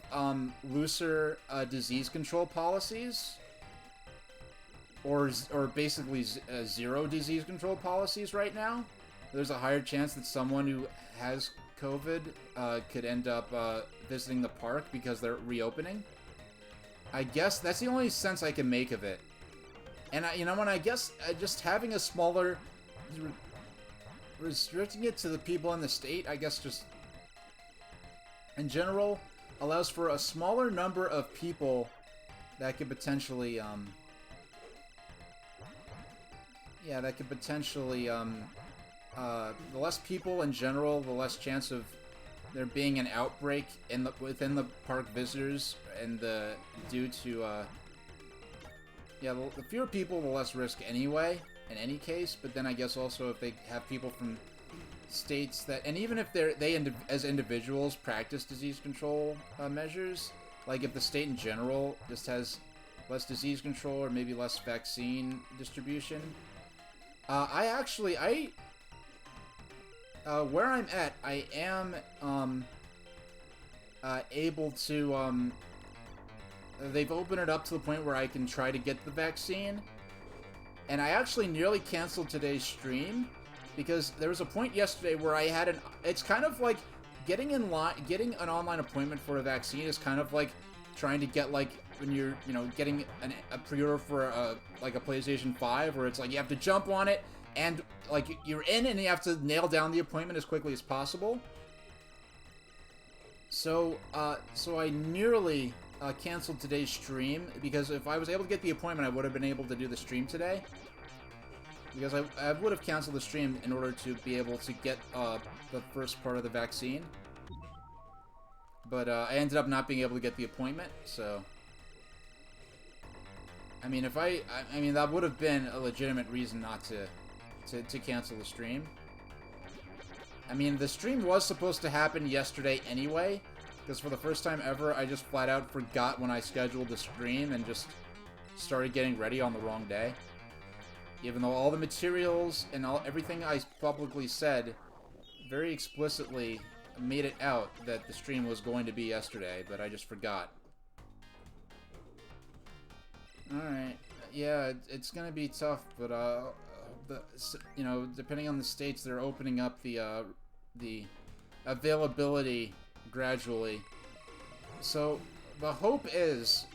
looser, disease control policies. Or basically zero disease control policies right now. There's a higher chance that someone who has COVID could end up visiting the park because they're reopening. I guess that's the only sense I can make of it. And I guess just having a smaller, restricting it to the people in the state, I guess just in general allows for a smaller number of people that could potentially the less people in general, the less chance of there being an outbreak within the park visitors, and due to the fewer people, the less risk anyway, in any case. But then I guess also if they have people from states that, and even if they as individuals practice disease control measures, like if the state in general just has less disease control or maybe less vaccine distribution. Where I'm at, I am, able to, they've opened it up to the point where I can try to get the vaccine. And I actually nearly canceled today's stream, because there was a point yesterday where I had it's kind of like getting an online appointment for a vaccine is kind of like trying to get, like, when you're, getting a pre-order for a PlayStation 5, where it's like you have to jump on it, and, like, you're in and you have to nail down the appointment as quickly as possible. So I nearly canceled today's stream, because if I was able to get the appointment, I would have been able to do the stream today. Because I would have canceled the stream in order to be able to get the first part of the vaccine. But I ended up not being able to get the appointment, so... I mean, that would have been a legitimate reason not to cancel the stream. I mean, the stream was supposed to happen yesterday anyway, because for the first time ever, I just flat out forgot when I scheduled the stream and just started getting ready on the wrong day. Even though all the materials and everything I publicly said very explicitly made it out that the stream was going to be yesterday, but I just forgot. Alright, yeah, it's gonna be tough, but, depending on the states, they're opening up the availability gradually. So, the hope is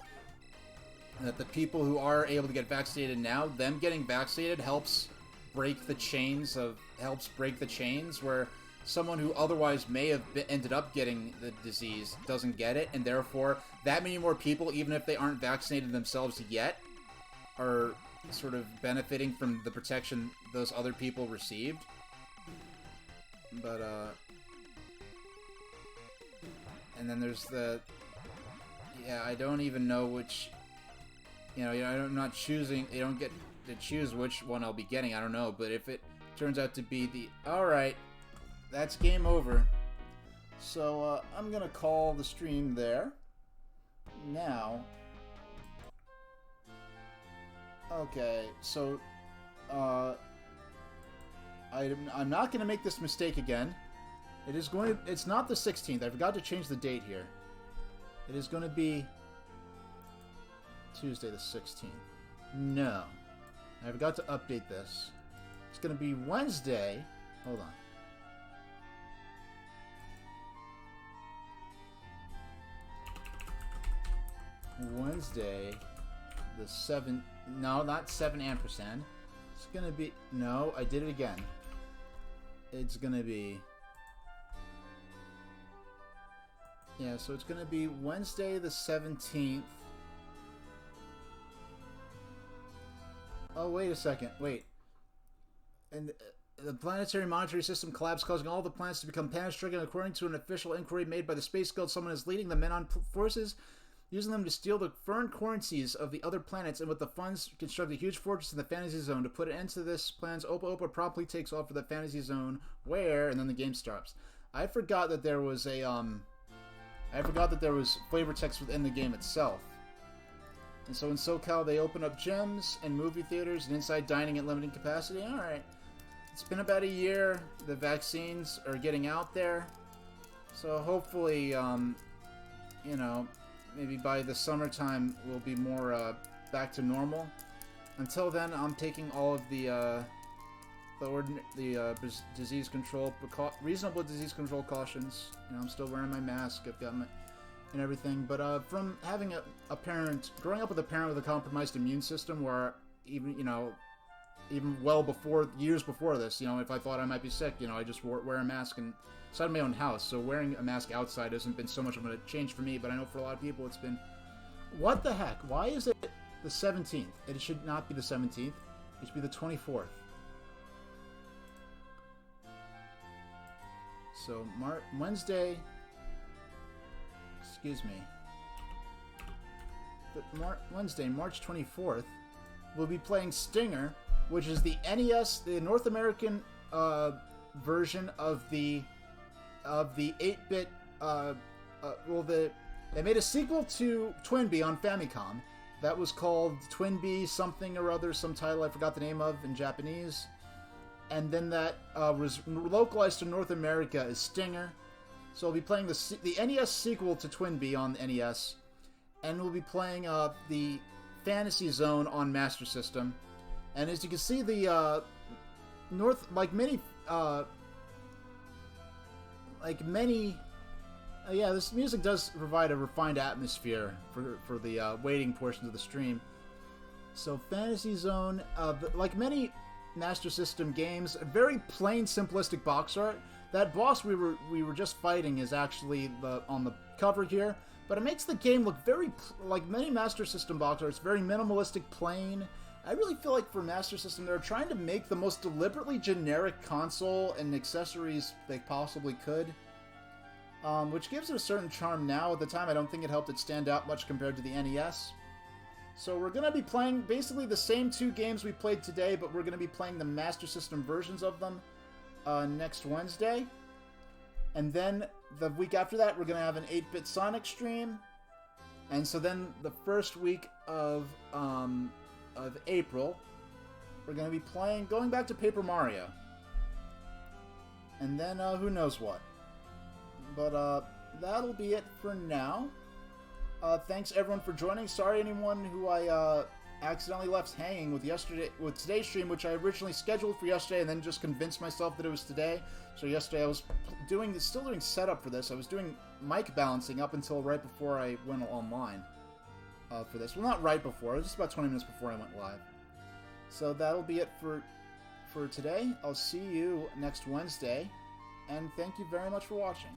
that the people who are able to get vaccinated now, them getting vaccinated helps break the chains where someone who otherwise may have ended up getting the disease doesn't get it, and therefore that many more people, even if they aren't vaccinated themselves yet, are sort of benefiting from the protection those other people received. But, and then there's I don't even know which, I'm not choosing, you don't get to choose which one I'll be getting, I don't know, but if it turns out to be alright, that's game over. So, I'm gonna call the stream there. Now, okay, so, I'm not gonna make this mistake again. It's not the 16th, I forgot to change the date here. It is gonna be Tuesday the 16th. No. I forgot to update this. It's gonna be Wednesday. Hold on. Wednesday, the 7th. No, not 7 ampersand. It's gonna be. No, I did it again. It's gonna be. Yeah, so it's gonna be Wednesday, the 17th. Oh, wait a second. Wait. And The planetary monetary system collapse, causing all the planets to become panic-stricken. According to an official inquiry made by the Space Guild, someone is leading the men-on forces, using them to steal the foreign currencies of the other planets, and with the funds, construct a huge fortress in the Fantasy Zone. To put an end to this plans, Opa Opa promptly takes off for the Fantasy Zone, where, and then the game starts. I forgot that there was a, I forgot that there was flavor text within the game itself. And so in SoCal, they open up gyms and movie theaters and inside dining at limited capacity. Alright. It's been about a year. The vaccines are getting out there. So hopefully, you know, maybe by the summertime we'll be more back to normal. Until then, I'm taking all of the disease control, reasonable disease control cautions. You know, I'm still wearing my mask. I've got my and everything. But from having a parent, growing up with a parent with a compromised immune system, where even well before, years before this, you know, if I thought I might be sick, you know, I just wear a mask inside my own house. So wearing a mask outside hasn't been so much of a change for me, but I know for a lot of people it's been, what the heck? Why is it the 17th? It should not be the 17th. It should be the 24th. So Wednesday, excuse me, Wednesday, March 24th, we'll be playing Stinger, which is the NES, the North American version of the 8-bit. They made a sequel to TwinBee on Famicom that was called TwinBee something or other, some title I forgot the name of in Japanese, and then that was localized to North America as Stinger. So we'll be playing the NES sequel to TwinBee on the NES, and we'll be playing the Fantasy Zone on Master System. And as you can see, the this music does provide a refined atmosphere for the waiting portions of the stream. So Fantasy Zone, like many Master System games, a very plain, simplistic box art. That boss we were just fighting is actually on the cover here, but it makes the game look very like many Master System box arts, very minimalistic, plain. I really feel like for Master System, they're trying to make the most deliberately generic console and accessories they possibly could, which gives it a certain charm now. At the time, I don't think it helped it stand out much compared to the NES. So we're going to be playing basically the same two games we played today, but we're going to be playing the Master System versions of them next Wednesday. And then the week after that, we're going to have an 8-bit Sonic stream. And so then the first week of April, we're going to be going back to Paper Mario. And then who knows what. But that'll be it for now. Thanks everyone for joining. Sorry anyone who I accidentally left hanging with today's stream, which I originally scheduled for yesterday and then just convinced myself that it was today. So yesterday I was still doing setup for this. I was doing mic balancing up until right before I went online for this. Well, not right before. It was just about 20 minutes before I went live. So that'll be it for today. I'll see you next Wednesday, and thank you very much for watching.